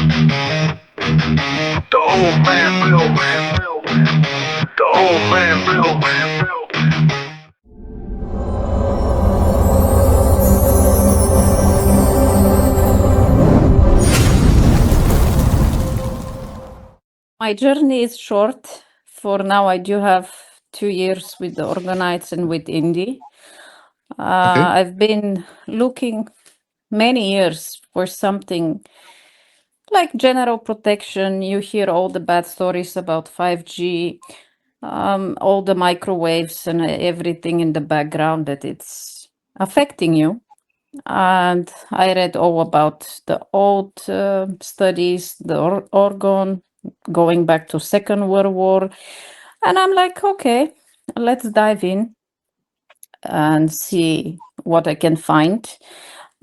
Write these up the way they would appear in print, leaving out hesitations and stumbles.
The old man Bill. The old man Bill. My journey is short. For now, I do have 2 years with the Orgonites and with Indie. Okay. I've been looking many years for something like general protection. You hear all the bad stories about 5G, all the microwaves and everything in the background that it's affecting you. And I read all about the old studies, the orgone going back to Second World War. And I'm like, okay, let's dive in and see what I can find.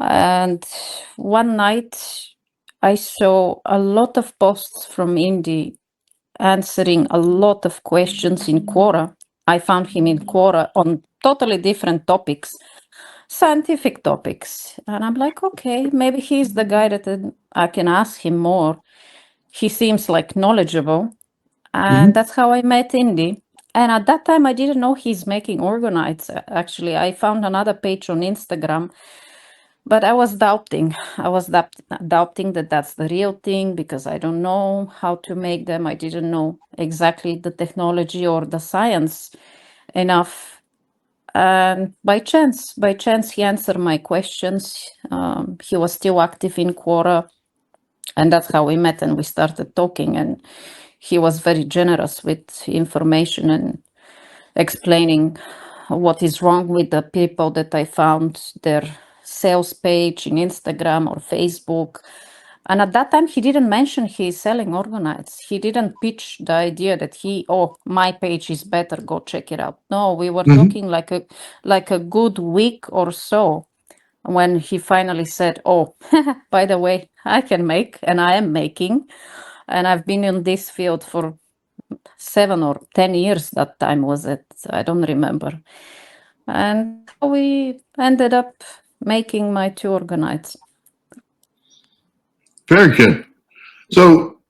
And one night I saw a lot of posts from Indy answering a lot of questions in Quora. I found him in Quora on totally different topics, scientific topics. And I'm like, okay, maybe he's the guy that I can ask him more. He seems like knowledgeable. And that's how I met Indy. And at that time, I didn't know he's making orgonites. Actually, I found another page on Instagram, but I was doubting. I was doubting that that's the real thing because I don't know how to make them. I didn't know exactly the technology or the science enough. And by chance, he answered my questions. He was still active in Quora, and that's how we met and we started talking. And he was very generous with information and explaining what is wrong with the people that I found their sales page in Instagram or Facebook. And at that time, he didn't mention he's selling orgonites. He didn't pitch the idea that my page is better, go check it out. No, we were talking like a good week or so when he finally said, oh, by the way, I can make and I am making. And I've been in this field for 7 or 10 years. That time was it. I don't remember. And we ended up making my two orgonites. Very good. So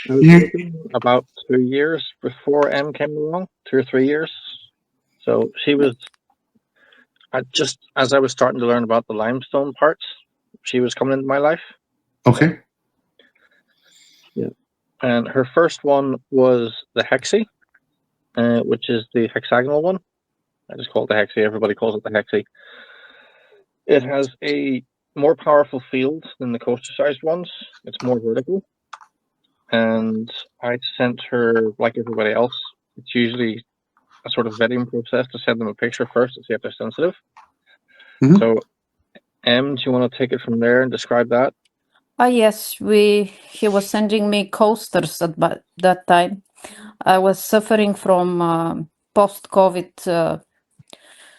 I was you, looking about 2 years before M came along, 2 or 3 years. So she was just as I was starting to learn about the limestone parts, she was coming into my life. okay. Yeah. And her first one was the Hexy, which is the hexagonal one. I just call it the Hexy. Everybody calls it the Hexy. It has a more powerful field than the coaster-sized ones. It's more vertical. And I sent her, like everybody else, it's usually a sort of vetting process to send them a picture first to see if they're sensitive. Mhm. So, do you want to take it from there and describe that? Yes, he was sending me coasters at that time. I was suffering from post-COVID,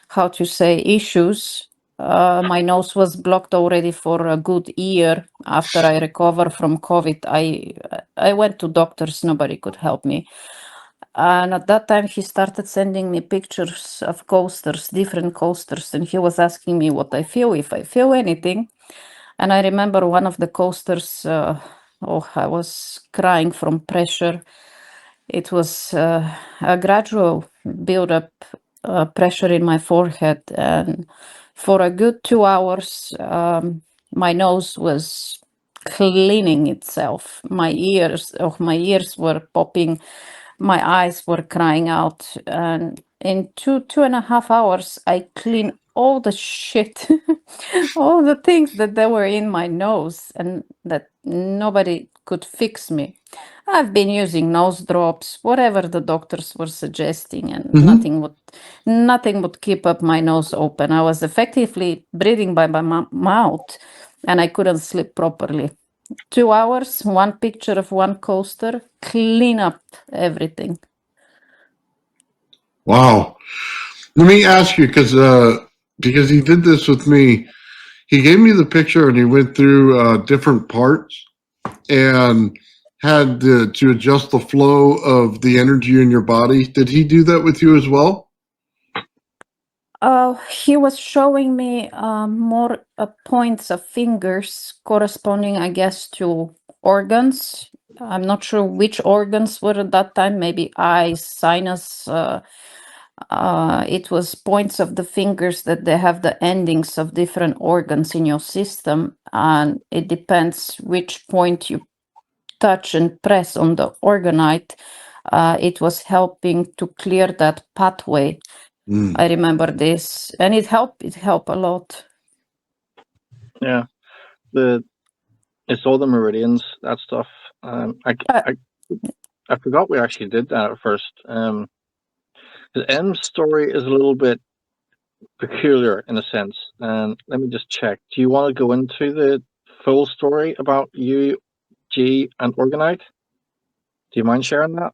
how to say, issues. My nose was blocked already for a good year after I recovered from COVID. I went to doctors, nobody could help me. And at that time, he started sending me pictures of coasters, different coasters, and he was asking me what I feel, if I feel anything. And I remember one of the coasters, I was crying from pressure. It was a gradual build-up pressure in my forehead. And for a good 2 hours, my nose was cleaning itself. My ears were popping. My eyes were crying out. And in 2.5 hours, I cleaned all the shit, all the things that they were in my nose and that nobody could fix me. I've been using nose drops, whatever the doctors were suggesting, and nothing would keep up my nose open. I was effectively breathing by my mouth, and I couldn't sleep properly. 2 hours, one picture of one coaster, clean up everything. Wow. Let me ask you, because he did this with me. He gave me the picture and he went through different parts and had to adjust the flow of the energy in your body. Did he do that with you as well? He was showing me more points of fingers corresponding, I guess, to organs. I'm not sure which organs were at that time, maybe eyes, sinus. It was points of the fingers that they have the endings of different organs in your system, and it depends which point you touch and press on the orgonite. It was helping to clear that pathway. I remember this, and it helped a lot. Yeah, it's all the meridians, that stuff. I forgot we actually did that at first. The M's story is a little bit peculiar in a sense, and let me just check. Do you want to go into the full story about you, G, and Orgonite? Do you mind sharing that?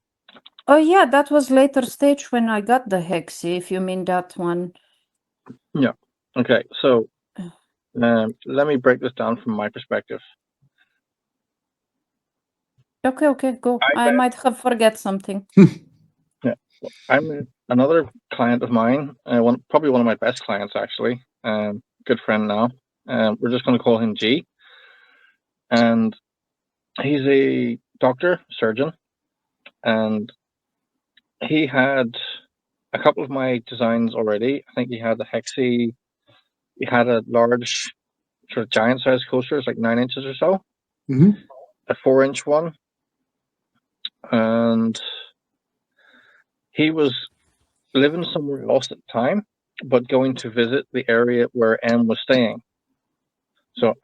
Oh yeah, that was later stage when I got the hexi, if you mean that one. Yeah. Okay, so let me break this down from my perspective. Okay, go. I might have forget something. Yeah, I'm another client of mine, probably one of my best clients actually, good friend now. We're just going to call him G, and he's a doctor, surgeon, and he had a couple of my designs already. I think he had the hexi, he had a large sort of giant size coaster, it's like 9 inches or so, a 4-inch one, and he was living somewhere else at the time, but going to visit the area where M was staying. So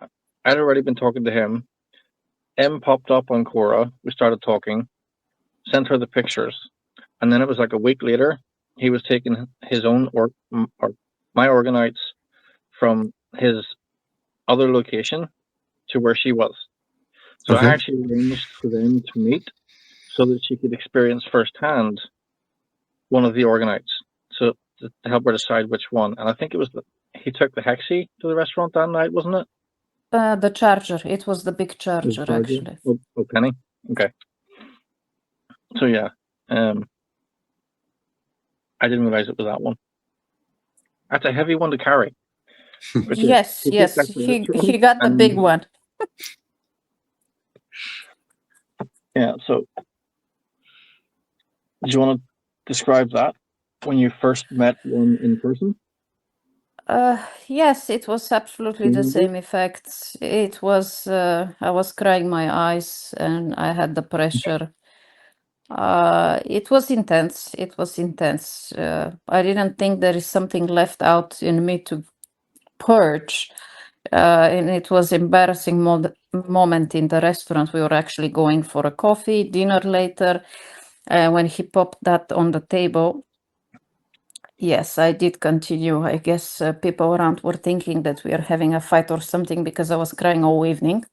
I'd already been talking to him. M popped up on Quora. We started talking, sent her the pictures, and then it was like a week later, he was taking his own or my orgonites from his other location to where she was. So I actually arranged for them to meet so that she could experience firsthand one of the orgonites, so to help her decide which one. And I think it was he took the hexi to the restaurant that night, wasn't it? The charger. It was the big charger, actually. Oh, penny. Okay. So yeah, I didn't realize it was that one. That's a heavy one to carry. Yes. He got the big one. Yeah. So, do you want to describe that when you first met one in person? Yes, it was absolutely the same effects. It was, I was crying my eyes and I had the pressure. It was intense. I didn't think there is something left out in me to purge. And it was embarrassing moment in the restaurant. We were actually going for a coffee, dinner later. When he popped that on the table, yes, I did continue. I guess people around were thinking that we are having a fight or something because I was crying all evening.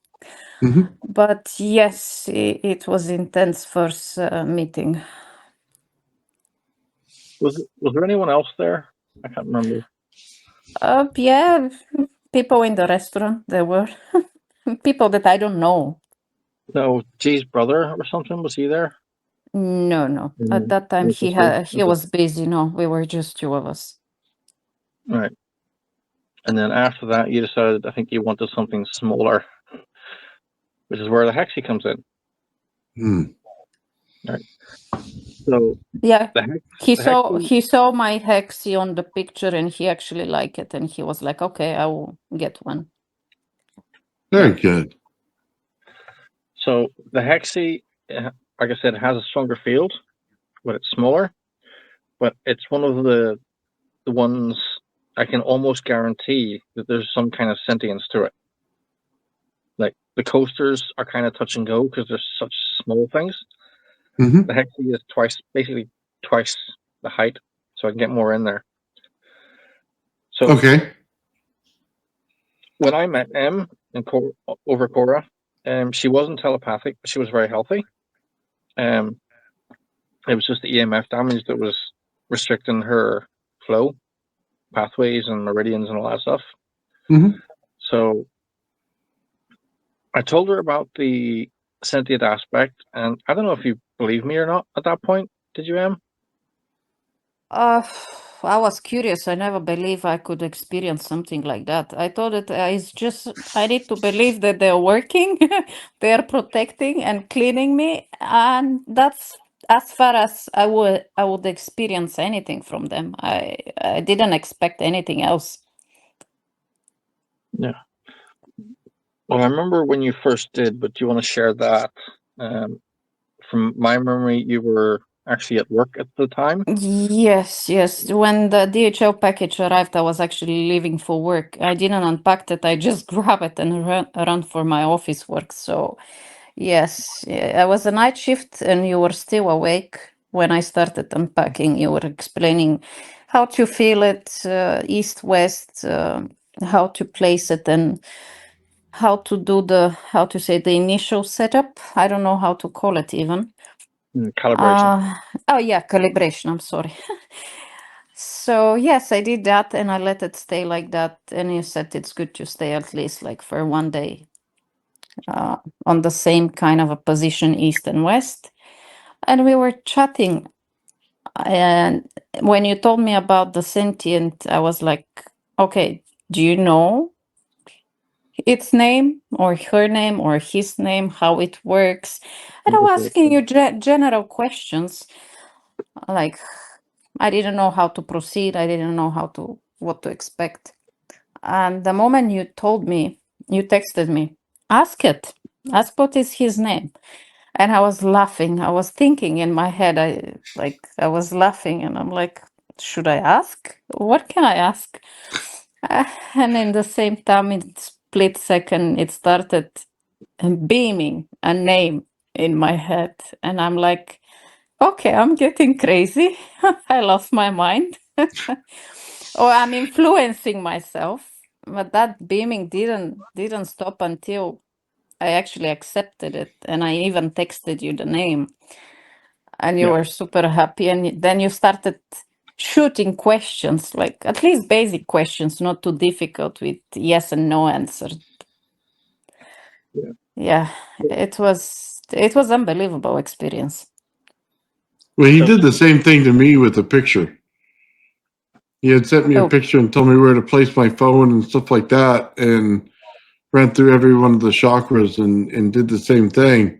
But yes, it was intense first meeting. Was there anyone else there? I can't remember. Yeah, people in the restaurant. There were people that I don't know. No, G's brother or something, was he there? No. At that time, he was busy. No, we were just two of us. Right. And then after that, you decided, I think you wanted something smaller, which is where the hexi comes in. Right. So yeah, he hexi, saw my hexi on the picture and he actually liked it and he was like, "Okay, I will get one." Very good. So the hexi, like I said, has a stronger field, but it's smaller. But it's one of the ones I can almost guarantee that there's some kind of sentience to it. Like the coasters are kind of touch and go because they're such small things. The hexi is basically twice the height, so I can get more in there. So when I met M over Quora, she wasn't telepathic, but she was very healthy. It was just the EMF damage that was restricting her flow, pathways and meridians and all that stuff. So I told her about the sentient aspect, and I don't know if you believe me or not at that point. Did you, Em? I was curious. I never believed I could experience something like that. I thought it's just, I need to believe that they're working, they're protecting and cleaning me, and that's as far as I would experience anything from them. I didn't expect anything else. Yeah. Well, I remember when you first did, but do you want to share that? From my memory, you were actually at work at the time. Yes, yes. When the DHL package arrived, I was actually leaving for work. I didn't unpack it. I just grab it and run for my office work. So, yes, I was a night shift, and you were still awake when I started unpacking. You were explaining how to feel it, east, west, how to place it, and how to do the initial setup. I don't know how to call it even. Calibration. Oh yeah, calibration. I'm sorry. So yes, I did that, and I let it stay like that. And you said it's good to stay at least like for one day on the same kind of a position, east and west. And we were chatting, and when you told me about the sentient, I was like, okay, do you know its name or her name or his name, how it works? And I was asking you general questions, like I didn't know how to proceed. I didn't know what to expect. And the moment you told me, you texted me, ask it. Ask what is his name. And I was laughing. I was thinking in my head, I was laughing, and I'm like, should I ask? What can I ask? And in the same time, in split second, it started beaming a name in my head. And I'm like, okay, I'm getting crazy. I lost my mind. Or I'm influencing myself. But that beaming didn't stop until I actually accepted it, and I even texted you the name, and you Yeah. were super happy. And then you started shooting questions, like at least basic questions, not too difficult with yes and no answer. Yeah. Yeah, it was unbelievable experience. Well, he So, did the same thing to me with a picture. He had sent me a Oh, picture and told me where to place my phone and stuff like that, and ran through every one of the chakras and did the same thing.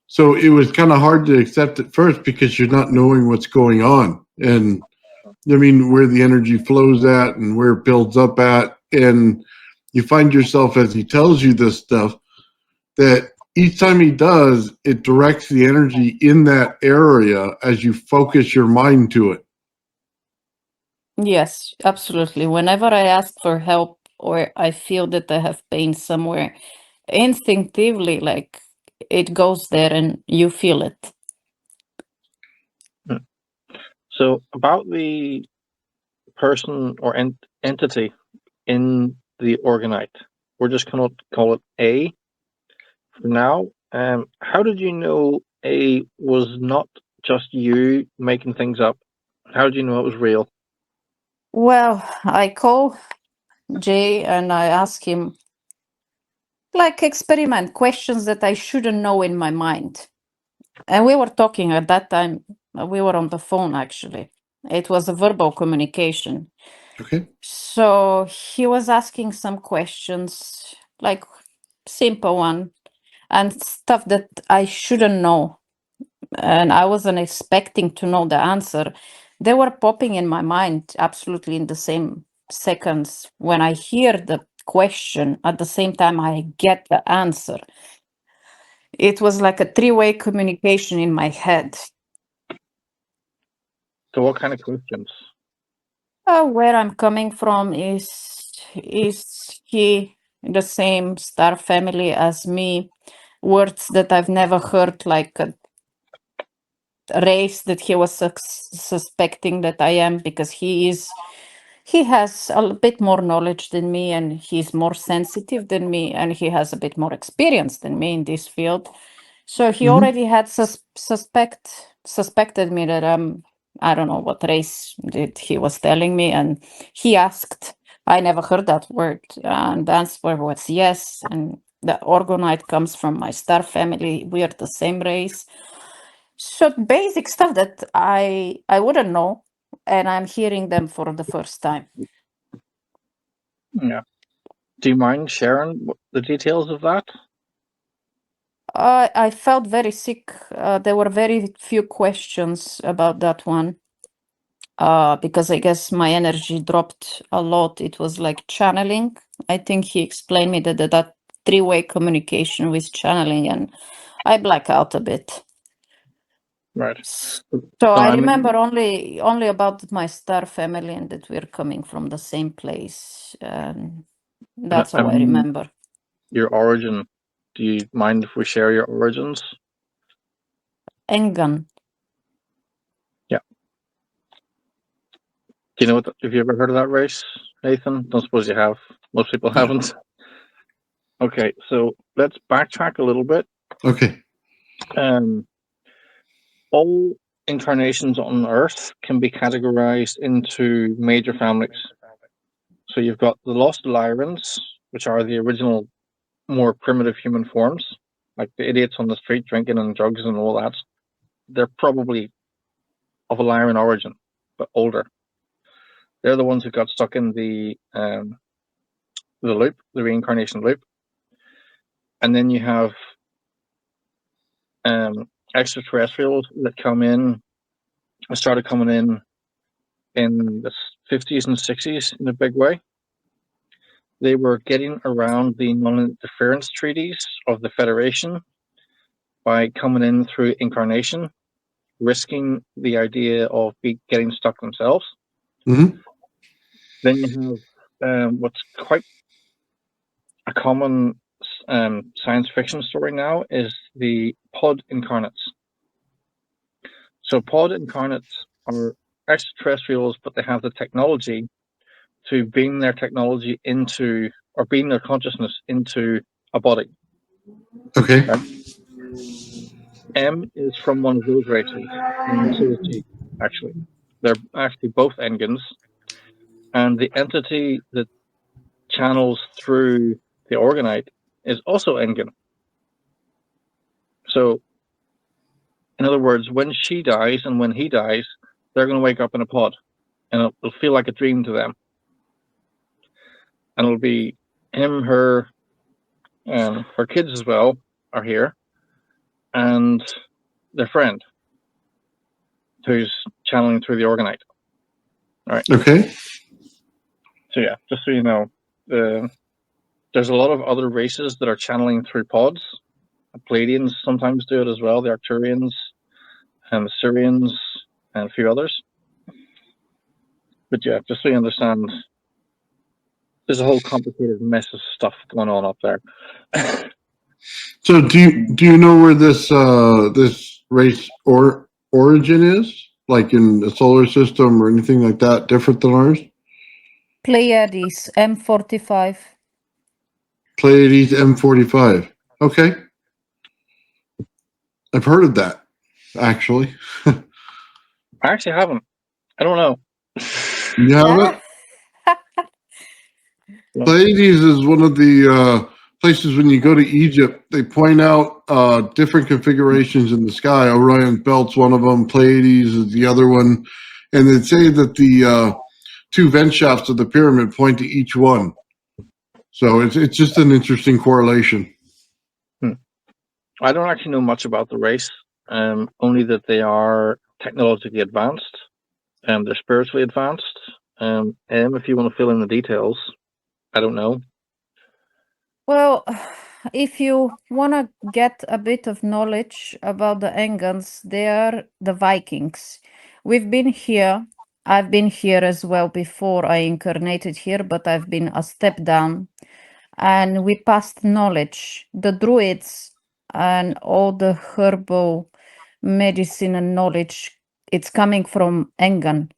So it was kind of hard to accept at first because you're not knowing what's going on. And I mean, where the energy flows at and where it builds up at. And you find yourself, as he tells you this stuff, that each time he does, it directs the energy in that area as you focus your mind to it. yes, absolutely. Whenever I ask for help or I feel that I have pain somewhere, instinctively, like it goes there and you feel it. so about the person or entity in the orgonite, we're just going to call it A for now. How did you know A was not just you making things up? How did you know it was real? Well, I call Jay and I ask him like experiment questions that I shouldn't know in my mind. And we were talking at that time, we were on the phone actually. It was a verbal communication. Okay. So he was asking some questions, like simple one, and stuff that I shouldn't know. And I wasn't expecting to know the answer. They were popping in my mind absolutely in the same seconds. When I hear the question, at the same time I get the answer. It was like a three-way communication in my head. So, what kind of questions? Where I'm coming from is he the same star family as me? Words that I've never heard, like a race that he was suspecting that I am, because he has a bit more knowledge than me, and he's more sensitive than me, and he has a bit more experience than me in this field. So he already had suspected me that I don't know what race that he was telling me, and he asked. I never heard that word, and the answer was yes. And the Orgonite comes from my star family. We are the same race. So basic stuff that I wouldn't know. and I'm hearing them for the first time. Yeah. Do you mind sharing the details of that? I felt very sick. There were very few questions about that one. Because I guess my energy dropped a lot. It was like channeling. I think he explained me that three-way communication with channeling, and I black out a bit. Right. So I I mean, remember only about my star family and that we're coming from the same place. That's all I remember. your origin. Do you mind if we share your origins? Engan. Yeah. Do you know have you ever heard of that race, Nathan? Don't suppose you have. Most people haven't. Okay, so let's backtrack a little bit. Okay. All incarnations on Earth can be categorized into major families. So you've got the lost Lyrans, which are the original, more primitive human forms, like the idiots on the street drinking and drugs and all that. They're probably of a Lyran origin, but older. They're the ones who got stuck in the loop, the reincarnation loop. And then you have extraterrestrials that come in and started coming in the 50s and 60s in a big way. They were getting around the non-interference treaties of the Federation by coming in through incarnation, risking the idea of getting stuck themselves. Mm-hmm. Then you have what's quite a common science fiction story now is the pod incarnates. So pod incarnates are extraterrestrials, but they have the technology to beam their technology into, or beam their consciousness into a body. Okay. Right? M is from one of those races, and so is G, actually. They're actually both Engans, and the entity that channels through the Orgonite is also Engan. So, in other words, when she dies and when he dies, they're going to wake up in a pod, and it'll feel like a dream to them. And it'll be him, her, and her kids as well are here, and their friend, who's channeling through the Orgonite. All right. Okay. So yeah, just so you know, there's a lot of other races that are channeling through pods. The Palladians sometimes do it as well. The Arcturians and the Syrians and a few others. But yeah, just so you understand, there's a whole complicated mess of stuff going on up there. So do you know where this race origin is? Like in the solar system or anything like that, different than ours? Pleiades, M45. Pleiades M45. Okay. I've heard of that, actually. I actually haven't. I don't know. You have it? Pleiades is one of the places when you go to Egypt, they point out different configurations in the sky. Orion's Belt's one of them. Pleiades is the other one. And they say that the two vent shafts of the pyramid point to each one. So it's just an interesting correlation. I don't actually know much about the race, only that they are technologically advanced and they're spiritually advanced. If you want to fill in the details, I don't know. Well, if you want to get a bit of knowledge about the Engans, they are the Vikings. We've been here. I've been here as well before I incarnated here, but I've been a step down. And we passed knowledge. The Druids and all the herbal medicine and knowledge, it's coming from Engan.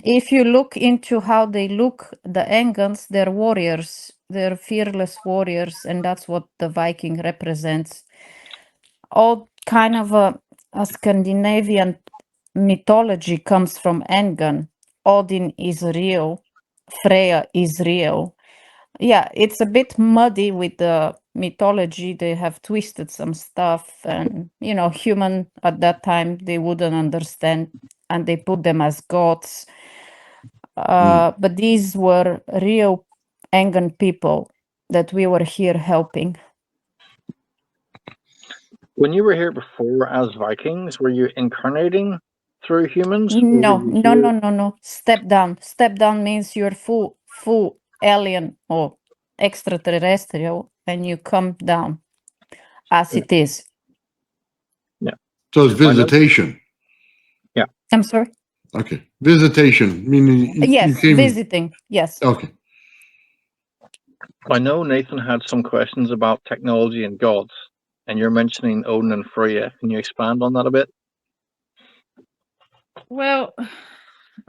If you look into how they look, the Engans, they're warriors. They're fearless warriors, and that's what the Viking represents. All kind of a Scandinavian mythology comes from Engan. Odin is real. Freya is real. Yeah, it's a bit muddy with the mythology. They have twisted some stuff, and human at that time, they wouldn't understand. and they put them as gods. But these were real Angan people that we were here helping. When you were here before as Vikings, were you incarnating through humans? Or No, were you no, here- no, no, no. Step down. Step down means you're full alien or extraterrestrial, and you come down as it is. So it's I know- visitation. I'm sorry. Okay, visitation meaning you Yes, came. visiting. Yes. Okay, I know Nathan had some questions about technology and gods, and you're mentioning Odin and Freya. Can you expand on that a bit? Well,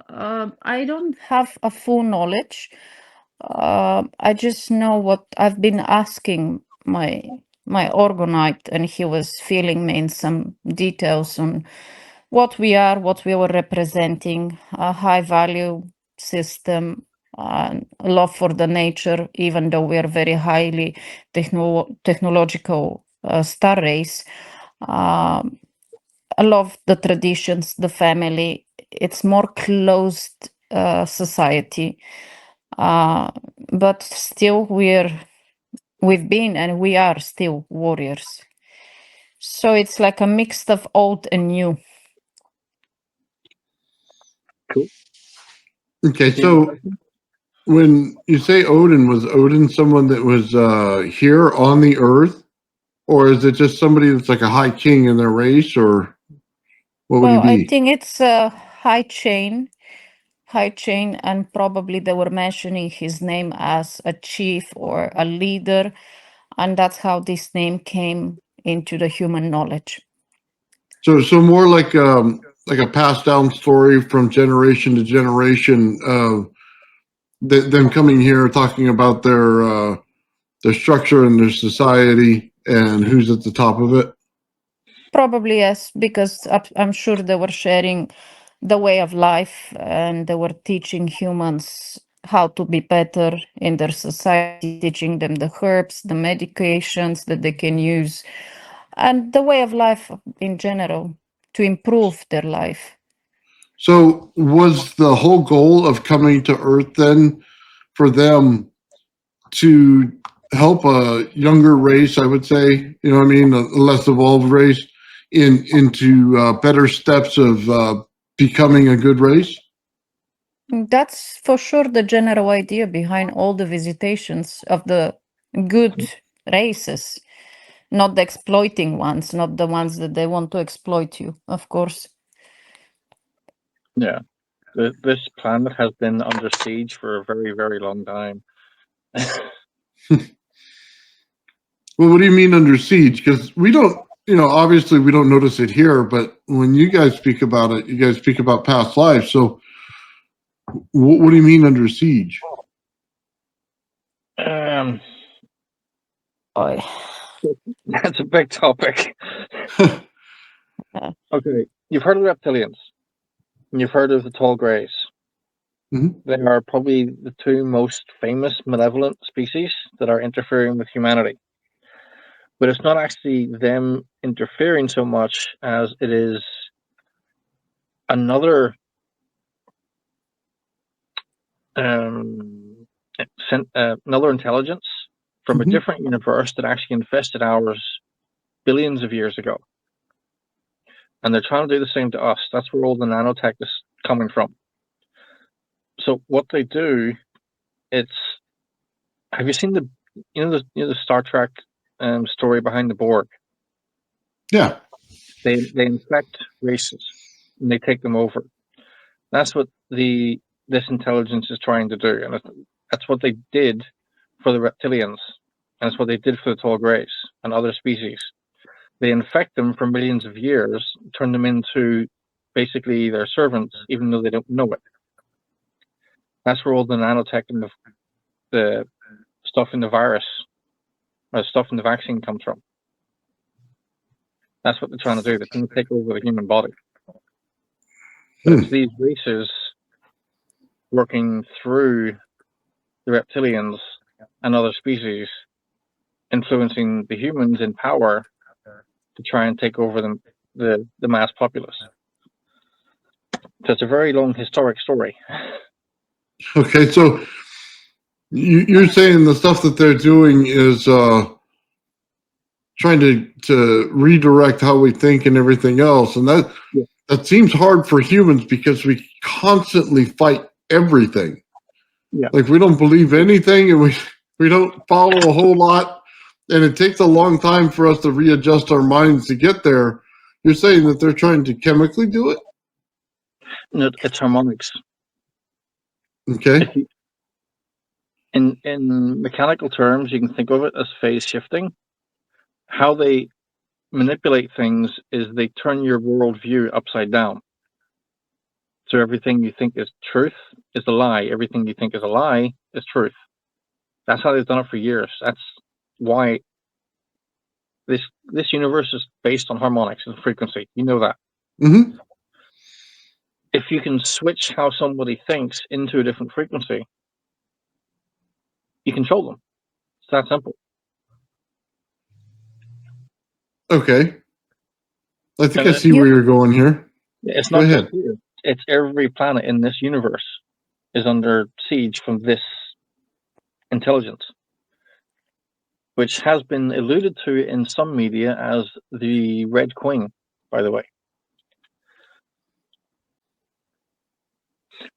I don't have a full knowledge. I just know what I've been asking my Orgonite, and he was filling me in some details on what we are, what we were representing, a high value system, love for the nature, even though we are very highly technological star race. I love the traditions, the family. It's more closed society, but still we've been and we are still warriors. So it's like a mix of old and new. Cool. okay. So when you say Odin, was Odin someone that was here on the Earth, or is it just somebody that's like a high king in their race, or what would Well, he I be? think it's a high chain, and probably they were mentioning his name as a chief or a leader, and that's how this name came into the human knowledge. So more like a passed down story from generation to generation of them coming here talking about their structure and their society and who's at the top of it. Probably yes, because I'm sure they were sharing the way of life and they were teaching humans how to be better in their society, teaching them the herbs, the medications that they can use, and the way of life in general to improve their life. So was the whole goal of coming to Earth then for them to help a younger race, I would say, you know what I mean, a less evolved race into better steps of becoming a good race? That's for sure the general idea behind all the visitations of the good races, not the exploiting ones, not the ones that they want to exploit you, of course. Yeah. This planet has been under siege for a very, very long time. Well, what do you mean under siege? Because we don't, obviously we don't notice it here, but when you guys speak about it, you guys speak about past lives. So what do you mean under siege? um, Oh, that's a big topic. Okay, you've heard of reptilians, and you've heard of the tall greys. Mhm. They are probably the two most famous malevolent species that are interfering with humanity. But it's not actually them interfering so much as it is another another intelligence from a Mhm. different universe that actually infested ours billions of years ago. And they're trying to do the same to us. That's where all the nanotech is coming from. So what they do, have you seen the Star Trek story behind the Borg? Yeah. They infect races and they take them over. That's what this intelligence is trying to do, and that's what they did for the reptilians, and it's what they did for the tall greys and other species. They infect them for millions of years, turn them into basically their servants, even though they don't know it. That's where all the nanotech and the stuff in the virus or stuff in the vaccine comes from. That's what they're trying to do. They're trying to take over the human body. But it's these races working through the reptilians and other species, influencing the humans in power to try and take over the mass populace. So it's a very long historic story. Okay, so you're saying the stuff that they're doing is trying to redirect how we think and everything else, and that seems hard for humans because we constantly fight everything. Yeah. Like we don't believe anything, and we don't follow a whole lot, and it takes a long time for us to readjust our minds to get there. You're saying that they're trying to chemically do it? No, it's harmonics. Okay. If you, in mechanical terms, you can think of it as phase shifting. How they manipulate things is they turn your worldview upside down. So everything you think is truth is a lie. Everything you think is a lie is truth. That's how they've done it for years. That's why this universe is based on harmonics and frequency. You know that. Mm-hmm. If you can switch how somebody thinks into a different frequency, you control them. It's that simple. Okay. I think And I see where you're going here. it's Go not just ahead. here. It's every planet in this universe is under siege from this intelligence, which has been alluded to in some media as the Red Queen, by the way.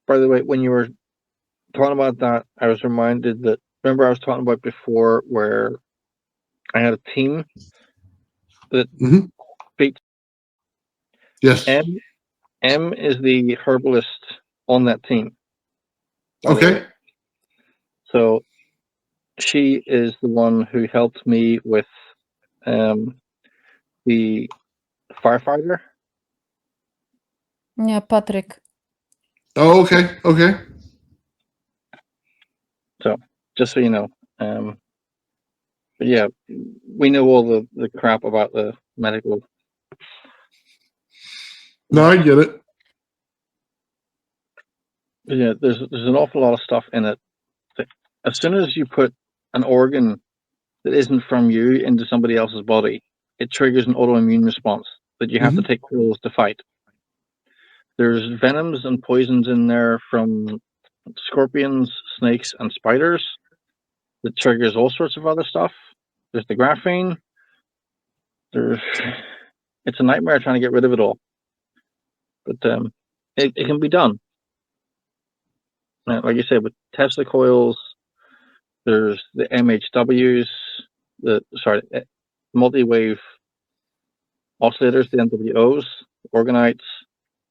By the way, when you were talking about that, I was reminded that, remember I was talking about before where I had a team that Mm-hmm. beat Yes. M is the herbalist on that team. By the Okay. way. So she is the one who helped me with the firefighter. Yeah, Patrick. Oh, okay. Okay. So just so you know. But yeah, we know all the crap about the medical. No, I get it. Yeah, there's an awful lot of stuff in it. As soon as you put an organ that isn't from you into somebody else's body, it triggers an autoimmune response that you have to take pills to fight. There's venoms and poisons in there from scorpions, snakes, and spiders that triggers all sorts of other stuff. There's the graphene. It's a nightmare trying to get rid of it all. But it can be done. Like you said, with Tesla coils, there's the MHWs, multi-wave oscillators, the MWOs, orgonites.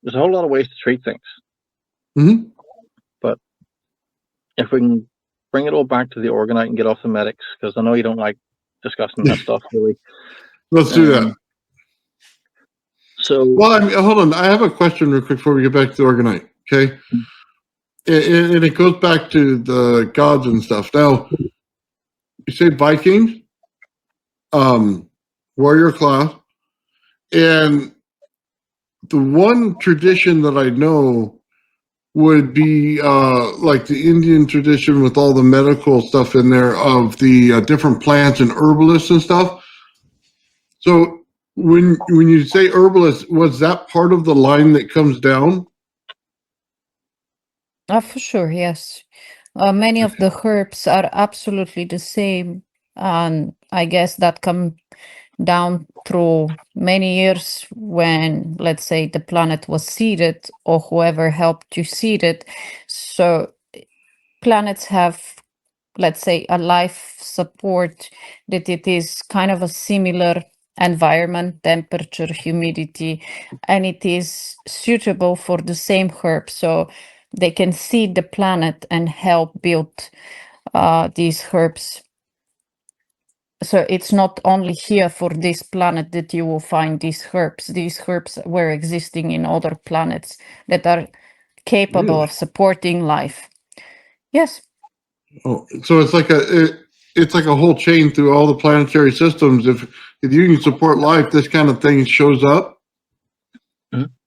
There's a whole lot of ways to treat things. Mm-hmm. But if we can bring it all back to the orgonite and get off the medics, because I know you don't like discussing that stuff, really. Let's do that. So, well, hold on. I have a question real quick before we get back to the orgonite. Okay. And it goes back to the gods and stuff. Now, you say Vikings, warrior class, and the one tradition that I know would be like the Indian tradition with all the medical stuff in there of the different plants and herbalists and stuff. So when you say herbalist, was that part of the line that comes down? For sure, yes. Many of the herbs are absolutely the same, and I guess that come down through many years when, let's say, the planet was seeded or whoever helped you seed it. So planets have, let's say, a life support that it is kind of a similar environment, temperature, humidity, and it is suitable for the same herb. So they can seed the planet and help build these herbs. So it's not only here for this planet that you will find these herbs. These herbs were existing in other planets that are capable Really? of supporting life. Yes. Oh, so it's like it's like a whole chain through all the planetary systems. If you can support life, this kind of thing shows up.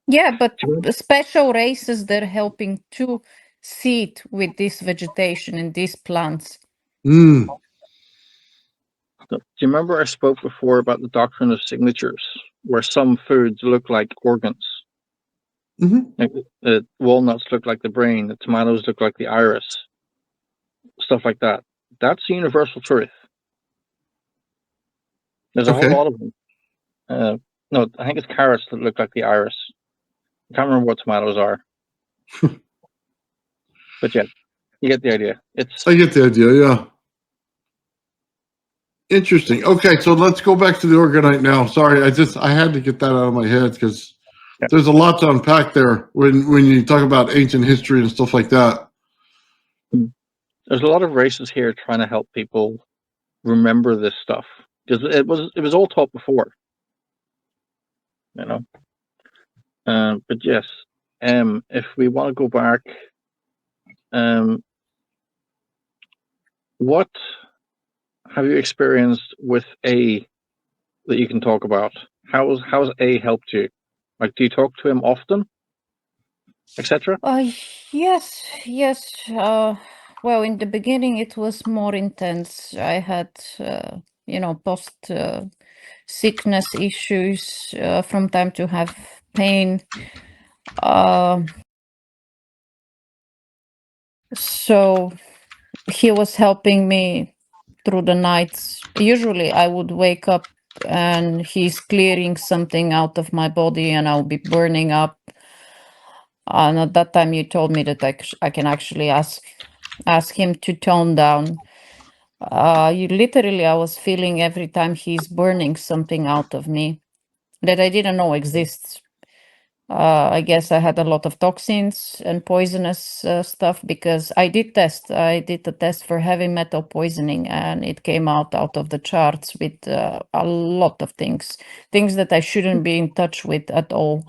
Yeah, but the special races, they're helping to seed with this vegetation and these plants. Mm. do you remember I spoke before about the doctrine of signatures, where some foods look like organs? Like the walnuts look like the brain, the tomatoes look like the iris, stuff like that. That's universal truth. There's a whole Okay. lot of them. No, I think it's carrots that look like the iris. I can't remember what tomatoes are. But yeah, you get the idea. I get the idea, yeah. Interesting. Okay, so let's go back to the orgonite now. Sorry, I had to get that out of my head because there's a lot to unpack there when you talk about ancient history and stuff like that. There's a lot of races here trying to help people remember this stuff because it was all taught before, you know. But yes, if we want to go back, what have you experienced with A that you can talk about? How's A helped you? Like, do you talk to him often, etc.? Yes, yes. Well, in the beginning, it was more intense. I had, post sickness issues from time to have pain. So he was helping me through the nights. Usually, I would wake up and he's clearing something out of my body, and I'll be burning up. And at that time, you told me that I can actually ask him to tone down. I was feeling every time he's burning something out of me that I didn't know exists. I guess I had a lot of toxins and poisonous stuff because I did a test for heavy metal poisoning, and it came out of the charts with a lot of things that I shouldn't be in touch with at all.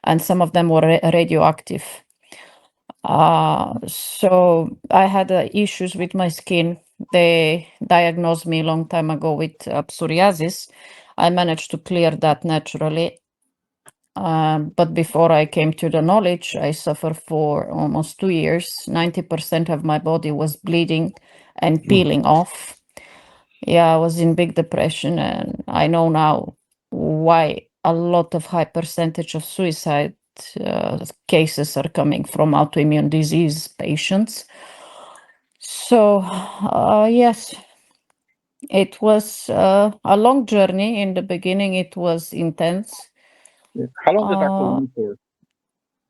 And some of them were radioactive. So I had issues with my skin. They diagnosed me a long time ago with psoriasis. I managed to clear that naturally. But before I came to the knowledge, I suffered for almost 2 years. 90% of my body was bleeding and peeling off. Yeah, I was in big depression, and I know now why a lot of high percentage of suicide cases are coming from autoimmune disease patients. So, yes, it was a long journey. In the beginning, it was intense. How long did that go on for?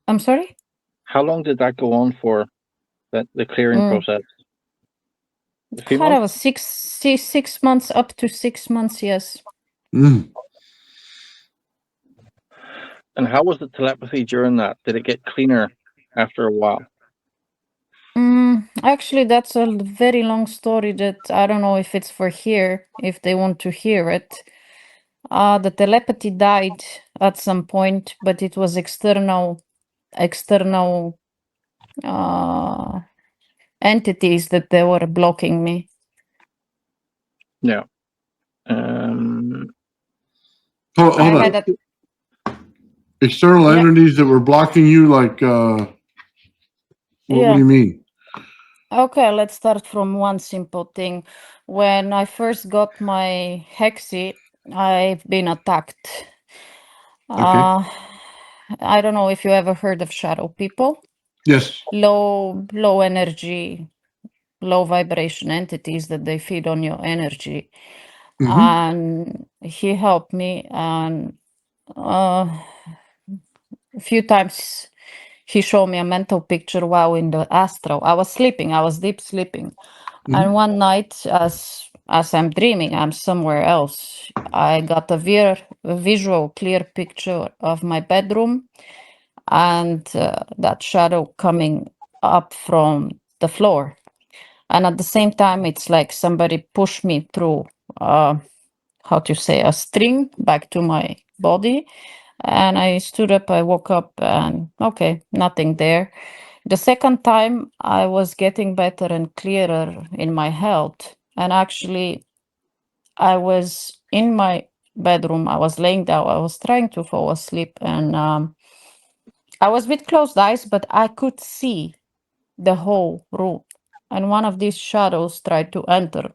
I'm sorry? How long did that go on for? The clearing process? A few Kind of months? a 6 months, up to 6 months, yes. Mm. And how was the telepathy during that? Did it get cleaner after a while? Actually, that's a very long story that I don't know if it's for here, if they want to hear it. The telepathy died at some point, but it was external entities that they were blocking me. Yeah. Hold I on. had External Yeah. entities that were blocking you, like what Yeah. do you mean? Okay, let's start from one simple thing. When I first got my hexi, I've been attacked. Okay. I don't know if you ever heard of shadow people. Yes. Low energy, low vibration entities that they feed on your energy. And he helped me, and a few times he showed me a mental picture while in the astral. I was sleeping, I was deep sleeping. And one night, as I'm dreaming, I'm somewhere else. I got a visual, clear picture of my bedroom, and that shadow coming up from the floor. And at the same time, it's like somebody pushed me through, how to say, a string back to my body. And I stood up, I woke up, and okay, nothing there. The second time, I was getting better and clearer in my health. And actually, I was in my bedroom, I was laying down, I was trying to fall asleep, and I was with closed eyes, but I could see the whole room. And one of these shadows tried to enter.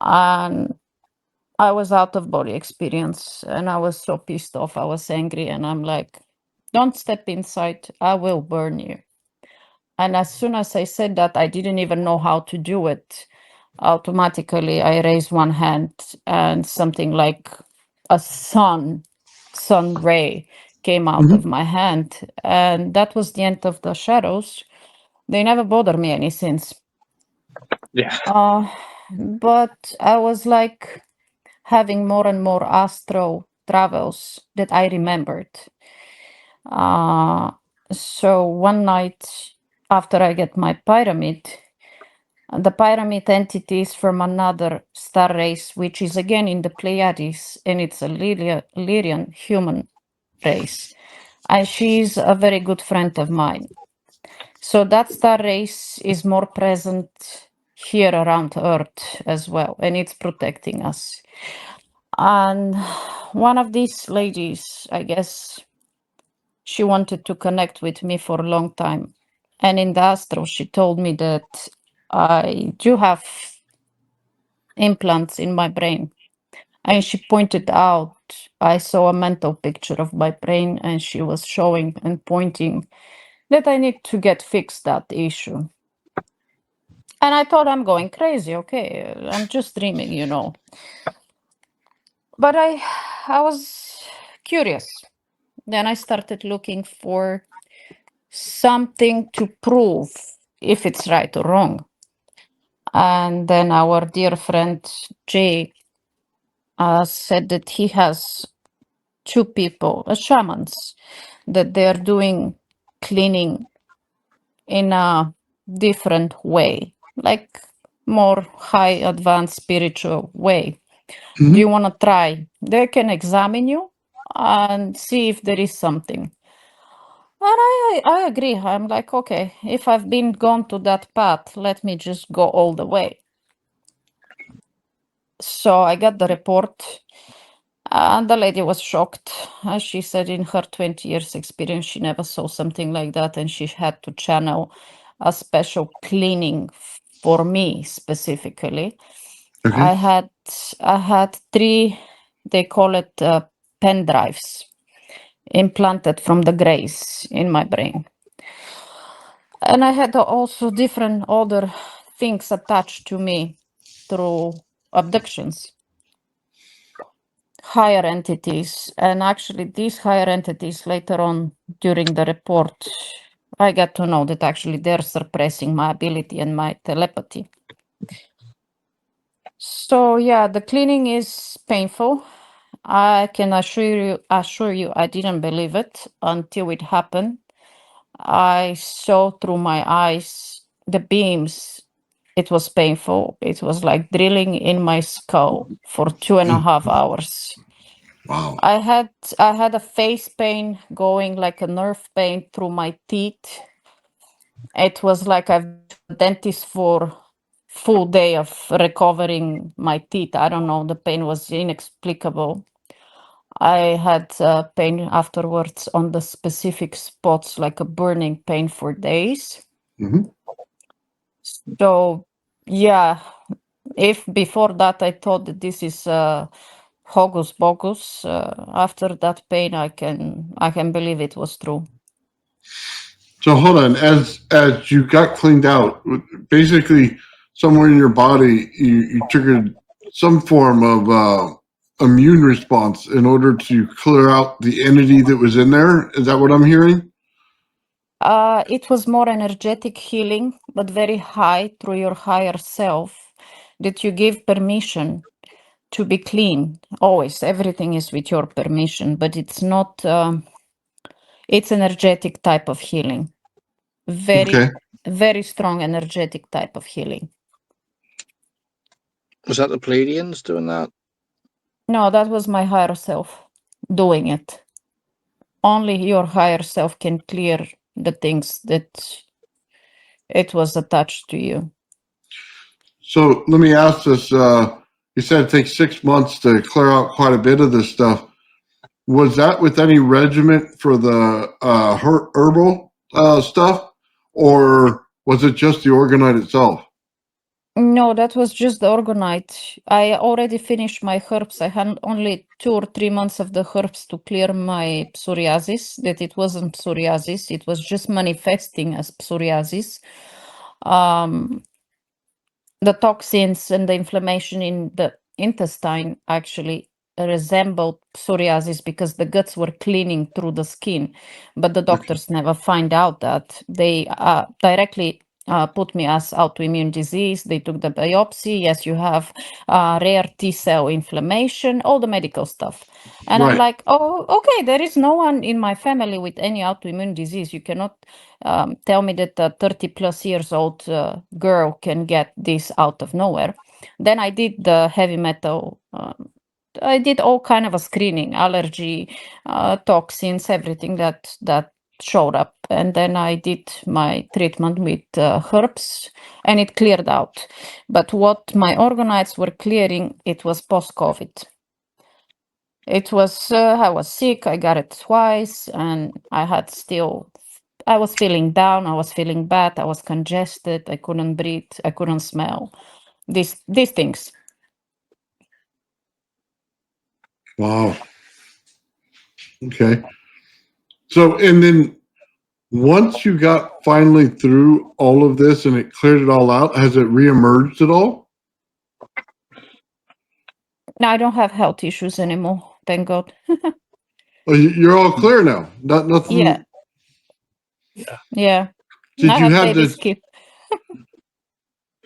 And I was out of body experience, and I was so pissed off. I was angry, and I'm like, Don't step inside, I will burn you. And as soon as I said that, I didn't even know how to do it. Automatically, I raised one hand and something like a sun ray came out of my hand. And that was the end of the shadows. They never bothered me any since. Yeah. But I was like having more and more astral travels that I remembered. So one night after I get my pyramid, the pyramid entity is from another star race, which is again in the Pleiades, and it's a Lyrian human race. And she's a very good friend of mine. So that star race is more present here around Earth as well, and it's protecting us. And one of these ladies, I guess, she wanted to connect with me for a long time. And in the astral, she told me that I do have implants in my brain. And she pointed out, I saw a mental picture of my brain, and she was showing and pointing that I need to get fixed that issue. And I thought I'm going crazy, okay, I'm just dreaming, you know. But I was curious. Then I started looking for something to prove if it's right or wrong. And then our dear friend Jay said that he has two people, shamans, that they're doing cleaning in a different way, like more high advanced spiritual way. Do you want to try? They can examine you and see if there is something. And I agree. I'm like, okay, if I've been gone to that path, let me just go all the way. So I got the report, and the lady was shocked. She said in her 20 years experience, she never saw something like that, and she had to channel a special cleaning for me specifically. Okay. I had 3, they call it pen drives, implanted from the grace in my brain. And I had also different other things attached to me through abductions, higher entities. And actually, these higher entities later on during the report, I got to know that actually they're suppressing my ability and my telepathy. So yeah, the cleaning is painful. I can assure you, I didn't believe it until it happened. I saw through my eyes the beams. It was painful. It was like drilling in my skull for 2.5 hours. Wow. I had a face pain going like a nerve pain through my teeth. It was like I've been to the dentist for full day of recovering my teeth. I don't know. The pain was inexplicable. I had pain afterwards on the specific spots, like a burning pain for days. Mhm. So, yeah, if before that I thought that this is hocus pocus, after that pain, I can believe it was true. So hold on, as you got cleaned out, basically somewhere in your body, you triggered some form of immune response in order to clear out the entity that was in there. Is that what I'm hearing? It was more energetic healing, but very high through your higher self, that you give permission to be clean. Always, everything is with your permission, but it's not. It's energetic type of healing. Very, Okay. very strong energetic type of healing. Was that the Pleiadians doing that? No, that was my higher self doing it. Only your higher self can clear the things that it was attached to you. So let me ask this. You said it takes 6 months to clear out quite a bit of this stuff. Was that with any regimen for the herbal stuff, or was it just the orgonite itself? No, that was just the orgonite. I already finished my herbs. I had only 2 or 3 months of the herbs to clear my psoriasis. That it wasn't psoriasis, it was just manifesting as psoriasis. The toxins and the inflammation in the intestine actually resembled psoriasis because the guts were cleaning through the skin, but the doctors never find out that. They directly put me as autoimmune disease. They took the biopsy. Yes, you have rare T cell inflammation, all the medical stuff. And I'm Right. like, oh, okay, there is no one in my family with any autoimmune disease. You cannot tell me that a 30 plus years old girl can get this out of nowhere. Then I did the heavy metal. I did all kind of a screening, allergy, toxins, everything that showed up, and then I did my treatment with herbs, and it cleared out. But what my orgonites were clearing, it was post-COVID. It was I was sick. I got it twice, and I was feeling down. I was feeling bad. I was congested. I couldn't breathe. I couldn't smell. These things. Wow. Okay. So, and then once you got finally through all of this and it cleared it all out, has it reemerged at all? Now I don't have health issues anymore. Thank God. Oh, you're all clear now. Nothing. Yeah, yeah. Did I you have have baby to? skip.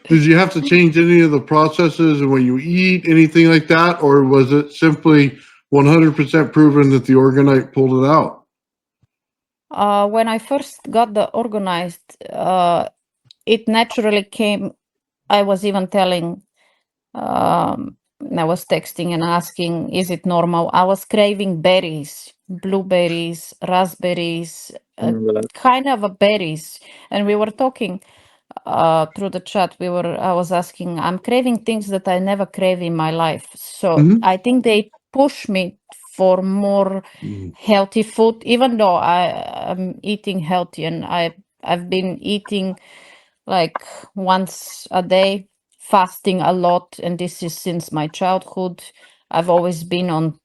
Did you have to change any of the processes and when you eat, anything like that, or was it simply 100% proven that the orgonite pulled it out? When I first got the organized, it naturally came. I was even telling I was texting and asking, is it normal? I was craving berries, blueberries, raspberries, Remember that? kind of a berries. And we were talking through the chat. I was asking, I'm craving things that I never crave in my life. So Mm-hmm. I think they push me for more healthy food, even though I'm eating healthy and I've been eating like once a day, fasting a lot, and this is since my childhood. I've always been on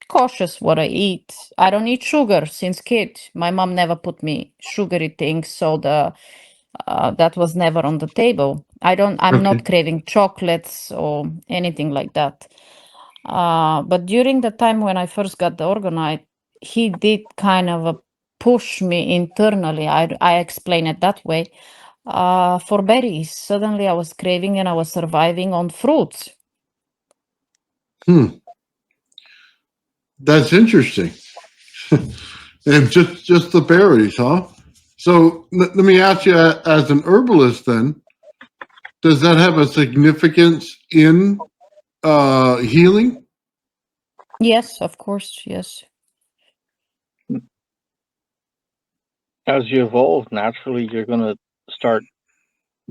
cautious what I eat. I don't eat sugar since kid. My mom never put me sugary things, so that was never on the table. I'm Okay. not craving chocolates or anything like that. But during the time when I first got the orgonite, he did kind of push me internally. I explain it that way. For berries, suddenly I was craving and I was surviving on fruits. That's interesting. And just the berries, huh? So let me ask you, as an herbalist, then, does that have a significance in healing? Yes, of course, yes. As you evolve naturally, you're going to start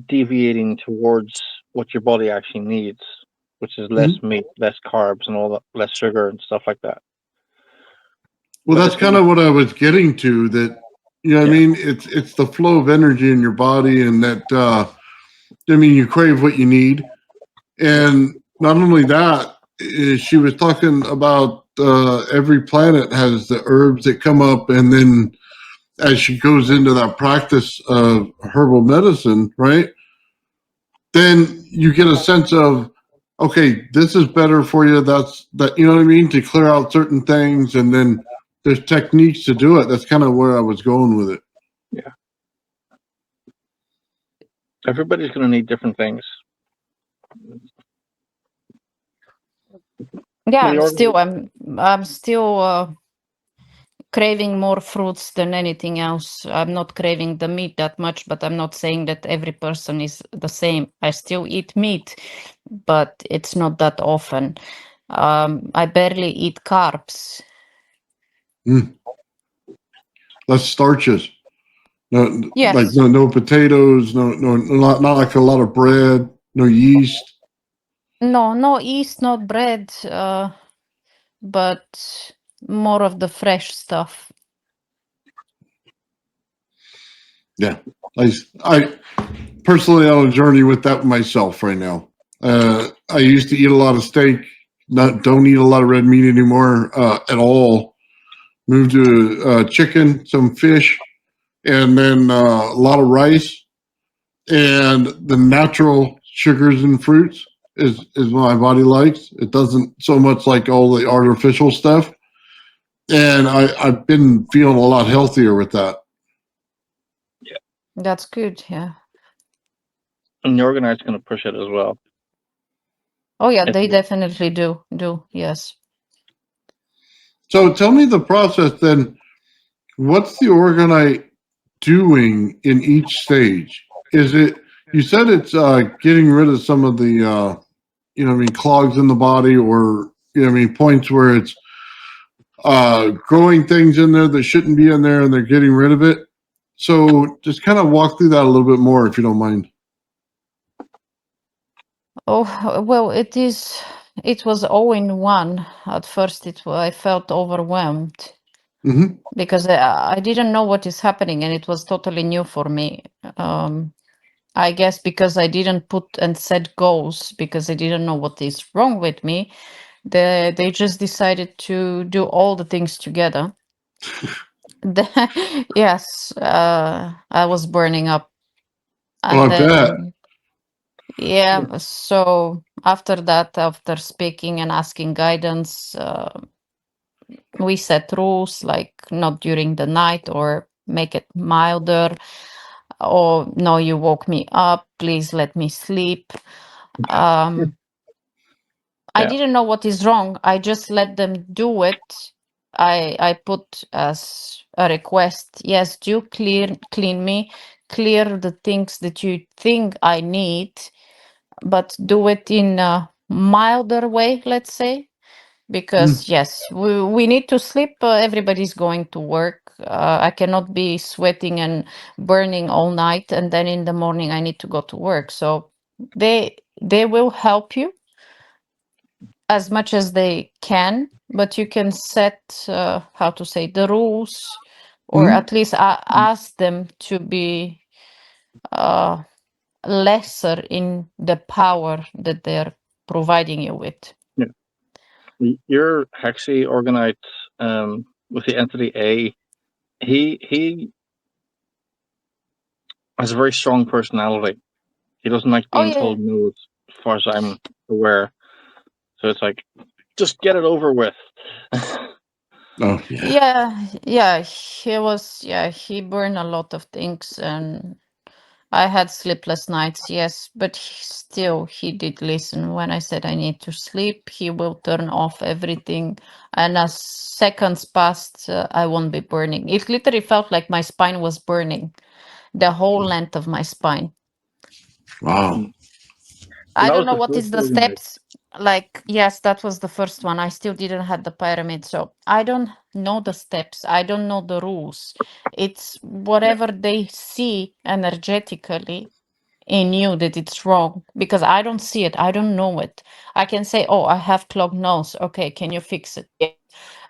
deviating towards what your body actually needs, which is less meat, less carbs, and all that, less sugar and stuff like that. Well, But that's kind of what I was getting to. That, you know what I mean? It's the flow of energy in your body, and that I mean, you crave what you need, and not only that, she was talking about every planet has the herbs that come up, and then as she goes into that practice of herbal medicine, right? Then you get a sense of, okay, this is better for you. That's that, you know what I mean? To clear out certain things, and then there's techniques to do it. That's kind of where I was going with it. Yeah. Everybody's going to need different things. Yeah, The I'm still craving more fruits than anything else. I'm not craving the meat that much, but I'm not saying that every person is the same. I still eat meat, but it's not that often. I barely eat carbs. Less starches. No, like Yes. no potatoes. No, not like a lot of bread. No yeast. No yeast, not bread, but more of the fresh stuff. Yeah. I personally on a journey with that myself right now. I used to eat a lot of steak. Don't eat a lot of red meat anymore at all. Moved to chicken, some fish, and then a lot of rice. And the natural sugars and fruits is what my body likes. It doesn't so much like all the artificial stuff. And I've been feeling a lot healthier with that. That's good. Yeah. And the Orgonite's going to push it as well. Oh yeah, If they you- definitely do. Yes. So tell me the process then. What's the orgonite doing in each stage? Is it, you said it's getting rid of some of the, clogs in the body, or, points where it's growing things in there that shouldn't be in there and they're getting rid of it. So just kind of walk through that a little bit more, if you don't mind. Oh well, it was all in one. At first, I felt overwhelmed Mm-hmm. because I didn't know what is happening, and it was totally new for me. I guess because I didn't put and set goals because I didn't know what is wrong with me. They just decided to do all the things together. Yes, I was burning up, Oh, and I bet. then yeah. So after that, after speaking and asking guidance, we set rules like not during the night or make it milder, or no, you woke me up, please let me sleep. I Yeah. didn't know what is wrong. I just let them do it. I put as a request, yes, do clean me, clear the things that you think I need, but do it in a milder way, let's say. Because yes, we need to sleep. Everybody's going to work. I cannot be sweating and burning all night, and then in the morning I need to go to work. So they will help you as much as they can, but you can set how to say the rules, or Mm-hmm. at least ask them to be uh, lesser in the power that they're providing you with. Your Hexy Orgonite with the entity A, he has a very strong personality. He doesn't like Oh being yeah. told no, as far as I'm aware. So it's like, just get it over with. Oh, yeah. Yeah, he burned a lot of things, and I had sleepless nights, yes, but he did listen. When I said I need to sleep, he will turn off everything, and as seconds passed, I won't be burning. It literally felt like my spine was burning, the whole length of my spine. Wow. I That don't was know the what first is the Orgonite. steps. Like, yes, that was the first one. I still didn't have the pyramid, so I don't know the steps. I don't know the rules. It's whatever they see energetically in you that it's wrong, because I don't see it. I don't know it. I can say, oh, I have clogged nose. Okay, can you fix it? Yeah.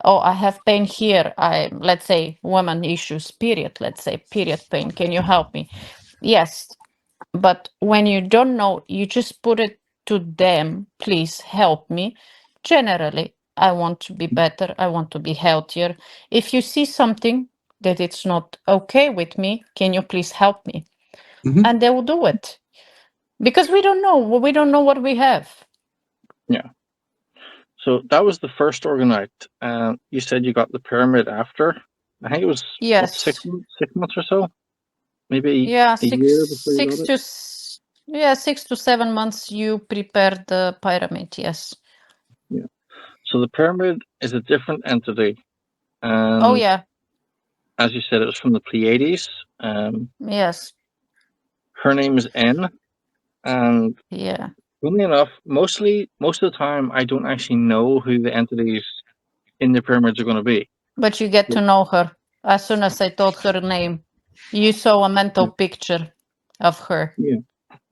Oh, I have pain here. Let's say woman issues, period. Let's say period pain. Can you help me? Yes. But when you don't know, you just put it to them, please help me. Generally, I want to be better. I want to be healthier. If you see something that it's not okay with me, can you please help me? Mm-hmm. And they will do it. Because we don't know. We don't know what we have. Yeah. So that was the first Orgonite. You said you got the pyramid after. I think it was what, Yes. 6 months or so, maybe Yeah, a year before you got it. 6 to 7 months you prepare the pyramid, yes. Yeah. So the pyramid is a different entity, Oh and yeah, as you said, it was from the Pleiades. yes. Her name is N, and Yeah. funnily enough, most of the time, I don't actually know who the entities in the pyramids are going to be. But you get to know her. As soon as I told her name, you saw a mental picture of her. Yeah.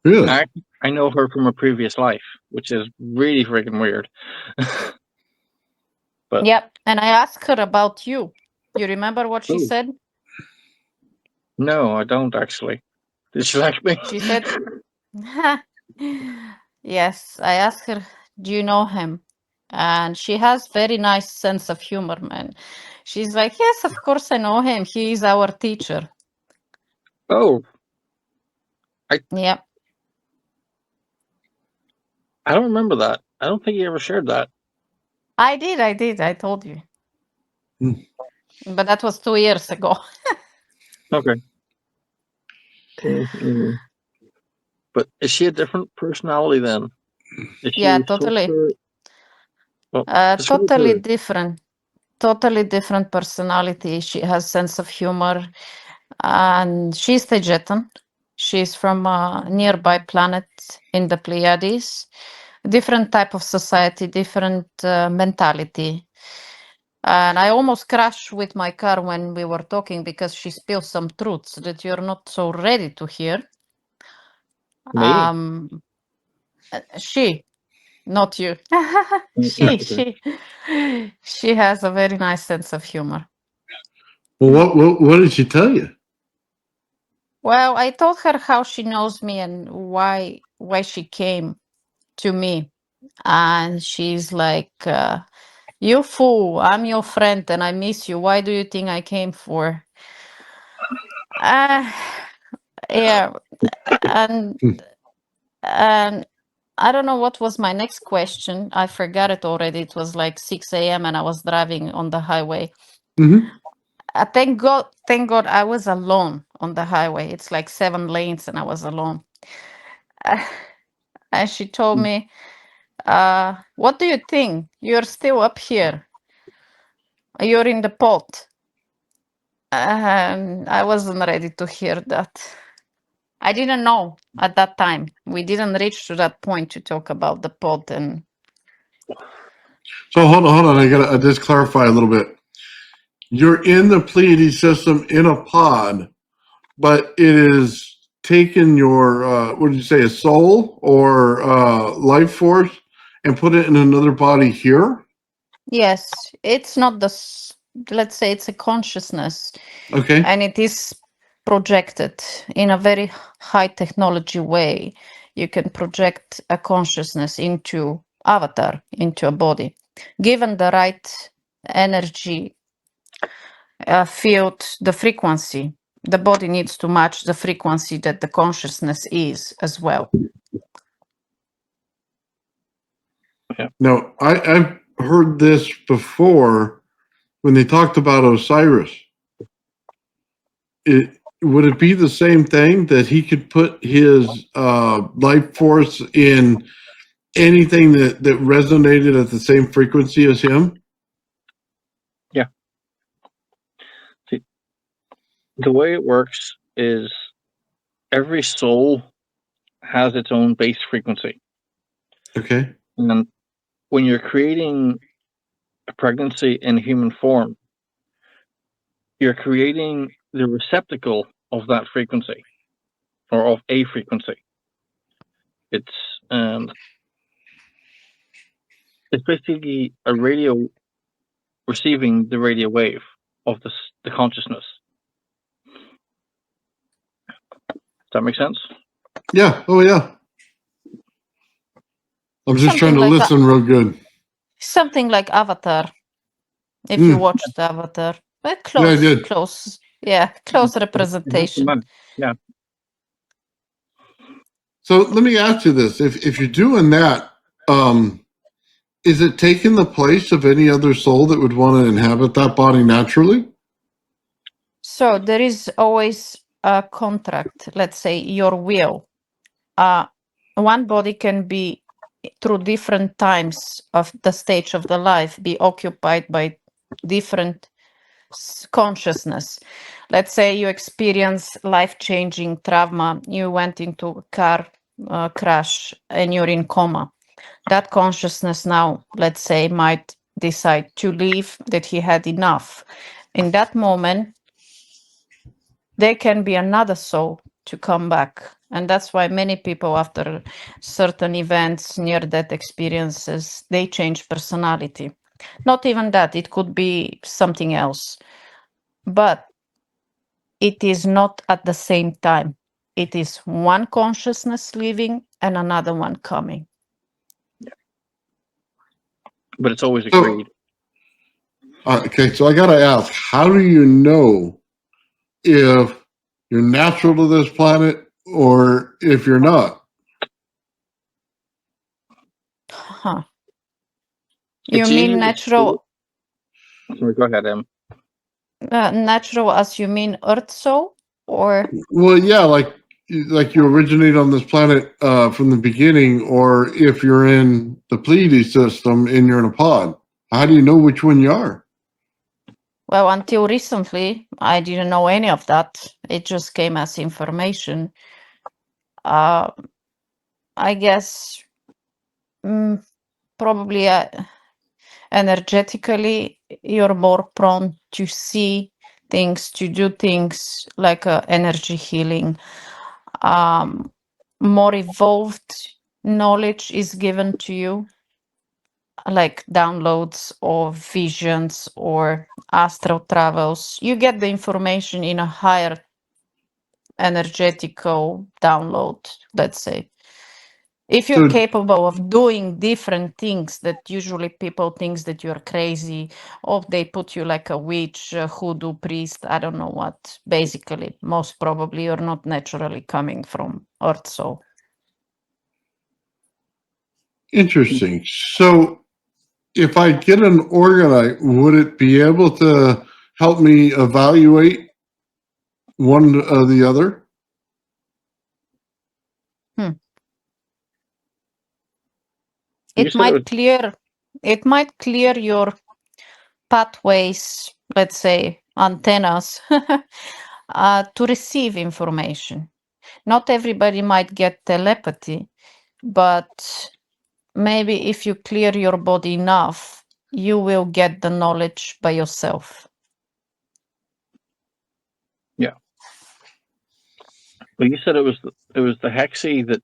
Really? I know her from a previous life, which is really freaking weird. But Yep. And I asked her about you. You remember what she Oh. said? no, I don't actually. Did she like me? She said, yes. I asked her, do you know him? And she has very nice sense of humor, man. She's like, yes, of course I know him. He is our teacher. Oh, Yep. I don't remember that. I don't think you ever shared that. I did. I told you. Hmm. But that was 2 years ago. Okay. Mhm. But is she a different personality then? Is she Yeah, totally. softer? Well, describe Totally her. different. Totally different personality. She has sense of humor. And she's Tagetan. She's from a nearby planet in the Pleiades. Different type of society, different mentality. And I almost crashed with my car when we were talking because she spilled some truths that you're not so ready to hear. Me? She, not you. Okay. She has a very nice sense of humor. Well, what did she tell you? Well, I told her how she knows me and why she came to me, and she's like, "You fool! I'm your friend, and I miss you. Why do you think I came for?" Uh, yeah, and Hmm. and I don't know what was my next question. I forgot it already. It was like 6 a.m. and I was driving on the highway. Mm-hmm. Thank God I was alone on the highway. It's like 7 lanes and I was alone. Uh, and she told me, what do you think? You're still up here. You're in the pot. And I wasn't ready to hear that. I didn't know at that time. We didn't reach to that point to talk about the pot. And So hold on. I gotta just clarify a little bit. You're in the Pleiades system in a pod, but it is taken your what did you say, a soul or life force, and put it in another body here. yes, it's not let's say it's a consciousness, Okay. and it is projected in a very high technology way. You can project a consciousness into avatar, into a body, given the right energy field, the frequency. The body needs to match the frequency that the consciousness is as well. Now I've heard this before when they talked about Osiris. Would it be the same thing that he could put his life force in anything that resonated at the same frequency as him? Yeah. See, the way it works is every soul has its own base frequency. Okay. And when you're creating a pregnancy in human form, you're creating the receptacle of that frequency or of a frequency. It's basically a radio receiving the radio wave of the consciousness. Does that make sense? Yeah. Oh, yeah. I'm just trying Something to like listen real good. something like Avatar. If you Mm. watched Avatar, Yeah, I did. close, yeah, close It has to representation. match. Yeah. So let me ask you this: if you're doing that, is it taking the place of any other soul that would want to inhabit that body naturally? So there is always a contract. Let's say your will. One body can be through different times of the stage of the life be occupied by different consciousness. Let's say you experience life-changing trauma. You went into a car crash and you're in coma. That consciousness now, let's say, might decide to leave, that he had enough. In that moment, there can be another soul to come back. And that's why many people, after certain events, near death experiences, they change personality. Not even that, it could be something else. But it is not at the same time. It is one consciousness leaving and another one coming. But it's always So- agreed. Okay, so I gotta ask, how do you know if you're natural to this planet or if you're not? Huh. It's You mean easy to natural, Sorry, go ahead, Em. natural as you mean Earth soul, or Well, yeah, like you originate on this planet from the beginning, or if you're in the Pleiades system and you're in a pod. How do you know which one you are? well, until recently, I didn't know any of that. It just came as information. I guess probably energetically, you're more prone to see things, to do things like energy healing. More evolved knowledge is given to you, like downloads or visions or astral travels. You get the information in a higher energetical download, let's say. If you're So, capable of doing different things that usually people think that you're crazy, or they put you like a witch, a hoodoo priest, I don't know what. Basically, most probably you're not naturally coming from Earth soul. interesting. So, if I get an orgonite, would it be able to help me evaluate one or the other? You It said it was might clear your pathways, let's say antennas, to receive information. Not everybody might get telepathy, but maybe if you clear your body enough, you will get the knowledge by yourself. Well, you said it was the Hexie that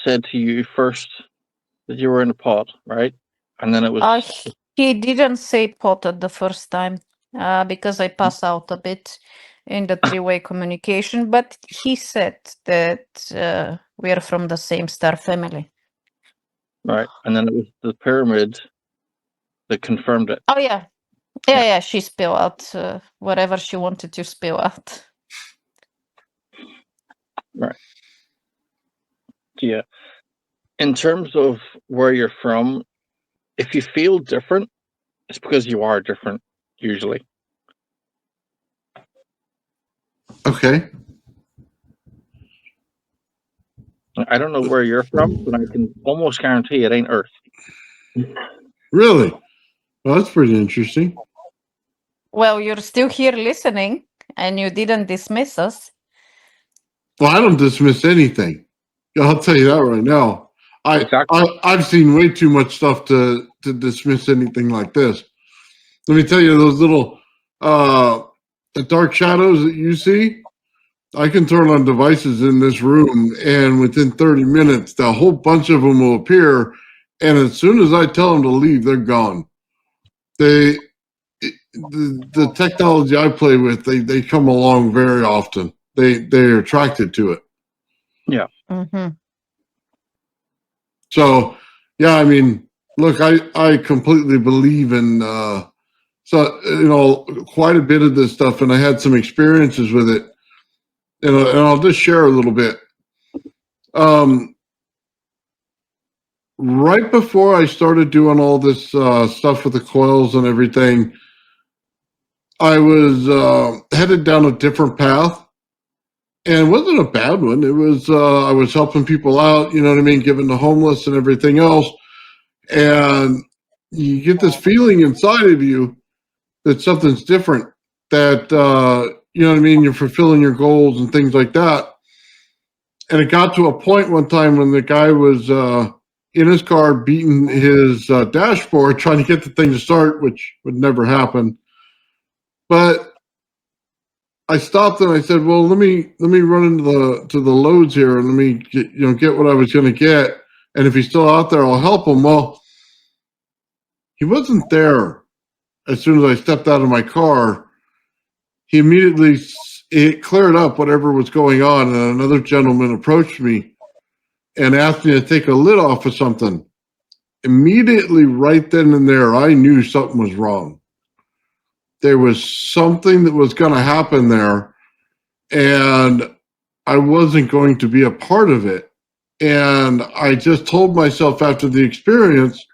said to you first that you were in a pod, right? And then it was He didn't say potted the first time because I pass out a bit in the three-way communication, but he said that we are from the same star family. right, and then it was the pyramid that confirmed it. Oh yeah. Yeah, she spilled out whatever she wanted to spill out. Yeah. In terms of where you're from, if you feel different, it's because you are different, usually. Okay. I don't know where you're from, but I can almost guarantee it ain't Earth. Really? Well, that's pretty interesting. Well, you're still here listening and you didn't dismiss us. Well, I don't dismiss anything. I'll tell you that right now. Exactly. I've seen way too much stuff to dismiss anything like this. Let me tell you, those little the dark shadows that you see, I can turn on devices in this room, and within 30 minutes, a whole bunch of them will appear. And as soon as I tell them to leave, they're gone. The technology I play with, they come along very often. They're attracted to it. Yeah. Mm-hmm. So, yeah, I mean, look, I completely believe in quite a bit of this stuff, and I had some experiences with it, and I'll just share a little bit. Right before I started doing all this stuff with the coils and everything, I was headed down a different path, and it wasn't a bad one. It was I was helping people out, you know what I mean, giving the homeless and everything else, and you get this feeling inside of you that something's different, that you know what I mean, you're fulfilling your goals and things like that. And it got to a point one time when the guy was in his car beating his dashboard trying to get the thing to start, which would never happen. But I stopped and I said, well, let me run into the loads here and let me get what I was going to get, and if he's still out there, I'll help him. Well, he wasn't there. As soon as I stepped out of my car, he immediately it cleared up whatever was going on, and another gentleman approached me and asked me to take a lid off of something. Immediately, right then and there, I knew something was wrong. There was something that was going to happen there, and I wasn't going to be a part of it. And I just told myself after the experience,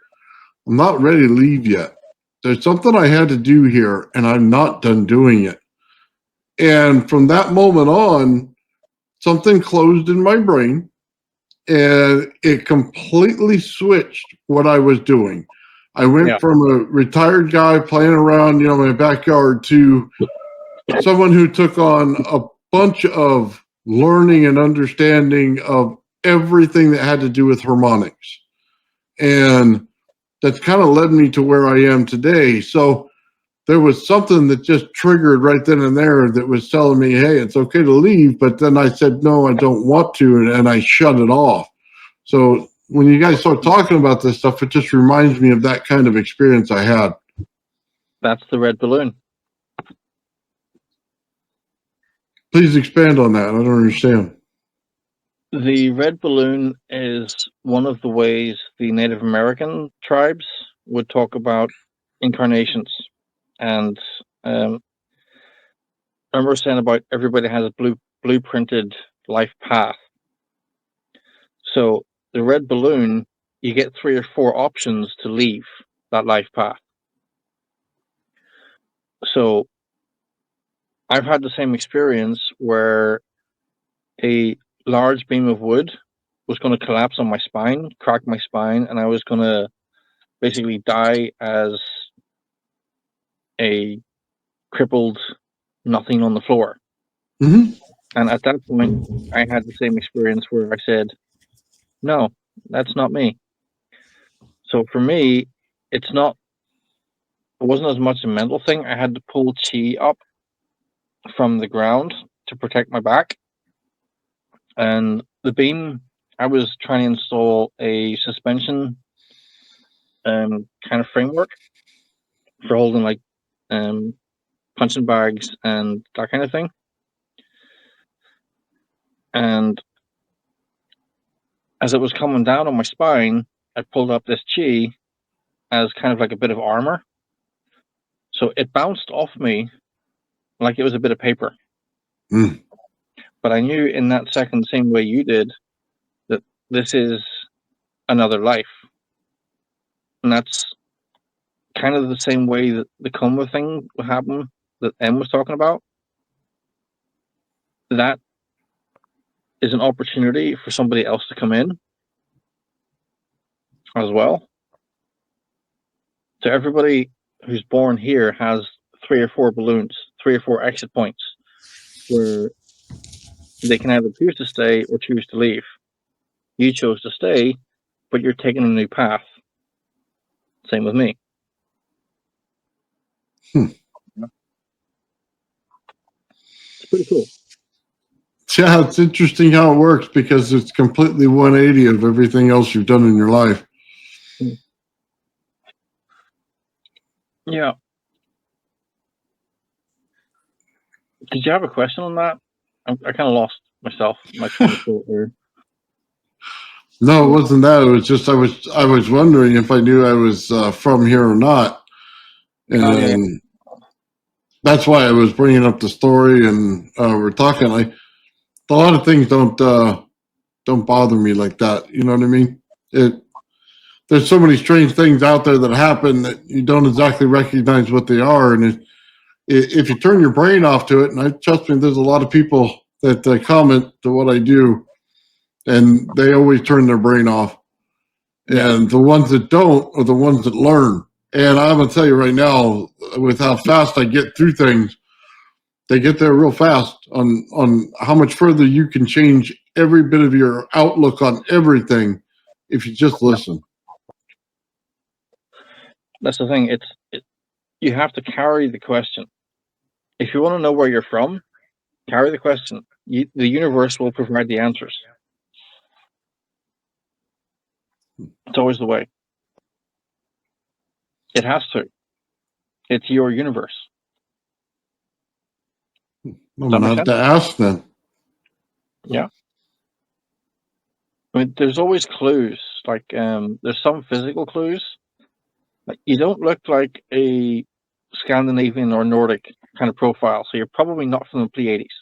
I'm not ready to leave yet. There's something I had to do here, and I'm not done doing it. And from that moment on, something closed in my brain, and it completely switched what I was doing. I went from a retired guy playing around, in my backyard to someone who took on a bunch of learning and understanding of everything that had to do with harmonics. And that's kind of led me to where I am today. So there was something that just triggered right then and there that was telling me, hey, it's okay to leave. But then I said, no, I don't want to. And I shut it off. So when you guys start talking about this stuff, it just reminds me of that kind of experience I had. That's the red balloon. Please expand on that. I don't understand. The red balloon is one of the ways the Native American tribes would talk about incarnations. And remember saying about everybody has a blueprinted life path. So the red balloon, you get 3 or 4 options to leave that life path. So I've had the same experience where a large beam of wood was going to collapse on my spine, crack my spine, and I was going to basically die as a crippled nothing on the floor. Mm-hmm. And at that point, I had the same experience where I said, no, that's not me. So for me, it wasn't as much a mental thing. I had to pull chi up from the ground to protect my back. And the beam, I was trying to install a suspension kind of framework for holding like punching bags and that kind of thing. And as it was coming down on my spine, I pulled up this chi as kind of like a bit of armor. So it bounced off me like it was a bit of paper. Mm. But I knew in that second, same way you did, that this is another life. And that's kind of the same way that the coma thing would happen that Em was talking about. That is an opportunity for somebody else to come in as well. So everybody who's born here has 3 or 4 balloons, 3 or 4 exit points where they can either choose to stay or choose to leave. You chose to stay, but you're taking a new path. Same with me. It's pretty cool. Yeah, it's interesting how it works because it's completely 180 of everything else you've done in your life. Yeah. Did you have a question on that? I kind of lost myself, my train of thought there. No, it wasn't that. It was just I was wondering if I knew I was from here or not, and that's why I was bringing up the story. And we're talking like a lot of things don't bother me like that. You know what I mean? There's so many strange things out there that happen that you don't exactly recognize what they are, and if you turn your brain off to it, and I trust me, there's a lot of people that comment to what I do, and they always turn their brain off. And the ones that don't are the ones that learn. And I'm going to tell you right now, with how fast I get through things, they get there real fast on how much further you can change every bit of your outlook on everything if you just listen. That's the thing. You have to carry the question. If you want to know where you're from, carry the question. The universe will provide the answers. It's always the way. It has to. It's your universe. I'm that gonna make have to ask then. I mean, there's always clues. Like, there's some physical clues. Like, you don't look like a Scandinavian or Nordic kind of profile, so you're probably not from the Pleiades.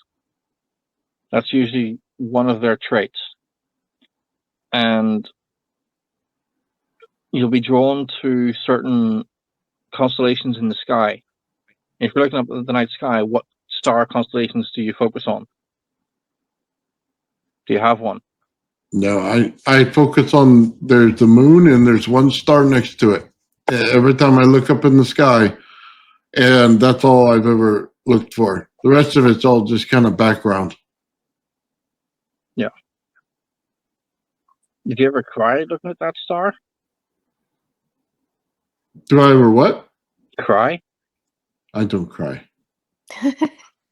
That's usually one of their traits. And you'll be drawn to certain constellations in the sky. If you're looking up at the night sky, what star constellations do you focus on? Do you have one? No, I focus on there's the moon and there's one star next to it. Every time I look up in the sky, and that's all I've ever looked for. The rest of it's all just kind of background. Yeah. Did you ever cry looking at that star? Do I ever what? Cry? I don't cry.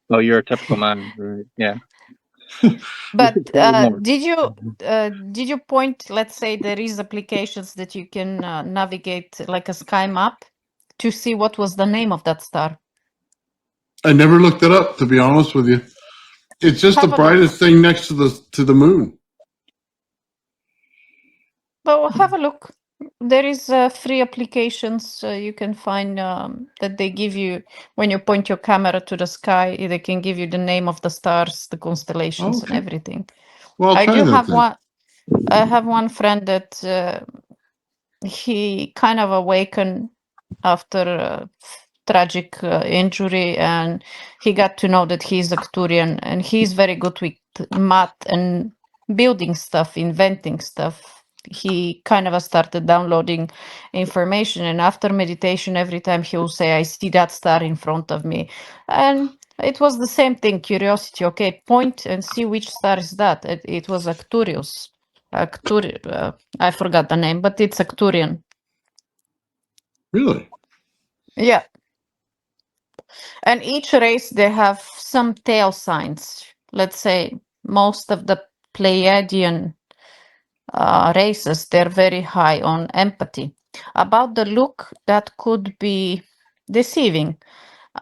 Oh, you're a typical man, right? Yeah. But Cry more. did you point, let's say there is applications that you can navigate like a sky map to see what was the name of that star? I never looked it up, to be honest with you. It's just the Have a look. brightest thing next to the moon. Well, have a look. There is free applications you can find that they give you when you point your camera to the sky. They can give you the name of the stars, the constellations, and Okay. everything. Well, I'll I try do that have then. one. I have one friend that he kind of awakened after a tragic injury, and he got to know that he's Arcturian, and he's very good with math and building stuff, inventing stuff. He kind of started downloading information, and after meditation, every time he will say, "I see that star in front of me," and it was the same thing. Curiosity. Okay, point and see which star is that. It was Arcturus. I forgot the name, but it's Arcturian. Really? Yeah. And each race, they have some tail signs. Let's say most of the Pleiadian races, they're very high on empathy. About the look, that could be deceiving.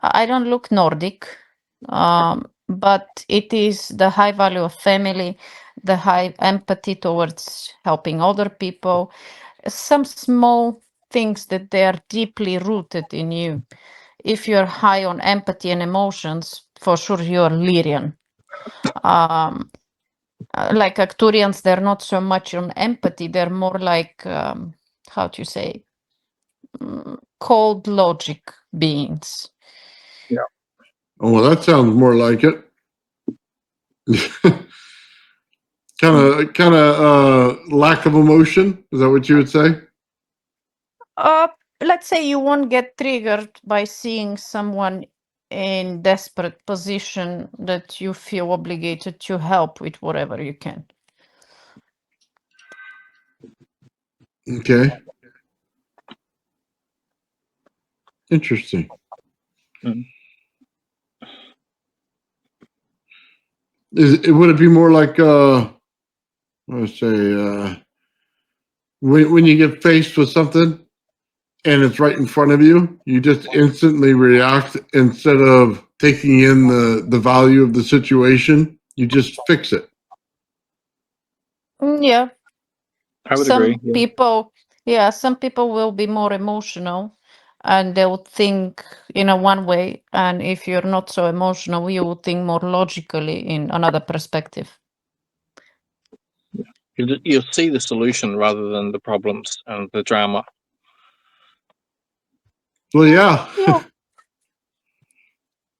I don't look Nordic, but it is the high value of family, the high empathy towards helping other people, some small things that they are deeply rooted in you. If you're high on empathy and emotions, for sure you're Lyrian. Like Arcturians, they're not so much on empathy, they're more like, how to say, cold logic beings. Oh, well, that sounds more like it. kind of lack of emotion. Is that what you would say? Let's say you won't get triggered by seeing someone in desperate position that you feel obligated to help with whatever you can. Okay. Interesting. Mm. Would it be more like let's say when you get faced with something and it's right in front of you, you just instantly react instead of taking in the value of the situation. You just fix it. Yeah, I would agree. some people will be more emotional and they'll think in a one way, and if you're not so emotional, you will think more logically in another perspective. You'll see the solution rather than the problems and the drama. Well, yeah, Yeah.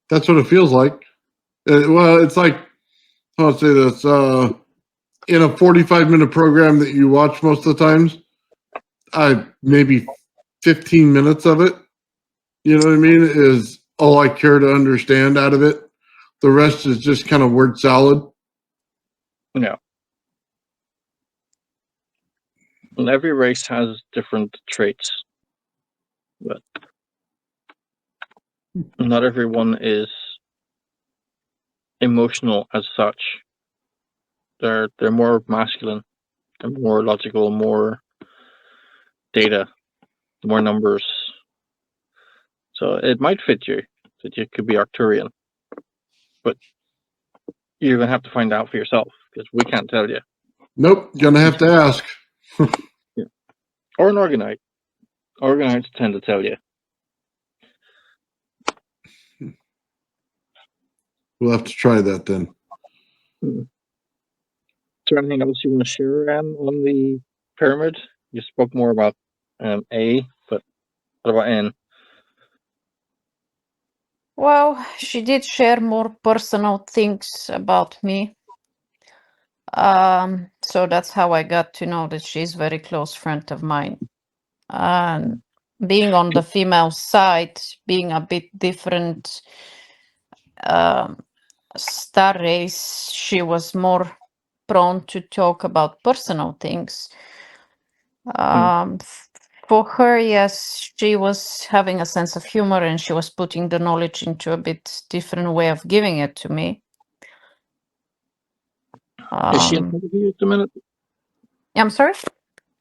that's what it feels like. Well, it's like, I'll say this, in a 45-minute program that you watch most of the times, maybe 15 minutes of it, you know what I mean, is all I care to understand out of it. The rest is just kind of word salad. Yeah. And every race has different traits, but not everyone is emotional as such. They're more masculine, they're more logical, more data, more numbers. So it might fit you that you could be Arcturian. but you're gonna have to find out for yourself because we can't tell you. Nope, gonna have to ask. Or an orgonite. Orgonites tend to tell you. We'll have to try that then. Is there anything else you want to share, Anne, on the pyramid? You spoke more about A, but what about N? Well, she did share more personal things about me. So that's how I got to know that she's a very close friend of mine. And being on the female side, being a bit different star race, she was more prone to talk about personal things. For her, yes, she was having a sense of humor and she was putting the knowledge into a bit different way of giving it to me. Is she in front of you at the minute? I'm sorry?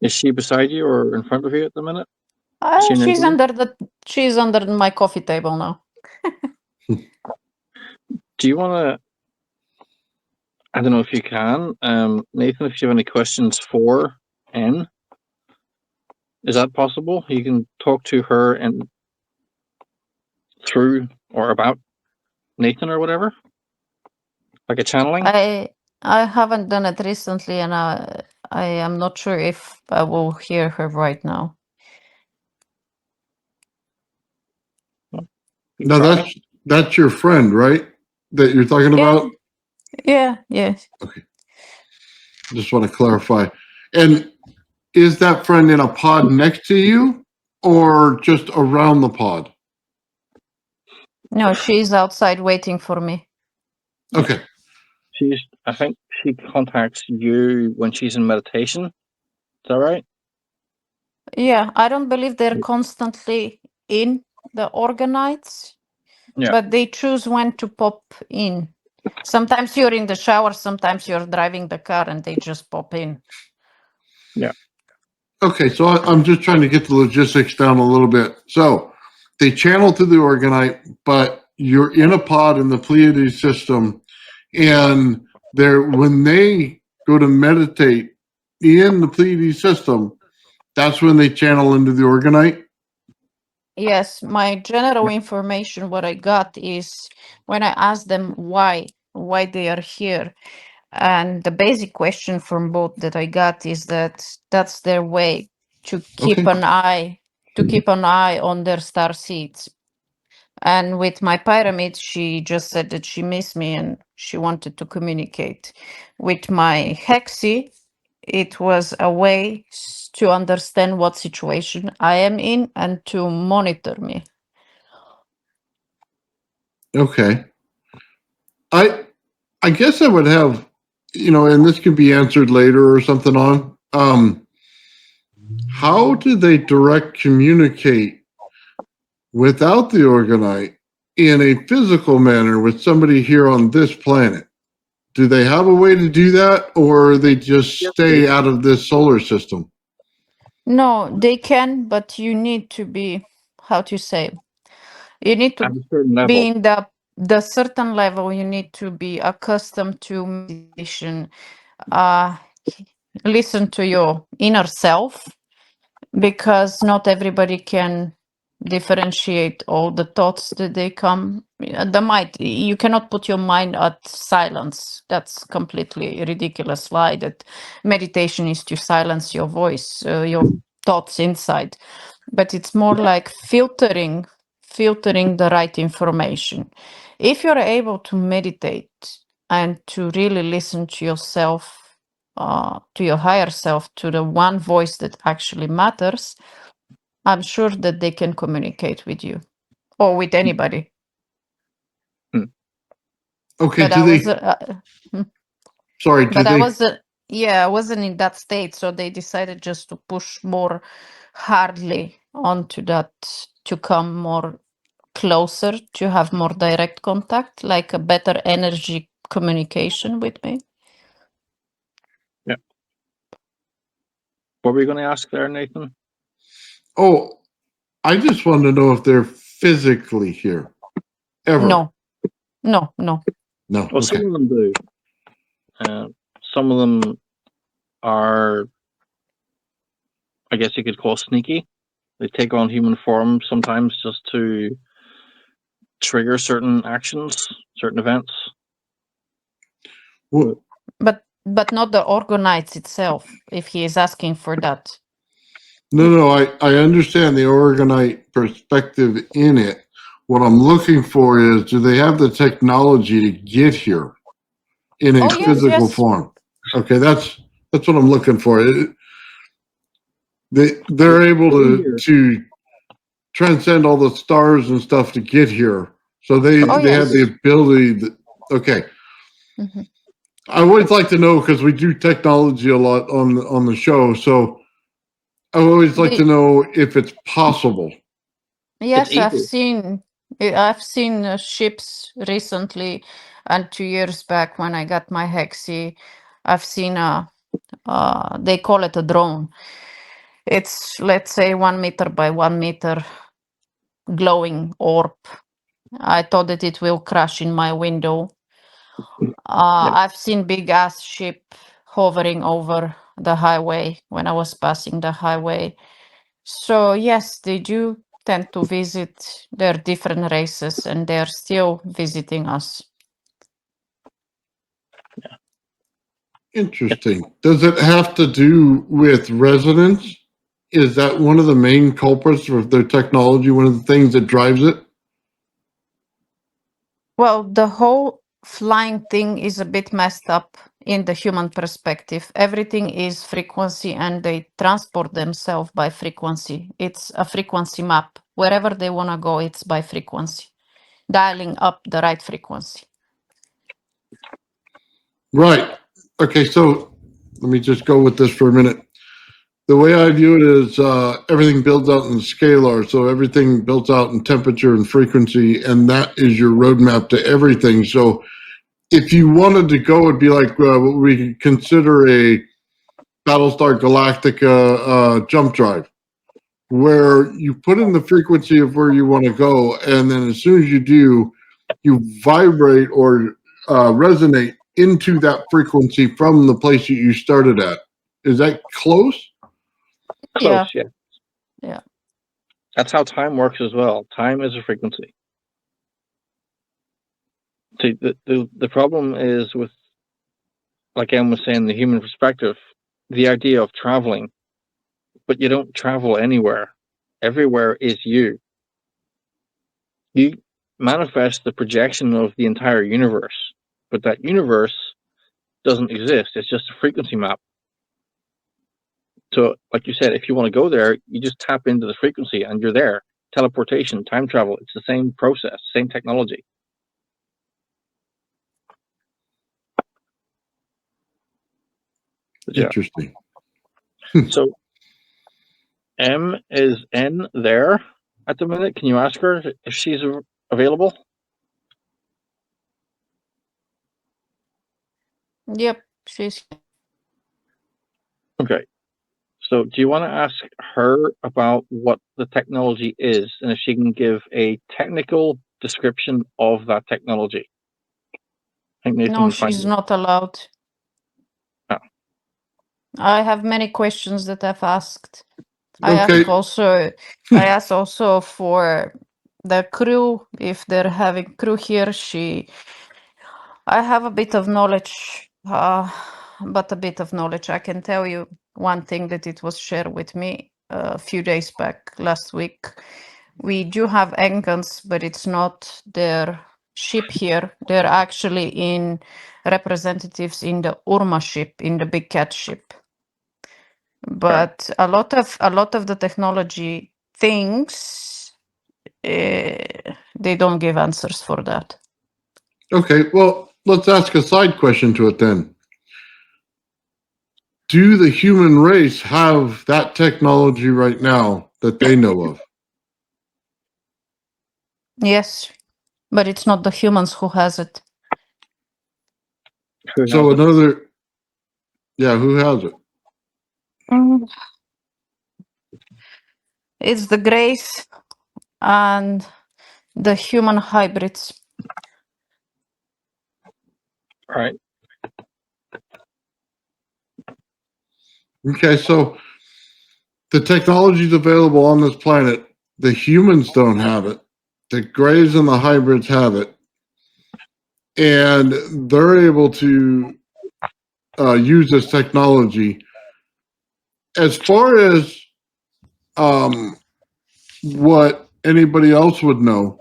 Is she beside you or in front of you at the minute? Is she She's near you? she's under my coffee table now. Do you want to? I don't know if you can, Nathan. If you have any questions for N, is that possible? You can talk to her and through or about Nathan or whatever, like a channeling. I haven't done it recently, and I am not sure if I will hear her right now. You No, try. that's your friend, right? That you're talking about? Yeah. Just want to clarify. And is that friend in a pod next to you or just around the pod? No, she's outside waiting for me. Okay. I think she contacts you when she's in meditation. Is that right? Yeah, I don't believe they're constantly in the organites, Yeah. but they choose when to pop in. Sometimes you're in the shower, sometimes you're driving the car, and they just pop in. Yeah. Okay, so I'm just trying to get the logistics down a little bit. So they channel to the orgonite, but you're in a pod in the Pleiades system, and when they go to meditate in the Pleiades system, that's when they channel into the orgonite. Yes, my general information, what I got is when I asked them why they are here, and the basic question from both that I got is that that's their way to keep Okay. an eye on their star seeds. And with my pyramid, she just said that she missed me and she wanted to communicate. With my hexi, it was a way to understand what situation I am in and to monitor me. Okay. I guess I would have, and this could be answered later or something on. How do they direct communicate without the orgonite in a physical manner with somebody here on this planet? Do they have a way to do that, or they just stay out of this solar system? No, they can, but you need to be, how to say, you need At to a certain level. be in the certain level. You need to be accustomed to meditation. Listen to your inner self, because not everybody can differentiate all the thoughts that they come. You cannot put your mind at silence. That's completely ridiculous lie that meditation is to silence your voice, your thoughts inside. But it's more like filtering the right information. If you're able to meditate and to really listen to yourself, to your higher self, to the one voice that actually matters, I'm sure that they can communicate with you or with anybody. Okay, But I was, sorry, do but I they, was, I wasn't in that state, so they decided just to push more hardly onto that, to come more closer, to have more direct contact, like a better energy communication with me. Yeah. What were you going to ask there, Nathan? oh, I just want to know if they're physically here, ever. No. No. Well, Okay. some of them do. Some of them are, I guess you could call sneaky. They take on human form sometimes just to trigger certain actions, certain events. Well, But not the orgonites itself, if he is asking for that. no. I understand the orgonite perspective in it. What I'm looking for is, do they have the technology to get here in a Oh, yes, physical yes. form? Okay, that's what I'm looking for. They're able to transcend all the stars and stuff to get here. So they Oh, have the yes. ability. Okay, Mhm. I always like to know because we do technology a lot on the show. So I always like to know if it's possible. Yes, I've easy. seen ships recently, and 2 years back when I got my Hexi, I've seen they call it a drone. It's, let's say, 1 meter by 1 meter glowing orb. I thought that it will crash in my window. I've seen big ass ship hovering over the highway when I was passing the highway. So yes, they do tend to visit their different races, and they're still visiting us. Interesting. Does it have to do with resonance? Is that one of the main culprits of their technology? One of the things that drives it? Well, the whole flying thing is a bit messed up in the human perspective. Everything is frequency, and they transport themselves by frequency. It's a frequency map. Wherever they want to go, it's by frequency, dialing up the right frequency. Right. Okay, so let me just go with this for a minute. The way I view it is everything builds out in scalar, so everything builds out in temperature and frequency, and that is your roadmap to everything. So if you wanted to go, it'd be like what we could consider a Battlestar Galactica jump drive, where you put in the frequency of where you want to go, and then as soon as you do, you vibrate or resonate into that frequency from the place that you started at. Is that close? Close, yeah. Yeah. That's how time works as well. Time is a frequency. See, the problem is with, like Em was saying, the human perspective, the idea of traveling, but you don't travel anywhere. Everywhere is you. You manifest the projection of the entire universe, but that universe doesn't exist. It's just a frequency map. So, like you said, if you want to go there, you just tap into the frequency and you're there. Teleportation, time travel, it's the same process, same technology. But yeah. Interesting. So, M is N there at the minute. Can you ask her if she's available? Yep, she's. Okay. So, do you want to ask her about what the technology is and if she can give a technical description of that technology? I think Nathan No, would find she's it. not allowed. Oh. I have many questions that I've asked. I Okay. asked also for the crew, if they're having crew here. I have a bit of knowledge, but a bit of knowledge. I can tell you one thing that it was shared with me a few days back, last week. We do have engans, but it's not their ship here. They're actually in representatives in the Urma ship, in the Big Cat ship. But a lot of the technology things, they don't give answers for that. Okay. Well, let's ask a side question to it then. Do the human race have that technology right now that they know of? Yes, but it's not the humans who has it. Who So has it? another, yeah, who has it? It's the Greys and the human hybrids. Right. Okay, so the technology's available on this planet. The humans don't have it. The grays and the hybrids have it. And they're able to use this technology. As far as what anybody else would know,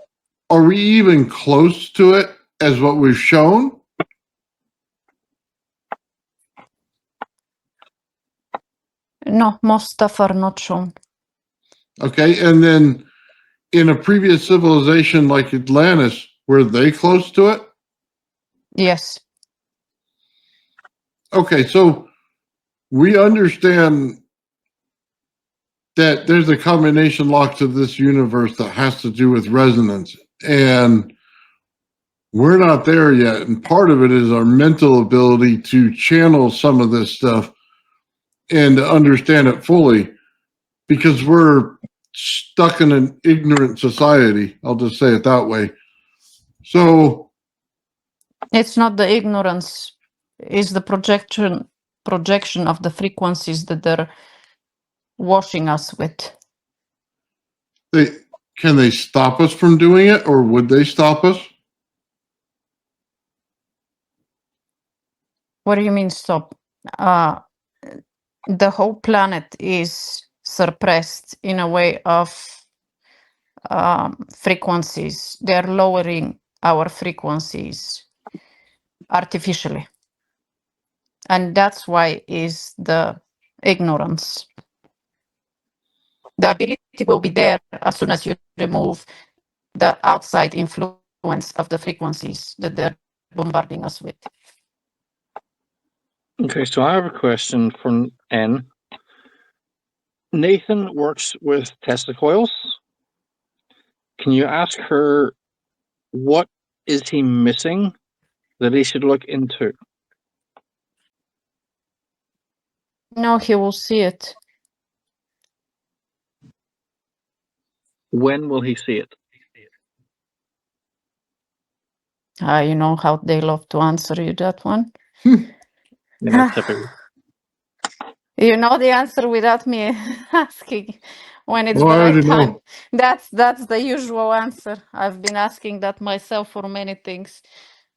are we even close to it as what we've shown? No, most stuff are not shown. Okay, and then in a previous civilization like Atlantis, were they close to it? Yes. Okay, so we understand that there's a combination lock to this universe that has to do with resonance, and we're not there yet. And part of it is our mental ability to channel some of this stuff and to understand it fully, because we're stuck in an ignorant society. I'll just say it that way. So It's not the ignorance, it's the projection of the frequencies that they're washing us with. can they stop us from doing it, or would they stop us? What do you mean stop? The whole planet is suppressed in a way of frequencies. They're lowering our frequencies artificially. And that's why is the ignorance. The ability will be there as soon as you remove the outside influence of the frequencies that they're bombarding us with. Okay, so I have a question from N. Nathan works with Tesla coils. Can you ask her what is he missing that he should look into? No, he will see it. When will he see it? You know how they love to answer you that one. Yeah, typically. You know the answer without me asking when it's Well, the I right already time. know. That's the usual answer. I've been asking that myself for many things,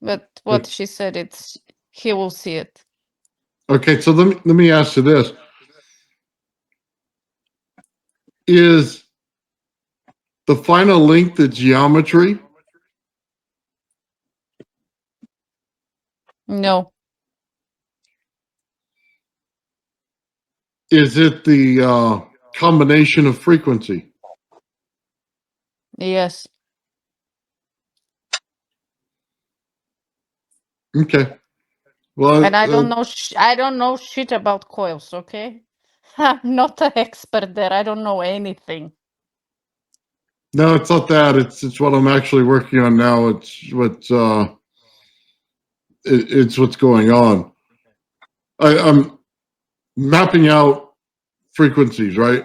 but what she said, it's he will see it. Okay, so let me ask you this: is the final link the geometry? No, Is it the combination of frequency? yes. Okay. Well, And I don't know. I don't know shit about coils. Okay, I'm not an expert there. I don't know anything. no, it's not that. It's what I'm actually working on now. It's what's going on. I'm mapping out frequencies, right?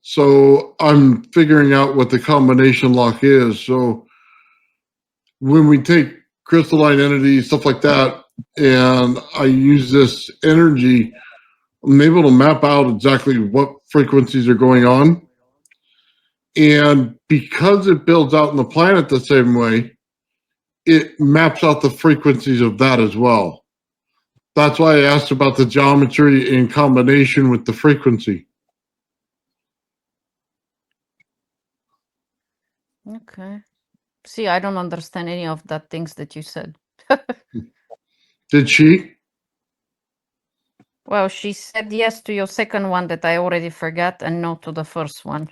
So I'm figuring out what the combination lock is. So when we take crystalline entities, stuff like that, and I use this energy, I'm able to map out exactly what frequencies are going on. And because it builds out in the planet the same way, it maps out the frequencies of that as well. That's why I asked about the geometry in combination with the frequency. Okay. See, I don't understand any of that things that you said. Did she? Well, she said yes to your second one that I already forgot and no to the first one.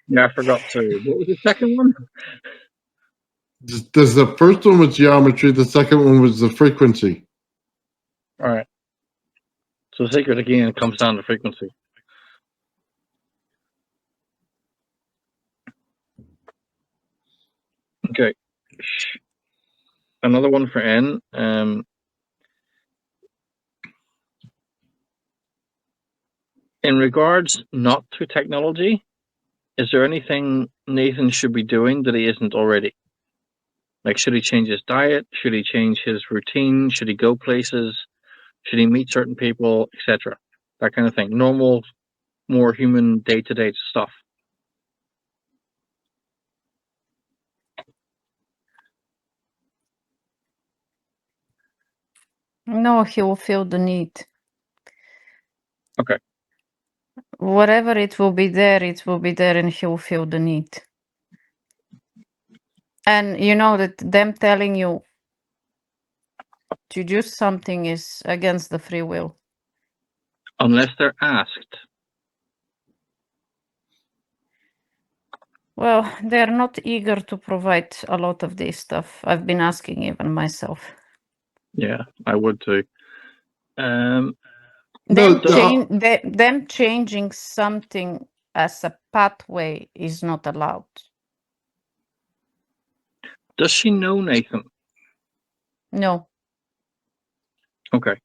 Yeah, I forgot to. What was the second one? Does the first one was geometry, the second one was the frequency. All right. So the secret again comes down to frequency. Okay. Another one for N. In regards not to technology, is there anything Nathan should be doing that he isn't already? Like, should he change his diet? Should he change his routine? Should he go places? Should he meet certain people, etc.? That kind of thing. Normal, more human day-to-day stuff. No, he will feel the need. Okay. Whatever it will be there, and he will feel the need. And you know that them telling you to do something is against the free will. Unless they're asked. Well, they're not eager to provide a lot of this stuff. I've been asking even myself. Yeah, I would too. No, Them changing something as a pathway is not allowed. Does she know Nathan? No. Okay.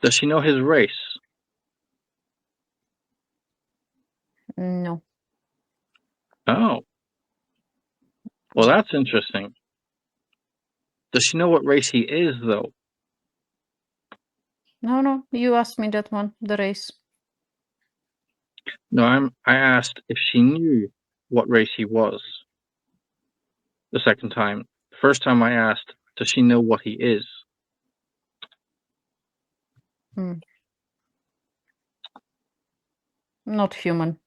Does she know his race? No. Oh. Well, that's interesting. Does she know what race he is, though? No, you asked me that one, the race. No, I asked if she knew what race he was. The second time. The first time I asked, does she know what he is? Not human.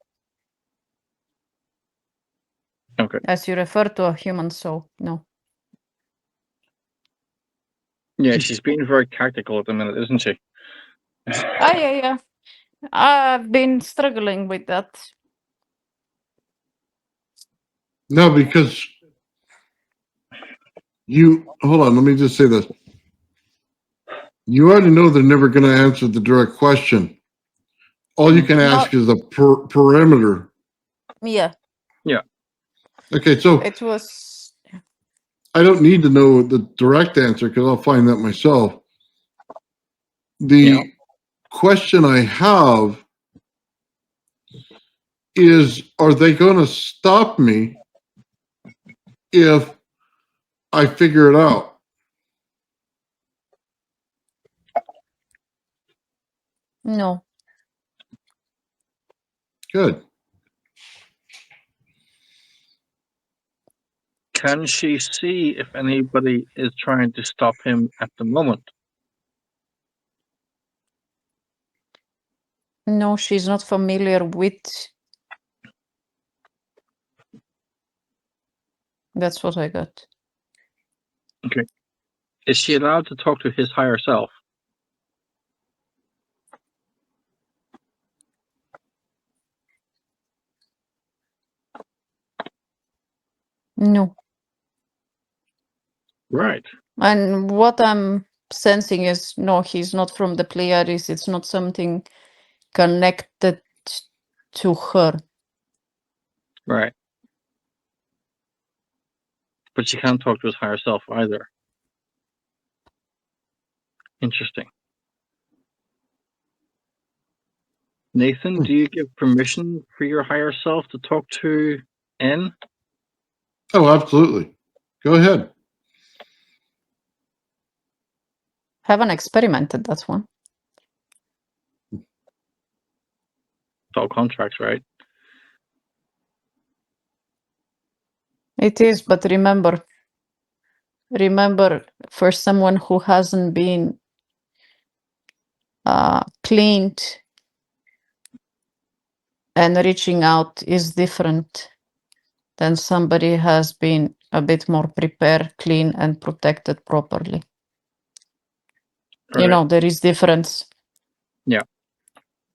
Okay. As you refer to a human soul, no. Yeah, she's being very tactical at the minute, isn't she? Yeah. I've been struggling with that. No, because hold on, let me just say this. You already know they're never going to answer the direct question. All you can ask is the perimeter. Yeah. Yeah. Okay, so It was. I don't need to know the direct answer because I'll find that myself. The question I have is, are they going to stop me if I figure it out? No. Good. Can she see if anybody is trying to stop him at the moment? No, she's not familiar with. That's what I got. Okay. Is she allowed to talk to his higher self? No. Right. And what I'm sensing is, no, he's not from the Pleiades. It's not something connected to her. Right. But she can't talk to his higher self either. Interesting. Nathan, do you give permission for your higher self to talk to N? Oh, absolutely. Go ahead. Haven't experimented that one. It's all contracts, right? It is, but remember, for someone who hasn't been cleaned and reaching out is different than somebody has been a bit more prepared, clean, and protected properly. Right. You know, there is difference. Yeah.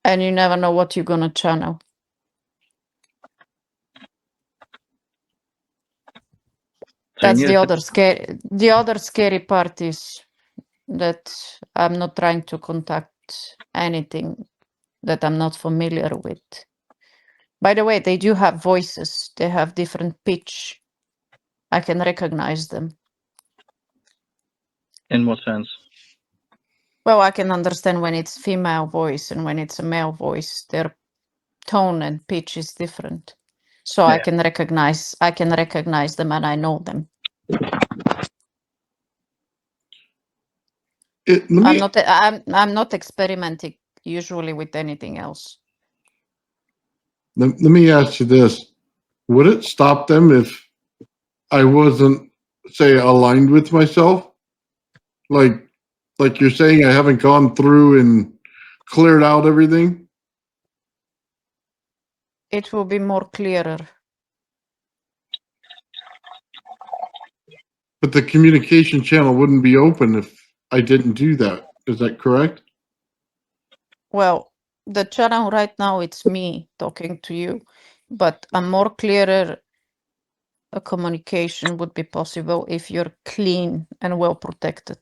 And you never know what you're gonna channel. So That's the other scary part is that I'm not trying to contact anything that I'm not familiar with. By the way, they do have voices. They have different pitch. I can recognize them. In what sense? Well, I can understand when it's female voice and when it's a male voice. Their tone and pitch is different. so I Yeah. can recognize them and I know them. I'm not experimenting usually with anything else. Let me ask you this. Would it stop them if I wasn't, say, aligned with myself? Like you're saying I haven't gone through and cleared out everything? It will be more clearer. But the communication channel wouldn't be open if I didn't do that. Is that correct? Well, the channel right now, it's me talking to you, but a more clearer communication would be possible if you're clean and well protected.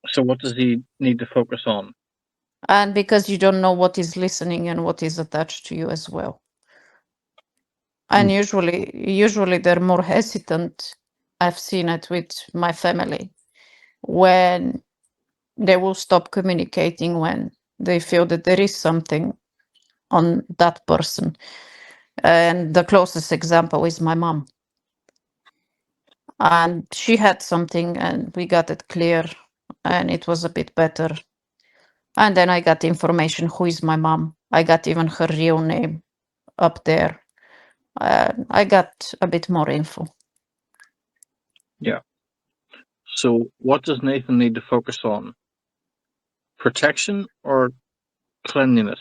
So what does he need to focus on? And because you don't know what is listening and what is attached to you as well. And usually they're more hesitant. I've seen it with my family when they will stop communicating when they feel that there is something on that person. And the closest example is my mom. And she had something and we got it clear and it was a bit better. And then I got information who is my mom. I got even her real name up there. I got a bit more info. Yeah. So what does Nathan need to focus on? Protection or cleanliness?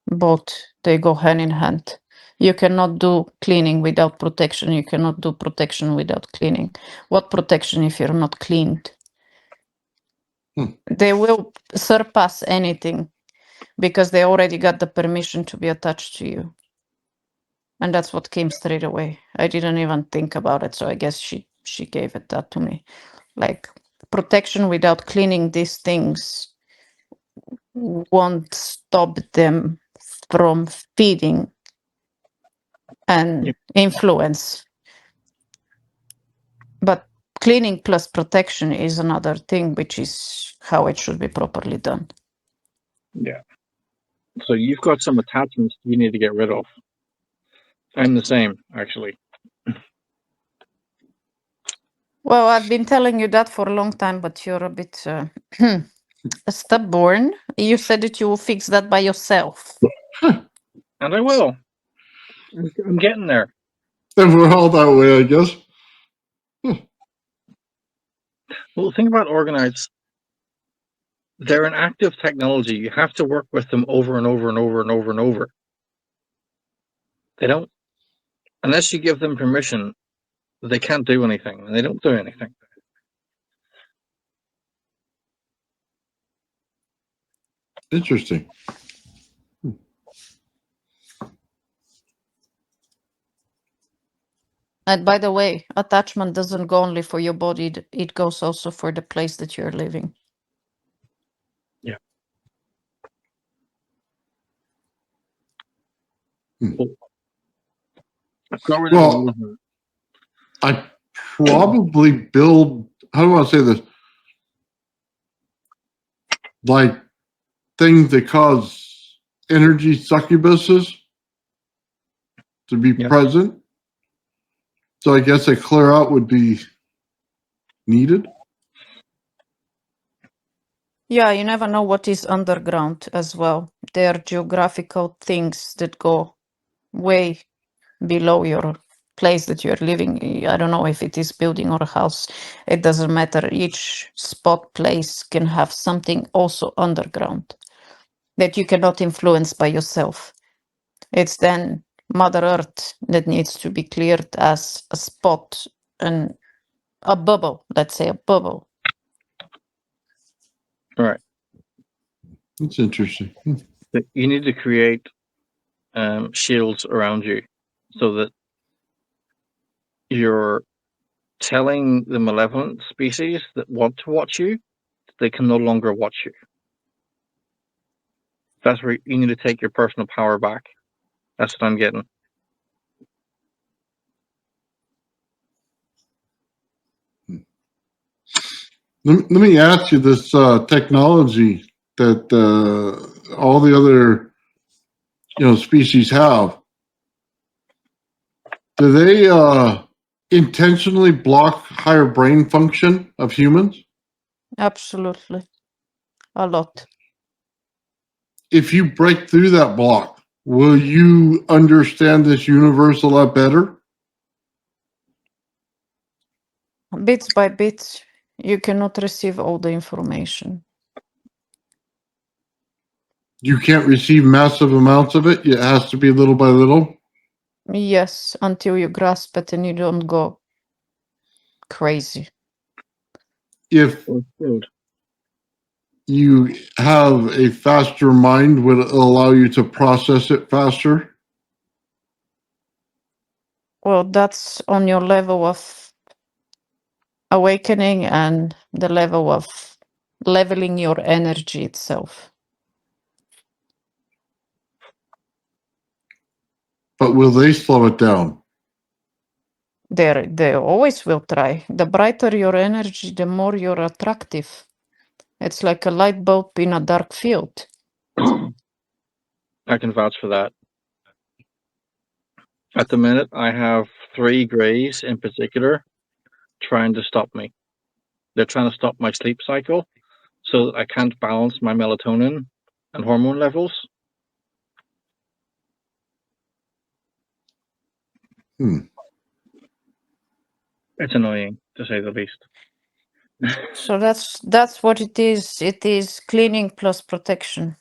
Both, they go hand in hand. You cannot do cleaning without protection. You cannot do protection without cleaning. What protection if you're not cleaned? They will surpass anything because they already got the permission to be attached to you. And that's what came straight away. I didn't even think about it, so I guess she gave it that to me. Like protection without cleaning these things won't stop them from feeding and Yep. influence. But cleaning plus protection is another thing, which is how it should be properly done. Yeah. So you've got some attachments you need to get rid of. I'm the same, actually. Well, I've been telling you that for a long time, but you're a bit stubborn. You said that you will fix that by yourself. And I will. I'm getting there. And we're all that way, I guess. Well, the thing about orgonites, they're an active technology. You have to work with them over and over and over and over and over. They don't, unless you give them permission, they can't do anything, and they don't do anything. Interesting. And by the way, attachment doesn't go only for your body, it goes also for the place that you're living. Yeah. Well, I probably build, how do I say this? Like things that cause energy succubuses to be present. So I guess a clear out would be needed. Yeah, you never know what is underground as well. There are geographical things that go way below your place that you're living. I don't know if it is building or a house. It doesn't matter. Each spot place can have something also underground that you cannot influence by yourself. It's then Mother Earth that needs to be cleared as a spot and a bubble, let's say a bubble. All right. That's interesting. You need to create shields around you so that you're telling the malevolent species that want to watch you, they can no longer watch you. That's where you need to take your personal power back. That's what I'm getting. Let me ask you this technology that all the other species have, do they intentionally block higher brain function of humans? Absolutely. A lot. If you break through that block, will you understand this universe a lot better? Bits by bits, you cannot receive all the information. You can't receive massive amounts of it. It has to be little by little. Yes, until you grasp it and you don't go crazy. If Or food. you have a faster mind, would it allow you to process it faster? Well, that's on your level of awakening and the level of leveling your energy itself. But will they slow it down? They always will try. The brighter your energy, the more you're attractive. It's like a light bulb in a dark field. I can vouch for that. At the minute, I have 3 greys in particular trying to stop me. They're trying to stop my sleep cycle so that I can't balance my melatonin and hormone levels. It's annoying, to say the least. So that's what it is. It is cleaning plus protection.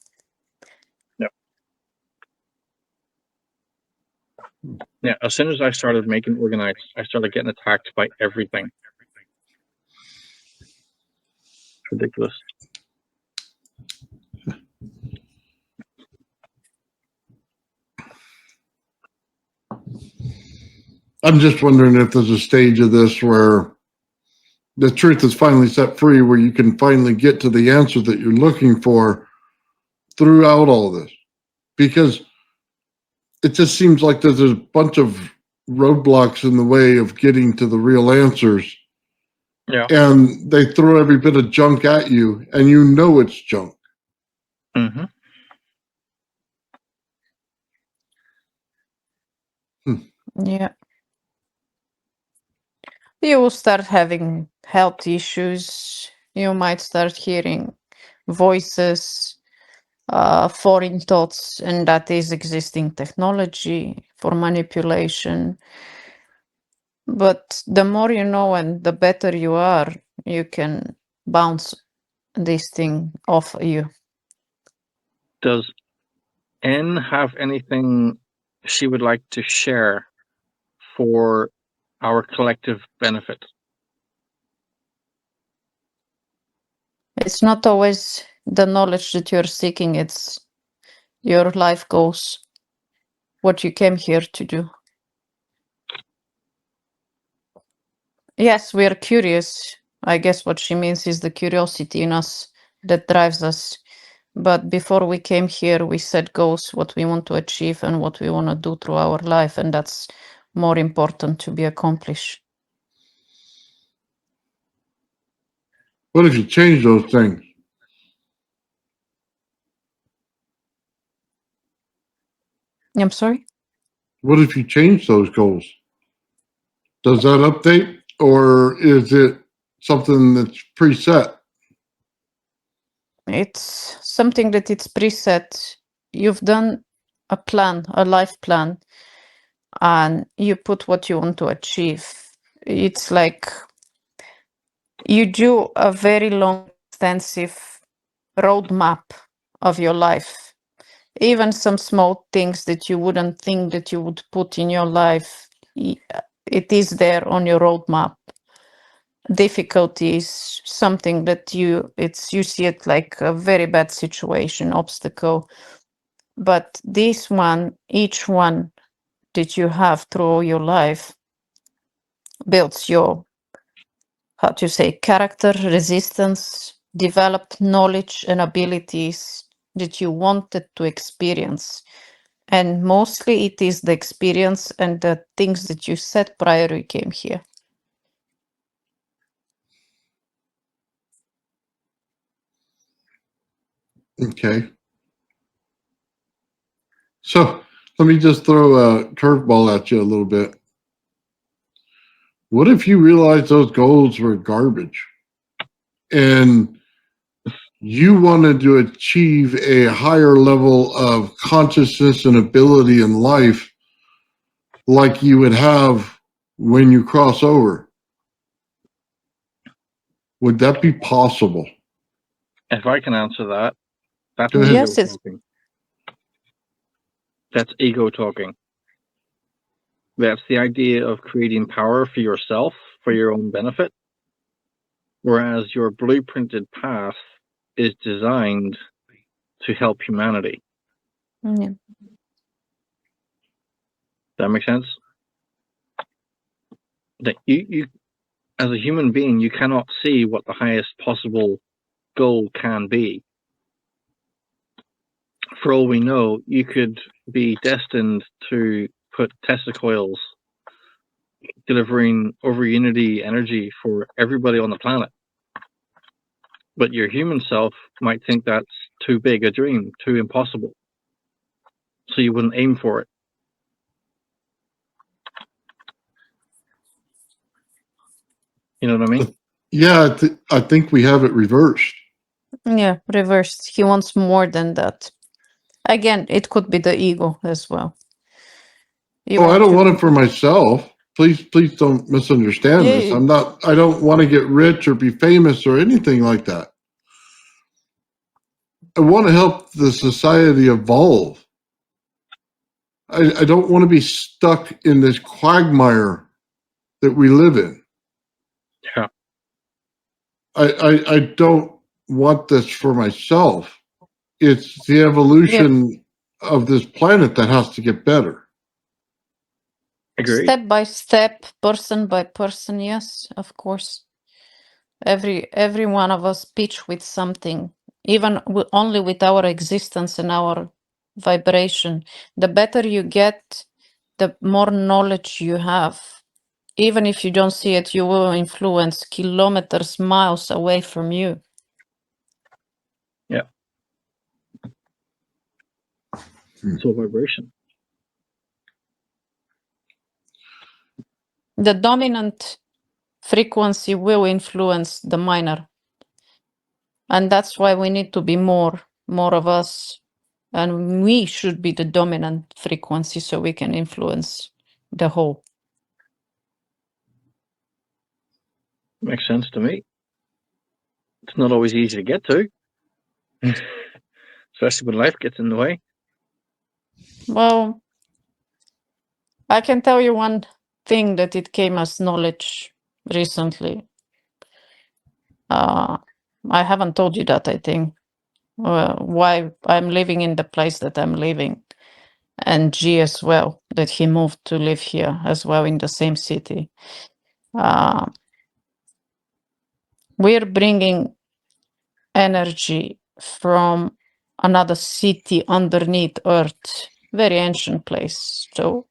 Yeah, as soon as I started making organites, I started getting attacked by everything. It's ridiculous. I'm just wondering if there's a stage of this where the truth is finally set free, where you can finally get to the answer that you're looking for throughout all of this. Because it just seems like there's a bunch of roadblocks in the way of getting to the real answers. Yeah. And they throw every bit of junk at you, and you know it's junk. Mm-hmm. Yeah. You will start having health issues. You might start hearing voices, foreign thoughts, and that is existing technology for manipulation. But the more you know and the better you are, you can bounce this thing off you. Does N have anything she would like to share for our collective benefit? It's not always the knowledge that you're seeking, it's your life goals, what you came here to do. Yes, we're curious. I guess what she means is the curiosity in us that drives us. But before we came here, we set goals, what we want to achieve and what we want to do through our life. And that's more important to be accomplished. What if you change those things? I'm sorry? What if you change those goals? Does that update, or is it something that's preset? It's something that it's preset. You've done a plan, a life plan, and you put what you want to achieve. It's like you do a very long, extensive roadmap of your life. Even some small things that you wouldn't think that you would put in your life, it is there on your roadmap. Difficulty is something that you see it like a very bad situation, obstacle. But this one, each one that you have through your life builds your, how to say, character, resistance, develop knowledge and abilities that you wanted to experience. And mostly it is the experience and the things that you said prior you came here. Okay. So let me just throw a curveball at you a little bit. What if you realized those goals were garbage and you wanted to achieve a higher level of consciousness and ability in life like you would have when you cross over? Would that be possible? If I can answer that, that's Go ahead. Yes, ego it's talking. That's ego talking. That's the idea of creating power for yourself, for your own benefit, whereas your blueprinted path is designed to help humanity. yeah. That makes sense? That you as a human being, you cannot see what the highest possible goal can be. For all we know, you could be destined to put Tesla coils delivering over unity energy for everybody on the planet. But your human self might think that's too big a dream, too impossible. So you wouldn't aim for it. You know what I mean? Yeah, I think we have it reversed. Yeah, reversed. He wants more than that. Again, it could be the ego as well. You Oh, I want don't to want it for myself. Please don't misunderstand this. Yeah, I don't want to get rich or be famous or anything like that. I want to help the society evolve. I don't want to be stuck in this quagmire that we live in. Yeah. I don't want this for myself. It's the evolution of this planet that has to get better. Agreed. step by step, person by person. Yes, of course. Every one of us pitch with something, even only with our existence and our vibration. The better you get, the more knowledge you have. Even if you don't see it, you will influence kilometers, miles away from you. Yeah. It's all vibration. The dominant frequency will influence the minor. And that's why we need to be more of us. And we should be the dominant frequency so we can influence the whole. Makes sense to me. It's not always easy to get to, especially when life gets in the way. Well, I can tell you one thing that it came as knowledge recently. I haven't told you that, I think. Why I'm living in the place that I'm living. And G as well, that he moved to live here as well in the same city. We're bringing energy from another city underneath Earth, very ancient place. So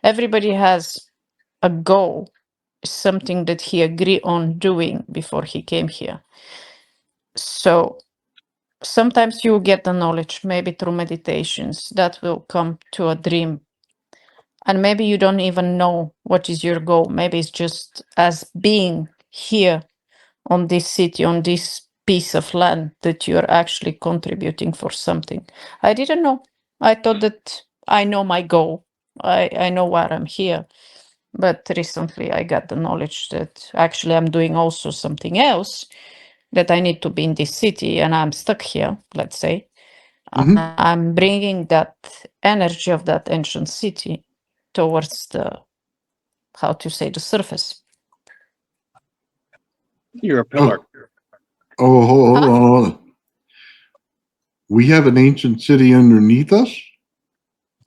everybody has a goal, something that he agreed on doing before he came here. So sometimes you get the knowledge, maybe through meditations, that will come to a dream. And maybe you don't even know what is your goal. Maybe it's just as being here on this city, on this piece of land, that you're actually contributing for something. I didn't know. I thought that I know my goal. I know why I'm here. But recently I got the knowledge that actually I'm doing also something else, that I need to be in this city and I'm stuck here, let's say. Mhm. I'm bringing that energy of that ancient city towards the, how to say, the surface. You're a pillar. Oh, hold on. We have an ancient city underneath us?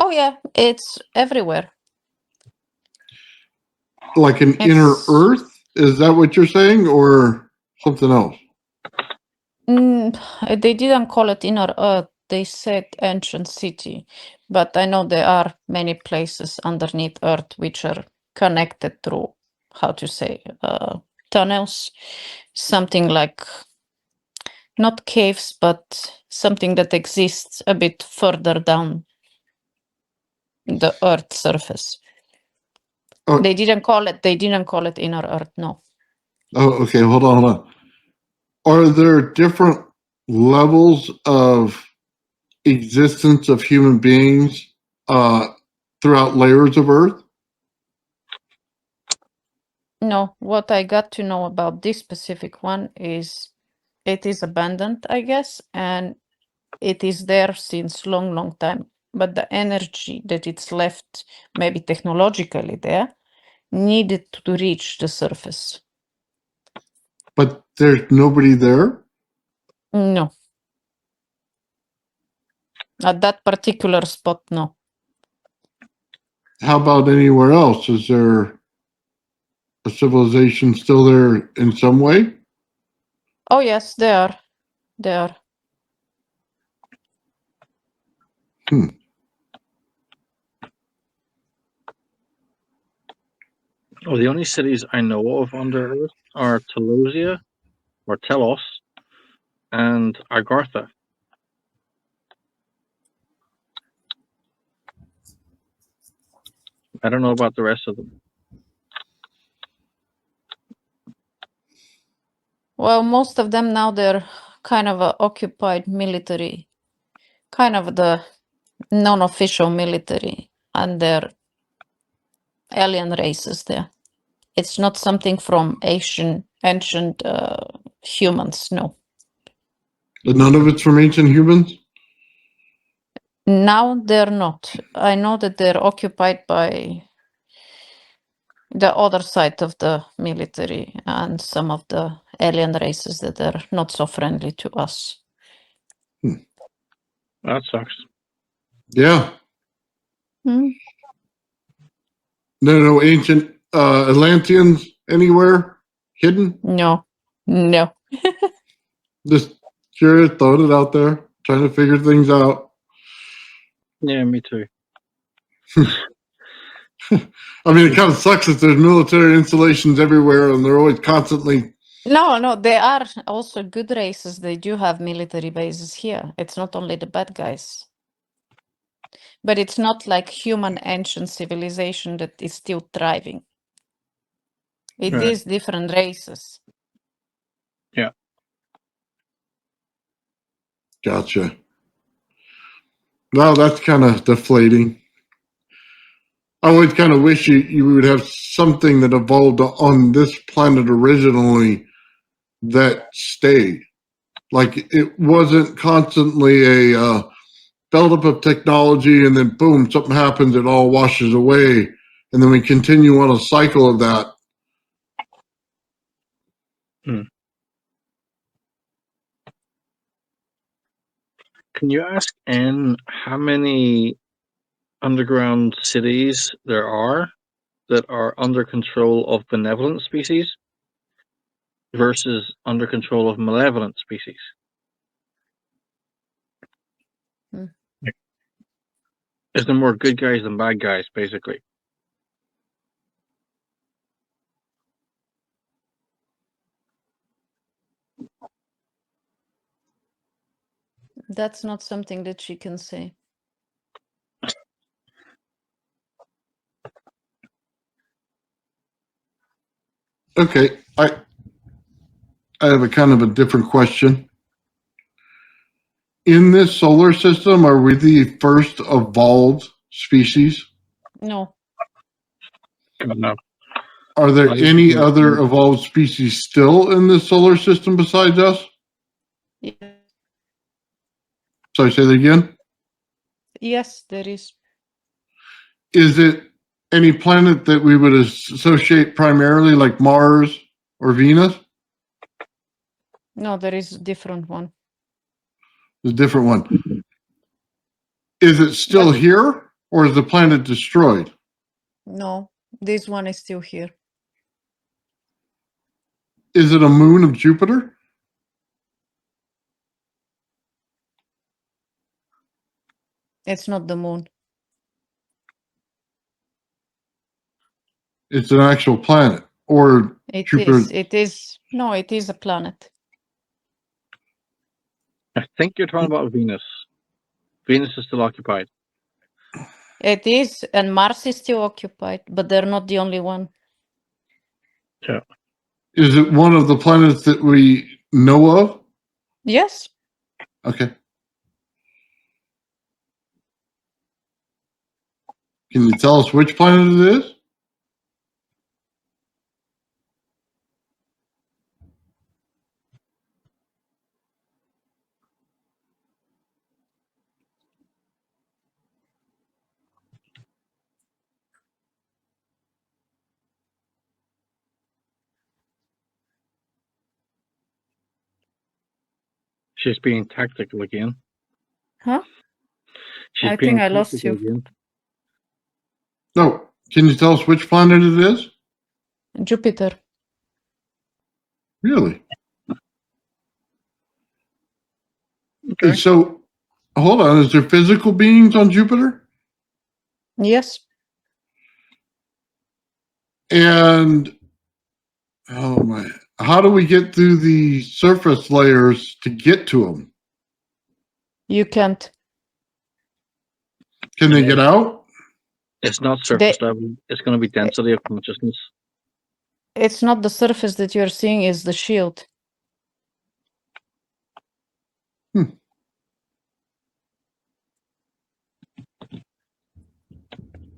Oh yeah, it's everywhere. Like an inner It's earth? Is that what you're saying, or something else? they didn't call it inner earth, they said ancient city, but I know there are many places underneath earth which are connected through, how to say, tunnels, something like, not caves, but something that exists a bit further down. the Earth surface. Oh. They didn't call it inner Earth, no. Oh, okay. Hold on. Are there different levels of existence of human beings throughout layers of Earth? No, what I got to know about this specific one is it is abandoned, I guess, and it is there since long time. But the energy that it's left, maybe technologically there, needed to reach the surface. But there's nobody there? No. At that particular spot, no. How about anywhere else? Is there a civilization still there in some way? Oh yes, they are. They are. Well, the only cities I know of under Earth are Telosia, or Telos, and Agartha. I don't know about the rest of them. Well, most of them now they're kind of occupied military, kind of the non-official military, and they're alien races there. It's not something from ancient humans, no. None of it's from ancient humans? Now they're not. I know that they're occupied by the other side of the military and some of the alien races that are not so friendly to us. That sucks. Yeah. Hmm? No ancient Atlanteans anywhere hidden? No. Just curious, throwing it out there, trying to figure things out. Yeah, me too. I mean, it kind of sucks that there's military installations everywhere and they're always constantly. No, they are also good races. They do have military bases here. It's not only the bad guys. But it's not like human ancient civilization that is still thriving. It Right. is different races. Yeah. Gotcha. Well, that's kind of deflating. I always kind of wish you would have something that evolved on this planet originally that stayed. Like it wasn't constantly a buildup of technology and then boom, something happens, it all washes away. And then we continue on a cycle of that. Can you ask N how many underground cities there are that are under control of benevolent species versus under control of malevolent species? Is there more good guys than bad guys, basically? That's not something that she can say. Okay, I have a kind of a different question. In this solar system, are we the first evolved species? No. No. Are there any other evolved species still in this solar system besides us? Yeah. Sorry, say that again? Yes, there is. Is it any planet that we would associate primarily like Mars or Venus? No, there is a different one. A different one. Is it still here or is the planet destroyed? No, this one is still here. Is it a moon of Jupiter? It's not the moon. It's an actual planet or Jupiter? It is. No, it is a planet. I think you're talking about Venus. Venus is still occupied. It is, and Mars is still occupied, but they're not the only one. Is it one of the planets that we know of? Yes. Okay. Can you tell us which planet it is? She's being tactical again. Huh? She's I being think I lost tactical you. again. No. Can you tell us which planet it is? Jupiter. Really? Okay. So, hold on. Is there physical beings on Jupiter? Yes. And, oh my, how do we get through the surface layers to get to them? You can't. Can they get out? It's not surface level. It's going to be density of consciousness. It's not the surface that you're seeing, it's the shield.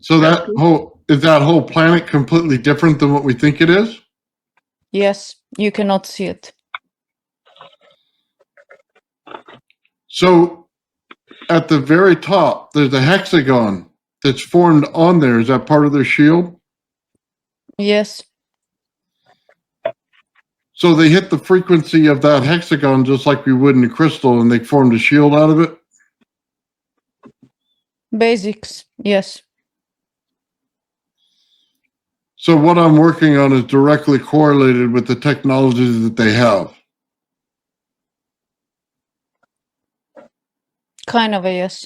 So that whole planet completely different than what we think it is? Yes, you cannot see it. So at the very top, there's a hexagon that's formed on there. Is that part of their shield? Yes. So they hit the frequency of that hexagon just like we would in a crystal, and they formed a shield out of it? Basics, yes. So what I'm working on is directly correlated with the technologies that they have. Kind of a yes.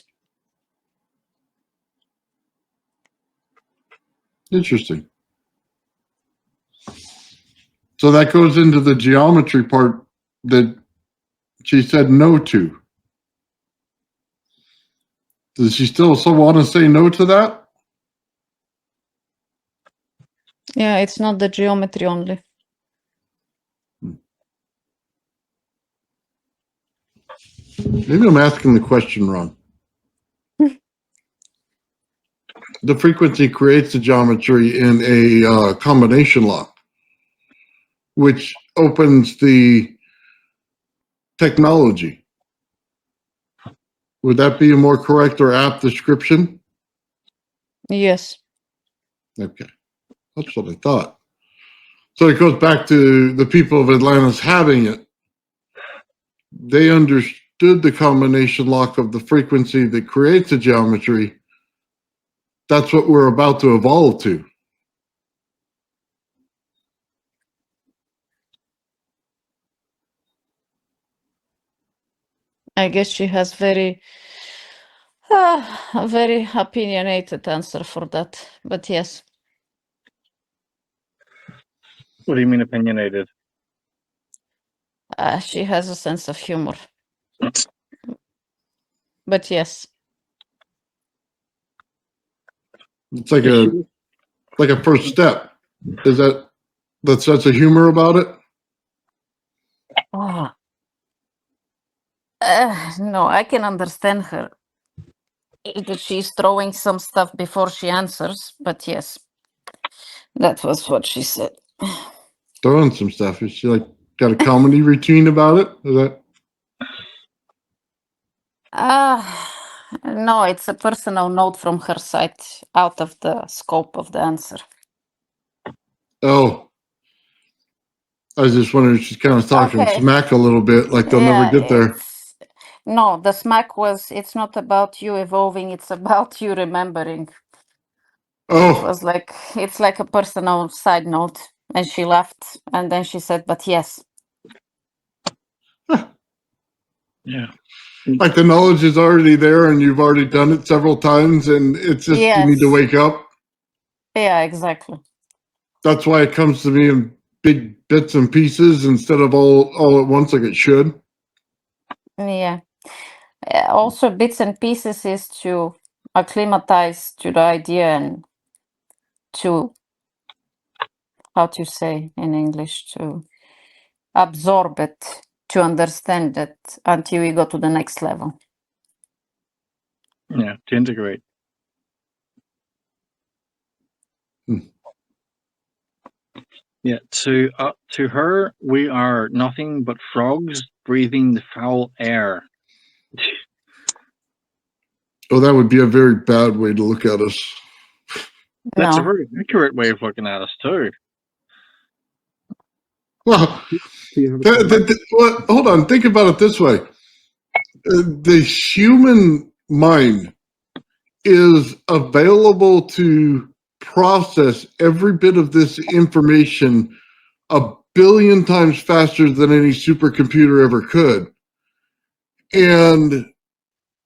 Interesting. So that goes into the geometry part that she said no to. Does she still want to say no to that? Yeah, it's not the geometry only. Maybe I'm asking the question wrong. The frequency creates the geometry in a combination lock, which opens the technology. Would that be a more correct or apt description? Yes. Okay, that's what I thought. So it goes back to the people of Atlantis having it. They understood the combination lock of the frequency that creates the geometry. That's what we're about to evolve to. I guess she has a very opinionated answer for that. But yes. What do you mean opinionated? She has a sense of humor. But yes. It's like a first step. Is that the sense of humor about it? No, I can understand her. That she's throwing some stuff before she answers, but yes. That was what she said. Throwing some stuff. Is she like got a comedy routine about it? Is that? No, it's a personal note from her side, out of the scope of the answer. Oh, I was just wondering if she's kind of talking Okay. smack a little bit, like they'll never get there. No, the smack was, it's not about you evolving, it's about you remembering. Oh, It was like, it's like a personal side note. And she laughed, and then she said, but yes. Yeah. like the knowledge is already there and you've already done it several times and it's just you need to Yes. wake up. Yeah, exactly. That's why it comes to me in big bits and pieces instead of all at once like it should. Yeah. Also, bits and pieces is to acclimatize to the idea and to, how to say in English, to absorb it, to understand it until we go to the next level. Yeah, to integrate. Yeah, to her, we are nothing but frogs breathing the foul air. Oh, that would be a very bad way to look at us. That's a No, very accurate way of looking at us too. Well, hold on. Think about it this way. The human mind is available to process every bit of this information a billion times faster than any supercomputer ever could. And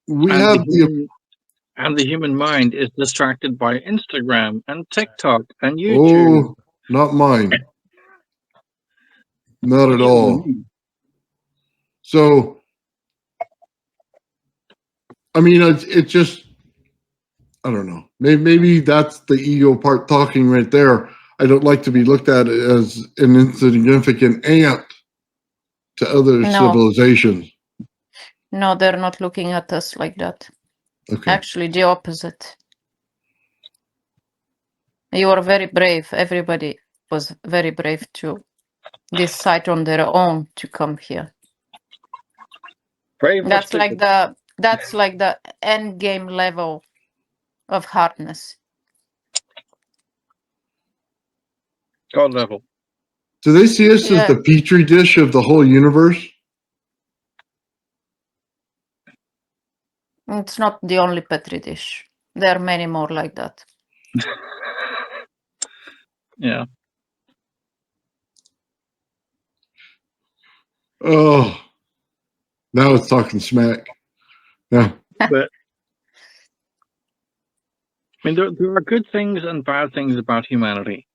we have the human mind is distracted by Instagram and TikTok and YouTube. Oh, not mine. Not at all. So, I mean, it's just, I don't know. Maybe that's the ego part talking right there. I don't like to be looked at as an insignificant ant to other civilizations. No, they're not looking at us like that. Okay. Actually, the opposite. You are very brave. Everybody was very brave to decide on their own to come here. Brave. That's like the end game level of hardness. God level. Do they see us as the petri dish of the whole universe? It's not the only petri dish. There are many more like that. Yeah. Oh, now it's talking smack. Yeah. But I mean, there are good things and bad things about humanity.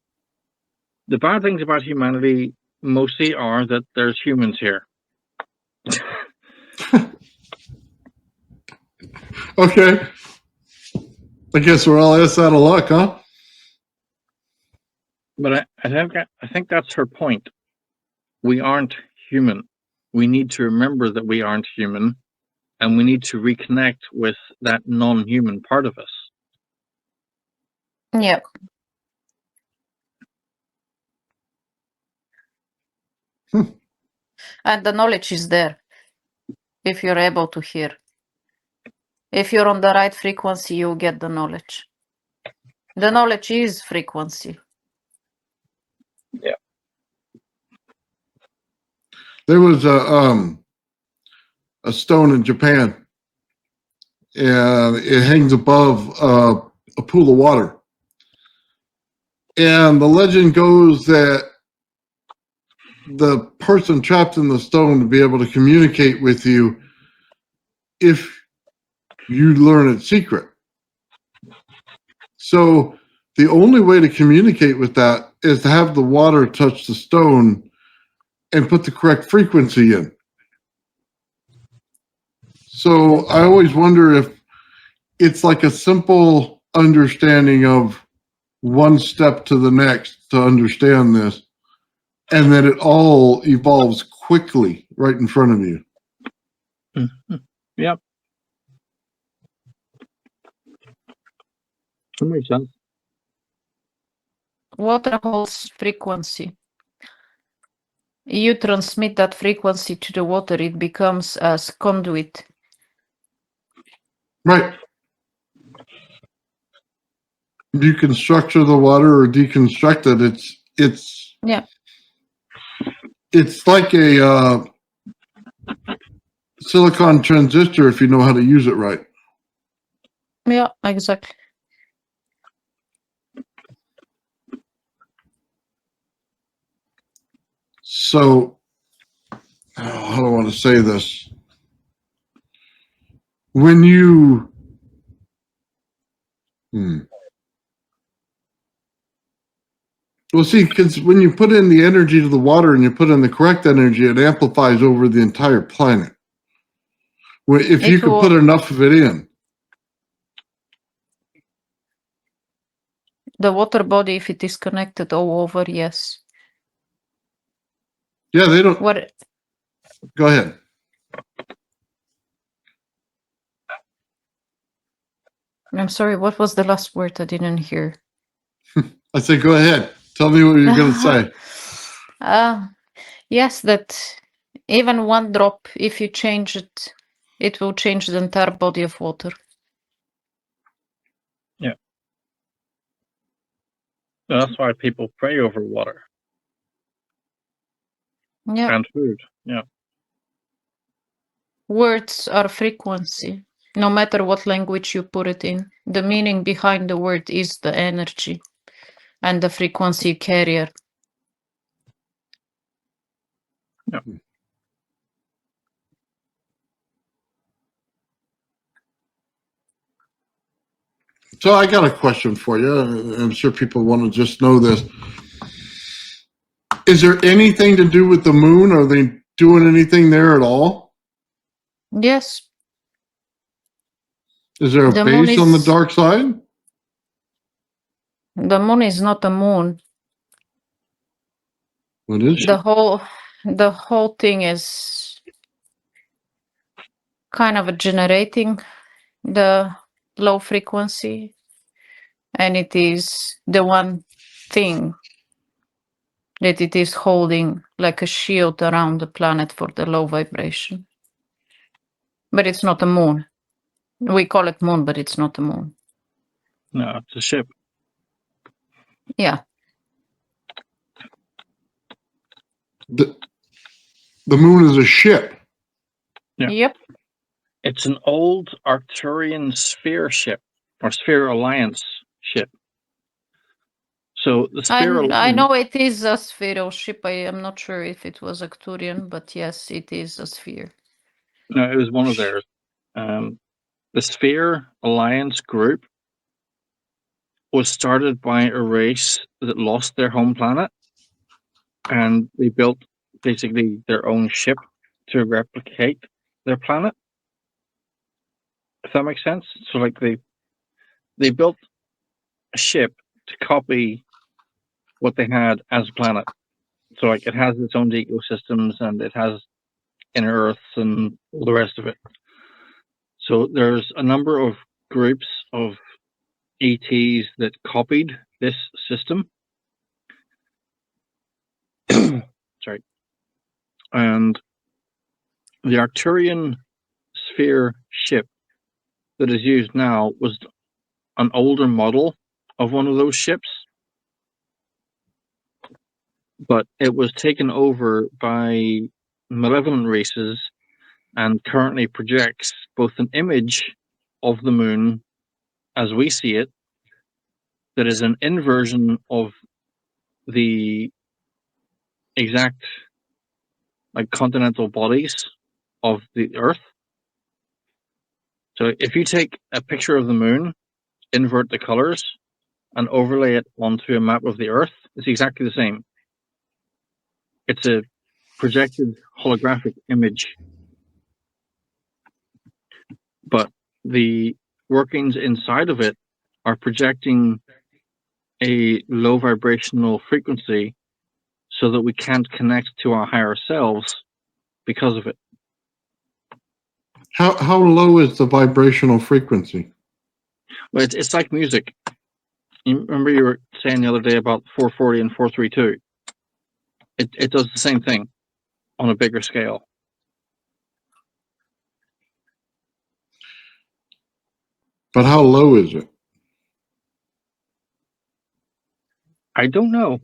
The bad things about humanity mostly are that there's humans here. Okay. I guess we're all ass out of luck, huh? But I think that's her point. We aren't human. We need to remember that we aren't human, and we need to reconnect with that non-human part of us. Yep. And the knowledge is there if you're able to hear. If you're on the right frequency, you'll get the knowledge. The knowledge is frequency. Yeah. There was a stone in Japan, and it hangs above a pool of water. And the legend goes that the person trapped in the stone to be able to communicate with you if you learn its secret. So the only way to communicate with that is to have the water touch the stone and put the correct frequency in. So I always wonder if it's like a simple understanding of one step to the next to understand this, and that it all evolves quickly right in front of you. Mm-hmm. Yep. That makes sense. Water holds frequency. You transmit that frequency to the water, it becomes as conduit. Right. You can structure the water or deconstruct it. It's like a silicon transistor if you know how to use it right. Yeah, exactly. So, how do I want to say this? When you well, see, because when you put in the energy to the water and you put in the correct energy, it amplifies over the entire planet. If you could put enough of it in. The water body, if it is connected all over, yes. Yeah, they don't. What? Go ahead. I'm sorry, what was the last word? I didn't hear. I said, go ahead. Tell me what you're going to say. Yes, that even one drop, if you change it, it will change the entire body of water. So that's why people pray over water Yeah. and food. Yeah. Words are frequency. No matter what language you put it in, the meaning behind the word is the energy and the frequency carrier. So I got a question for you. I'm sure people want to just know this. Is there anything to do with the moon? Are they doing anything there at all? Yes. Is there a The moon base on the is dark side? the moon is not a moon. What is The whole thing is kind of generating the low frequency, and it is the one thing that it is holding like a shield around the planet for the low vibration. But it's not a moon. We call it moon, but it's not a moon. No, it's a ship. Yeah. The moon is a ship. Yeah. Yep. It's an old Arcturian sphere ship or Sphere Alliance ship. So the Sphere I Alliance, know it is a spheral ship. I am not sure if it was Arcturian, but yes, it is a sphere. no, it was one of theirs. The Sphere Alliance group was started by a race that lost their home planet, and they built basically their own ship to replicate their planet. If that makes sense. So like they built a ship to copy what they had as a planet. So like it has its own ecosystems and it has inner Earths and all the rest of it. So there's a number of groups of ETs that copied this system. Sorry. And the Arcturian sphere ship that is used now was an older model of one of those ships, but it was taken over by malevolent races and currently projects both an image of the moon as we see it that is an inversion of the exact like continental bodies of the Earth. So if you take a picture of the moon, invert the colors, and overlay it onto a map of the Earth, it's exactly the same. It's a projected holographic image. But the workings inside of it are projecting a low vibrational frequency so that we can't connect to our higher selves because of it. How low is the vibrational frequency? Well, it's like music. You remember you were saying the other day about 440 and 432? It does the same thing on a bigger scale. But how low is it? I don't know.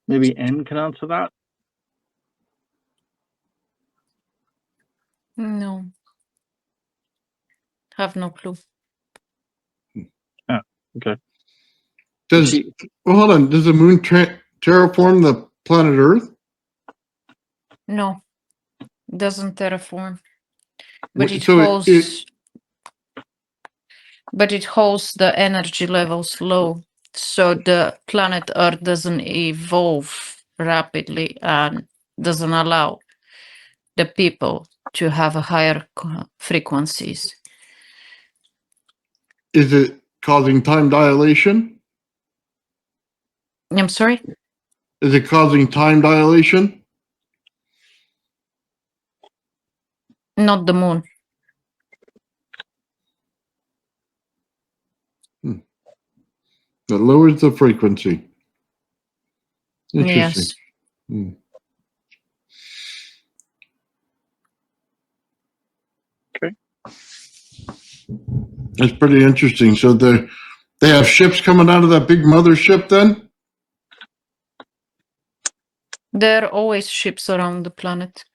Maybe N can answer that? No. Have no clue. Okay. Does See, hold on? Does the moon terraform the planet Earth? No. Doesn't terraform. But it So holds the energy levels low. So the planet Earth doesn't evolve rapidly and doesn't allow the people to have a higher frequencies. is it causing time dilation? I'm sorry? Is it causing time dilation? Not the moon. It lowers the frequency. Interesting. Yes. Hmm. Okay. It's pretty interesting. So they have ships coming out of that big mothership then? There are always ships around the planet.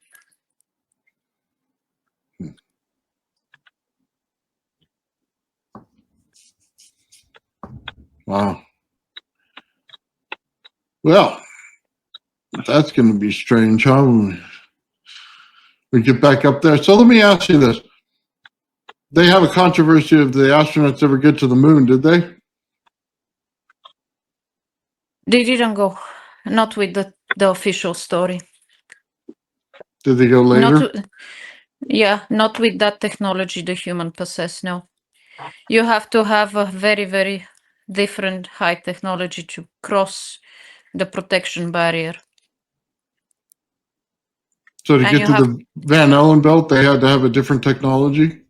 Wow. Well, that's going to be strange, huh? When we get back up there. So let me ask you this. They have a controversy if the astronauts ever get to the moon, did they? They didn't go. Not with the official story. Did they go later? Not with that technology the human possess, no. You have to have a very, very different high technology to cross the protection barrier. So to And get you to have, the Van Allen belt, they had to have a different technology?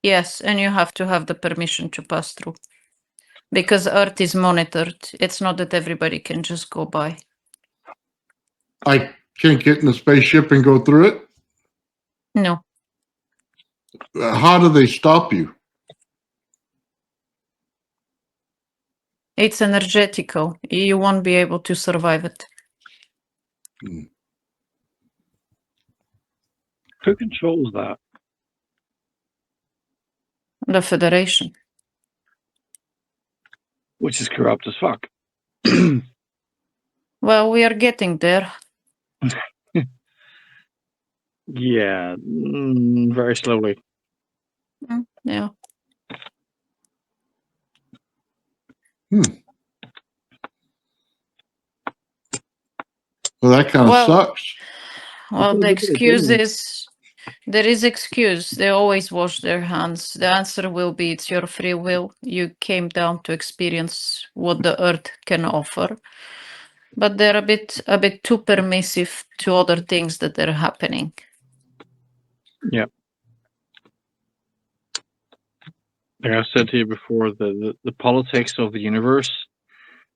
yes, and you have to have the permission to pass through. Because Earth is monitored. It's not that everybody can just go by. I can't get in a spaceship and go through it? No. How do they stop you? It's energetical. You won't be able to survive it. Who controls that? The Federation. Which is corrupt as fuck. Well, we are getting there. Yeah, very slowly. Yeah. Well, that kind of Well, sucks. Well, It's the a bit of excuse doing. is there is excuse. They always wash their hands. The answer will be it's your free will. You came down to experience what the earth can offer. But they're a bit too permissive to other things that are happening. Yeah. Like I said to you before, the politics of the universe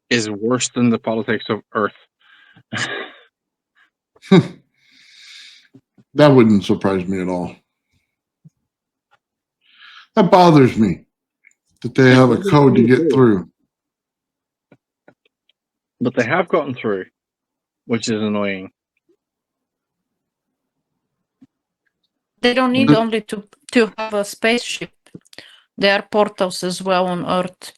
is worse than the politics of Earth. That wouldn't surprise me at all. That bothers me that they have a code to get through. But they have gotten through, which is annoying. They don't need But- only to have a spaceship. There are portals as well on Earth.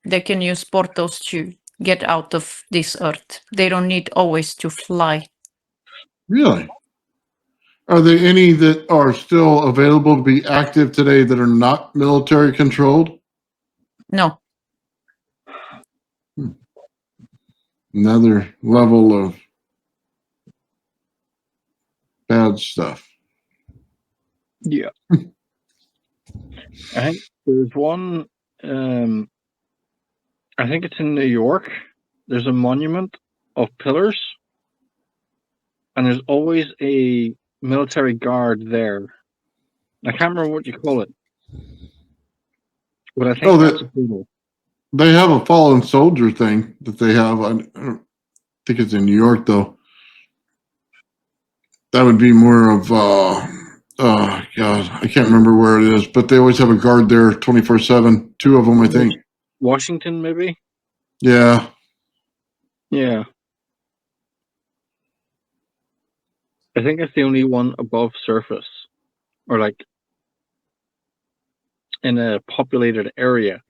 They can use portals to get out of this Earth. They don't need always to fly. Really? Are there any that are still available to be active today that are not military controlled? No. Another level of bad stuff. Yeah. I think there's one, I think it's in New York. There's a monument of pillars, and there's always a military guard there. I can't remember what you call it, but I think that's cool. They have a fallen soldier thing that they have. I don't think it's in New York, though. That would be more of, oh, God, I can't remember where it is, but they always have a guard there 24/7. Two of them, I think. Washington, maybe? Yeah. Yeah. I think it's the only one above surface, or like in a populated area.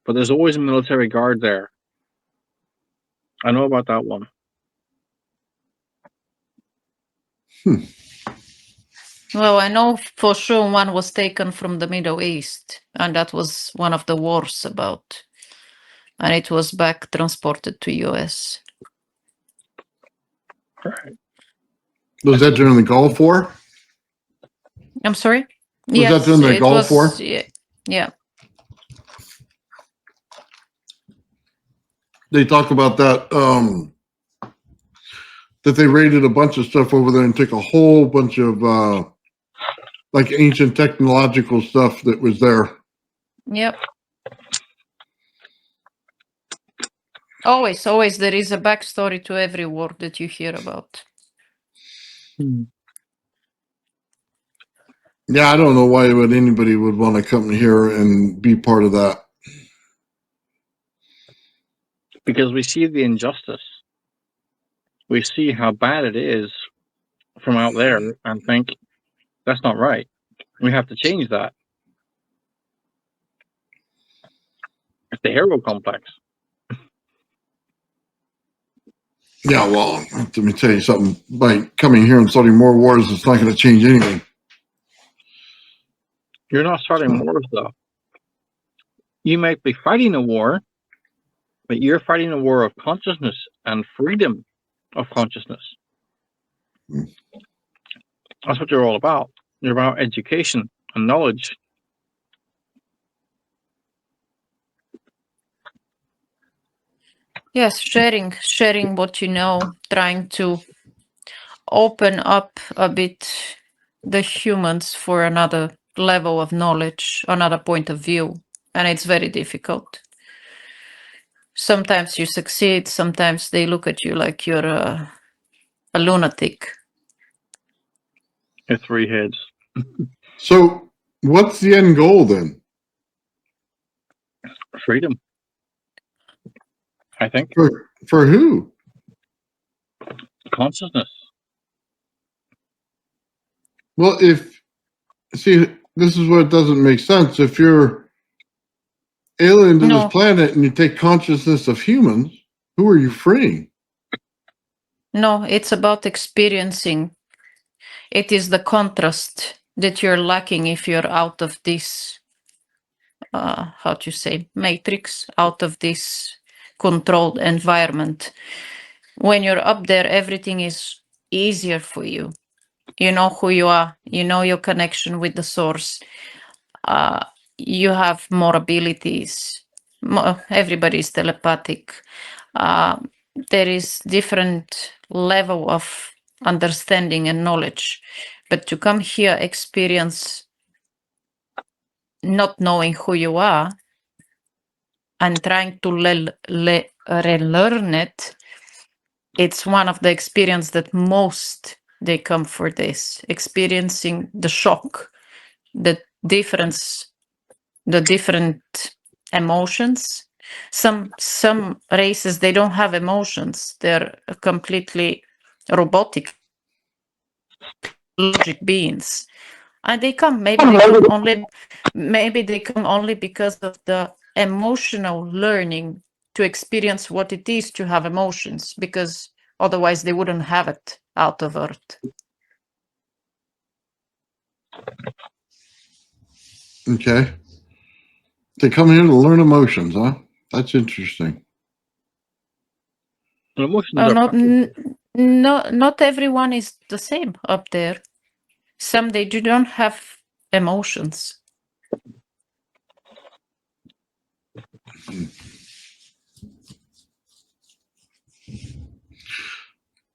But there's always a military guard there. I know about that one. Well, I know for sure one was taken from the Middle East, and that was one of the wars about, and it was back transported to US. Right. Was that during the Gulf War? I'm sorry? Was that during the Gulf War? Yeah. they talk about that that they raided a bunch of stuff over there and took a whole bunch of like ancient technological stuff that was there. Yep. Always there is a backstory to every war that you hear about. Yeah, I don't know why anybody would want to come here and be part of that. Because we see the injustice. We see how bad it is from out there and think, that's not right. We have to change that. It's the hero complex. Yeah, well, let me tell you something. By coming here and starting more wars, it's not going to change anything. You're not starting wars, though. You might be fighting a war, but you're fighting a war of consciousness and freedom of consciousness. That's what you're all about. You're about education and knowledge. Yes, sharing what you know, trying to open up a bit the humans for another level of knowledge, another point of view, and it's very difficult. Sometimes you succeed, sometimes they look at you like you're a lunatic. Your 3 heads. So, what's the end goal then? Freedom. I think. For who? Consciousness. Well, see, this is what doesn't make sense. If you're alien to this planet and you take consciousness of humans, who are you freeing? No, it's about experiencing. It is the contrast that you're lacking if you're out of this, how to say, matrix, out of this controlled environment. When you're up there, everything is easier for you. You know who you are. You know your connection with the source. You have more abilities. Everybody is telepathic. There is different level of understanding and knowledge. But to come here, experience not knowing who you are and trying to relearn it, it's one of the experience that most they come for this, experiencing the shock, the difference, the different emotions. Some races, they don't have emotions. They're completely robotic logic beings. And they come, maybe they come only because of the emotional learning to experience what it is to have emotions, because otherwise they wouldn't have it out of Earth. Okay. They come here to learn emotions, huh? That's interesting. Not everyone is the same up there. Some they do not have emotions.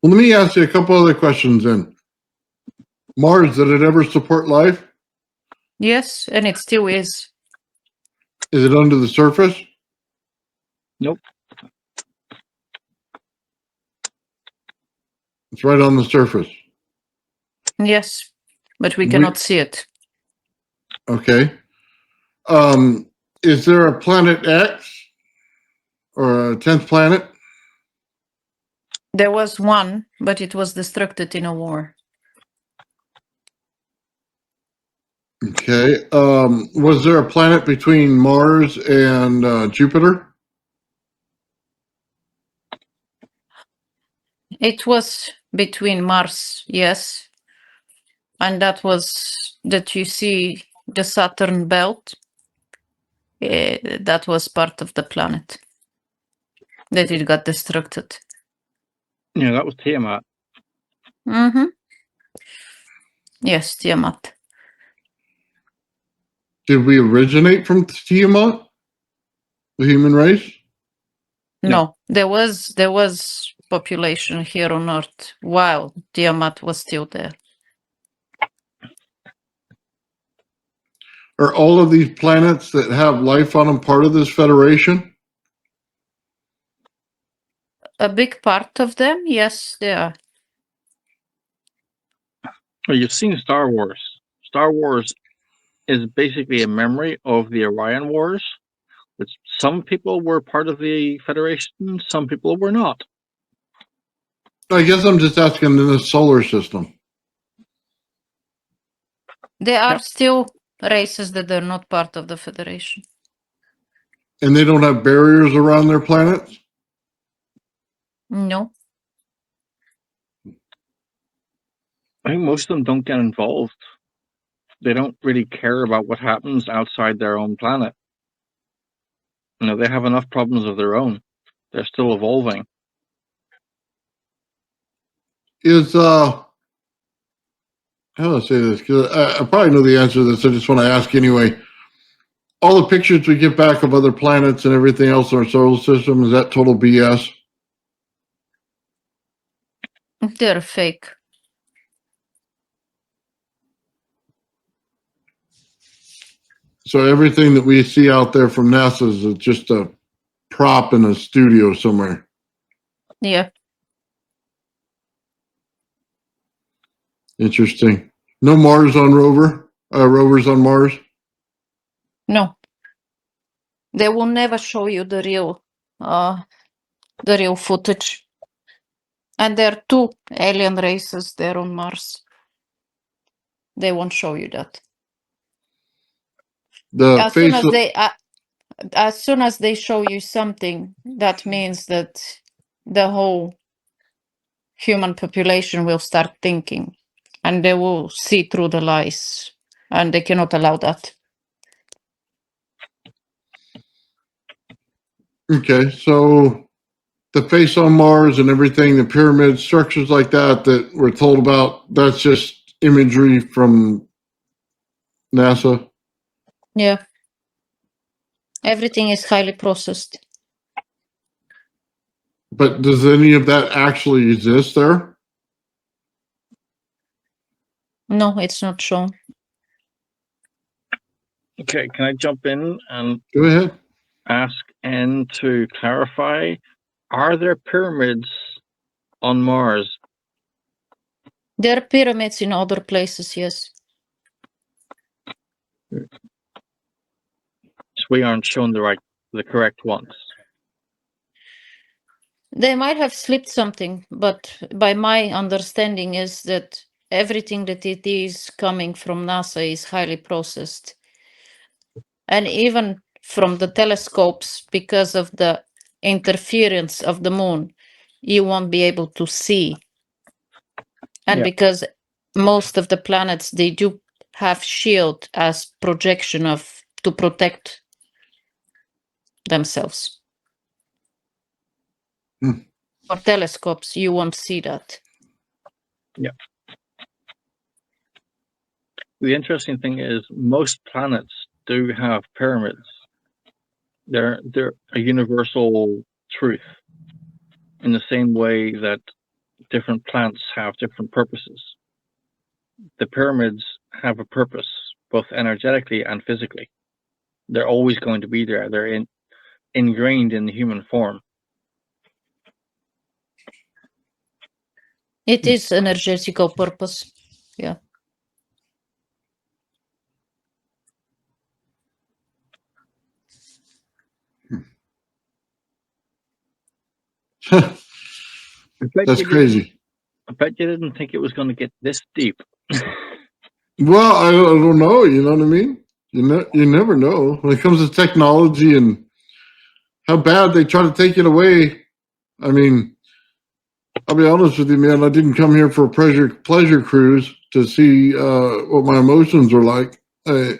Well, let me ask you a couple other questions then. Mars, did it ever support life? Yes, and it still is. Is it under the surface? Nope. It's right on the surface. Yes, but we cannot see it. Okay. Is there a planet X or a 10th planet? There was one, but it was destructed in a war. Okay. Was there a planet between Mars and Jupiter? It was between Mars, yes. And that was that you see the Saturn belt. That was part of the planet. That it got destructed. Yeah, that was Tiamat. Mm-hmm. Yes, Tiamat. Did we originate from Tiamat? The human race? No. There was population here on Earth while Tiamat was still there. Are all of these planets that have life on them part of this federation? A big part of them, yes, they are. Well, you've seen Star Wars. Star Wars is basically a memory of the Orion Wars, which some people were part of the Federation, some people were not. I guess I'm just asking in the solar system. There are Yep. still races that are not part of the Federation. And they don't have barriers around their planets? No. I think most of them don't get involved. They don't really care about what happens outside their own planet. You know, they have enough problems of their own. They're still evolving. Is how do I say this? Because I probably know the answer to this. I just want to ask anyway. All the pictures we get back of other planets and everything else in our solar system, is that total BS? They're fake. So everything that we see out there from NASA is just a prop in a studio somewhere. Yeah. Interesting. No Mars on rovers on Mars? No. They will never show you the real footage. And there are 2 alien races there on Mars. They won't show you that. The As soon face as of, they as soon as they show you something, that means that the whole human population will start thinking, and they will see through the lies, and they cannot allow that. okay, so the face on Mars and everything, the pyramid structures like that we're told about, that's just imagery from NASA. Yeah. Everything is highly processed. But does any of that actually exist there? No, it's not shown. Okay, can I jump in and Go ahead. ask N to clarify? Are there pyramids on Mars? There are pyramids in other places, yes. So we aren't shown the correct ones. They might have slipped something, but by my understanding is that everything that it is coming from NASA is highly processed. And even from the telescopes, because of the interference of the moon, you won't be able to see. And Yeah. because most of the planets, they do have shield as projection to protect themselves. Hmm. For telescopes, you won't see that. Yeah. The interesting thing is most planets do have pyramids. They're a universal truth in the same way that different plants have different purposes. The pyramids have a purpose, both energetically and physically. They're always going to be there. They're ingrained in the human form. It is energetical purpose. Yeah. That's crazy. I bet you didn't think it was going to get this deep. Well, I don't know. You know what I mean? You never know when it comes to technology and how bad they try to take it away. I mean, I'll be honest with you, man. I didn't come here for a pleasure cruise to see what my emotions were like. I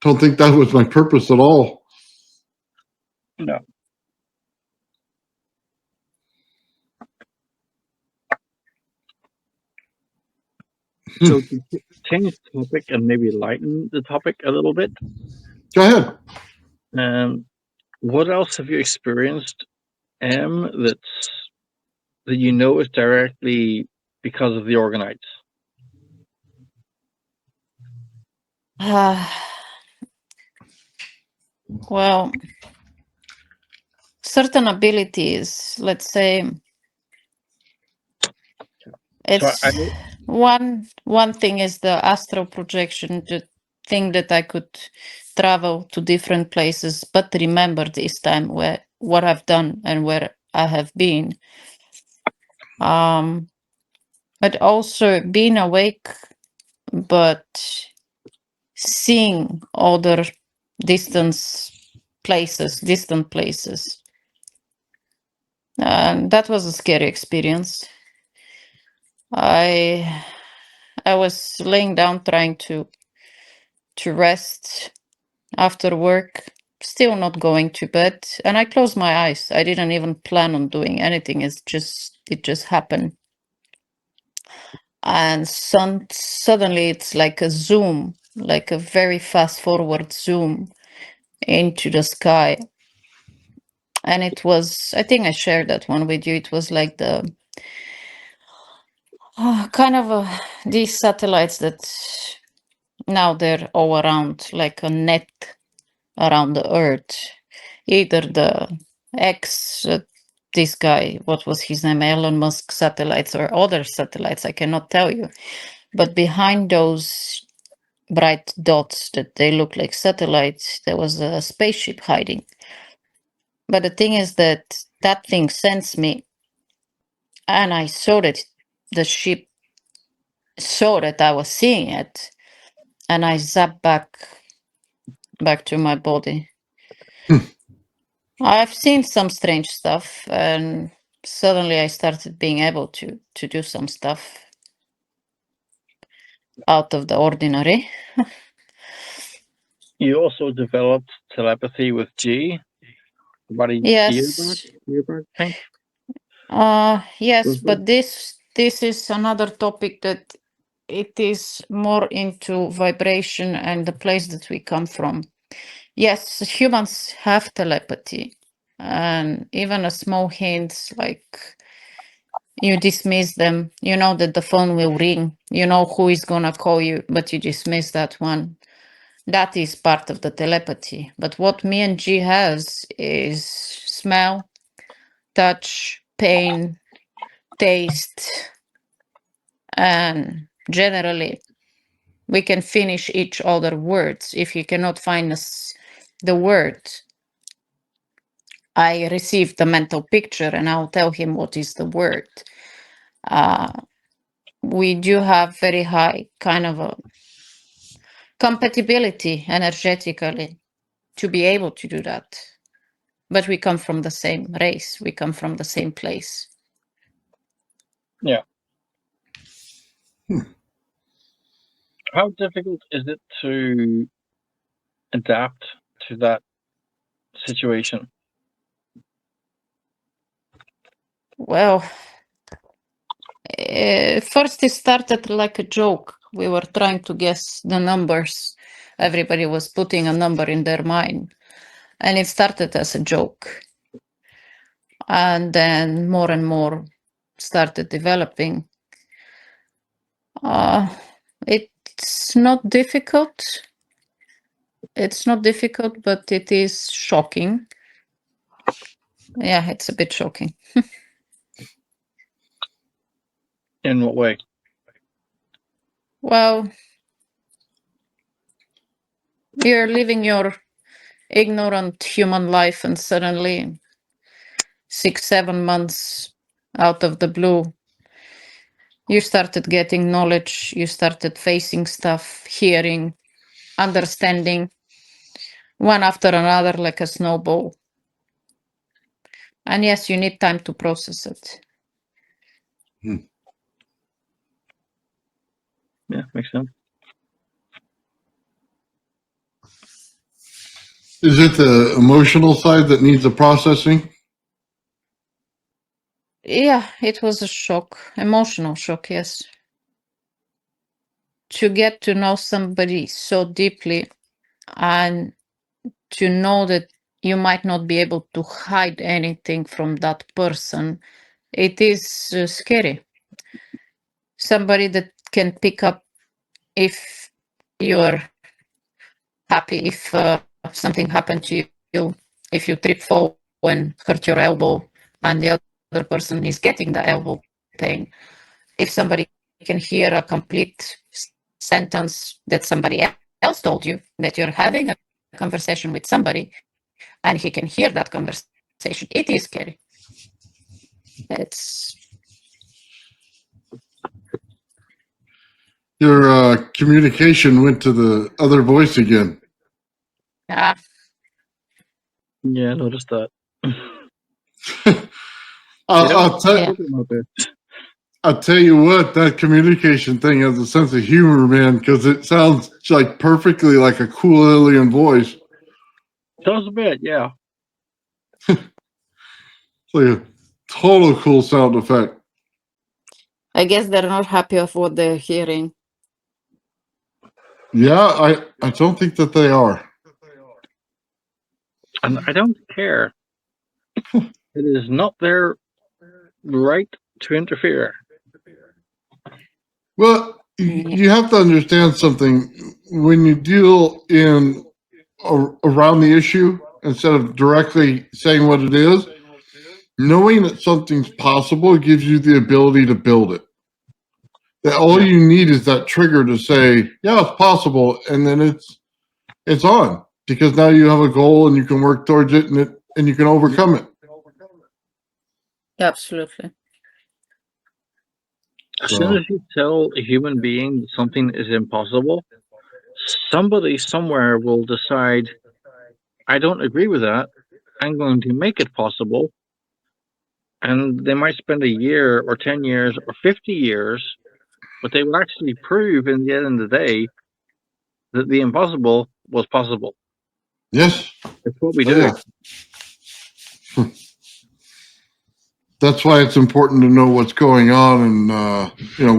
don't think that was my purpose at all. No. So to change the topic and maybe lighten the topic a little bit, Go ahead. what else have you experienced that you know is directly because of the Orgonites? Well, certain abilities, let's say, it's So I know one thing is the astral projection, the thing that I could travel to different places, but remember this time what I've done and where I have been. But also being awake, but seeing other distant places. And that was a scary experience. I was laying down trying to rest after work, still not going to bed, and I closed my eyes. I didn't even plan on doing anything. It just happened. And suddenly it's like a zoom, like a very fast forward zoom into the sky. And it was, I think I shared that one with you. It was like the kind of these satellites that now they're all around, like a net around the Earth. Either the X, this guy, what was his name, Elon Musk satellites, or other satellites, I cannot tell you. But behind those bright dots that they look like satellites, there was a spaceship hiding. But the thing is that that thing sensed me, and I saw that the ship saw that I was seeing it, and I zapped back to my body. I've seen some strange stuff, and suddenly I started being able to do some stuff out of the ordinary. you also developed telepathy with G about a Yes. year back, I think. Yes, but this is another topic that it is more into vibration and the place that we come from. Yes, humans have telepathy, and even a small hint like you dismiss them. You know that the phone will ring. You know who is gonna call you, but you dismiss that one. That is part of the telepathy. But what me and G has is smell, touch, pain, taste, and generally we can finish each other words. If you cannot find the word, I receive the mental picture and I'll tell him what is the word. We do have very high kind of a compatibility energetically to be able to do that. But we come from the same race, we come from the same place. Yeah. How difficult is it to adapt to that situation? Well, first it started like a joke. We were trying to guess the numbers. Everybody was putting a number in their mind. And it started as a joke. And then more and more started developing. It's not difficult. It's not difficult, but it is shocking. Yeah, it's a bit shocking. In what way? Well, you're living your ignorant human life, and suddenly 6-7 months out of the blue, you started getting knowledge, you started facing stuff, hearing, understanding, one after another like a snowball. And yes, you need time to process it. Yeah, makes sense. Is it the emotional side that needs the processing? Yeah, it was a shock, emotional shock, yes. To get to know somebody so deeply and to know that you might not be able to hide anything from that person. It is scary. Somebody that can pick up if you're happy, if something happened to you, if you trip, fall, and hurt your elbow, and the other person is getting the elbow pain. If somebody can hear a complete sentence that somebody else told you, that you're having a conversation with somebody, and he can hear that conversation, it is scary. It's Your communication went to the other voice again. yeah. Yeah, I noticed that. I'll tell you what, that communication thing has a sense of humor, man, because it sounds like perfectly like a cool alien voice. Does a bit, yeah. It's like a total cool sound effect. I guess they're not happy of what they're hearing. Yeah, I don't think that they are. And I don't care. It is not their right to interfere. Well, you have to understand something. When you deal in around the issue, instead of directly saying what it is, knowing that something's possible gives you the ability to build it. That all you need is that trigger to say, yeah, it's possible, and then it's on, because now you have a goal and you can work towards it, and you can overcome it. Absolutely. As soon as you tell a human being that something is impossible, somebody somewhere will decide, I don't agree with that. I'm going to make it possible. And they might spend a year or 10 years or 50 years, but they will actually prove in the end of the day that the impossible was possible. Yes. That's what we do. Yeah. That's why it's important to know what's going on, and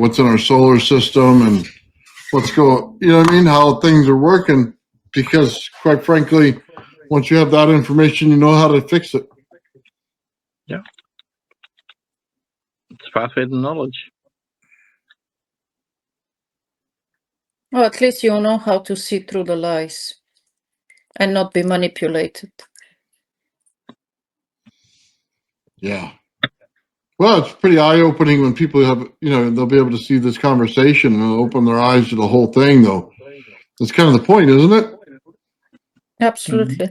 what's in our solar system, and what's going, what I mean, how things are working, because quite frankly, once you have that information, you know how to fix it. Yeah. It's pathway to knowledge. Well, at least you know how to see through the lies and not be manipulated. Yeah. Well, it's pretty eye-opening when people have, they'll be able to see this conversation and they'll open their eyes to the whole thing, though. That's kind of the point, isn't it? Absolutely.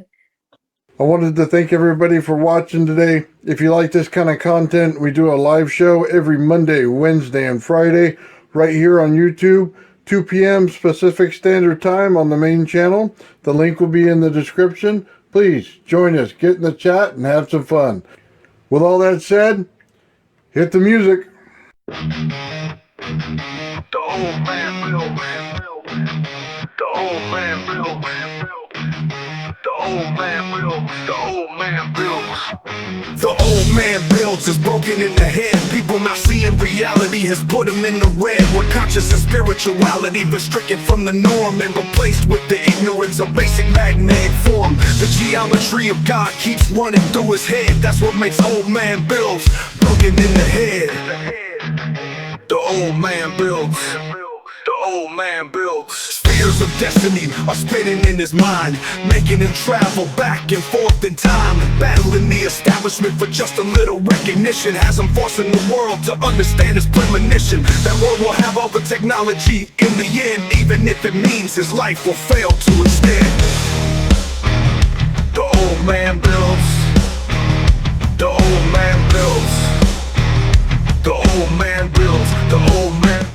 I wanted to thank everybody for watching today. If you like this kind of content, we do a live show every Monday, Wednesday, and Friday right here on YouTube, 2 p.m. Pacific Standard Time on the main channel. The link will be in the description. Please join us, get in the chat, and have some fun. With all that said, hit the music. The old man built. The old man built. The old man built. The old man built. The old man builds is broken in the head. People not seeing reality has put them in the red. Where conscious and spirituality been stricken from the norm and replaced with the ignorance of basic magnetic form. The geometry of God keeps running through his head. That's what makes old man builds broken in the head. The old man builds. The old man builds. Spheres of destiny are spinning in his mind, making him travel back and forth in time, battling the establishment for just a little recognition. Has him forcing the world to understand his premonition. That world will have all the technology in the end, even if it means his life will fail to extend. The old man builds. The old man builds. The old man builds. The old man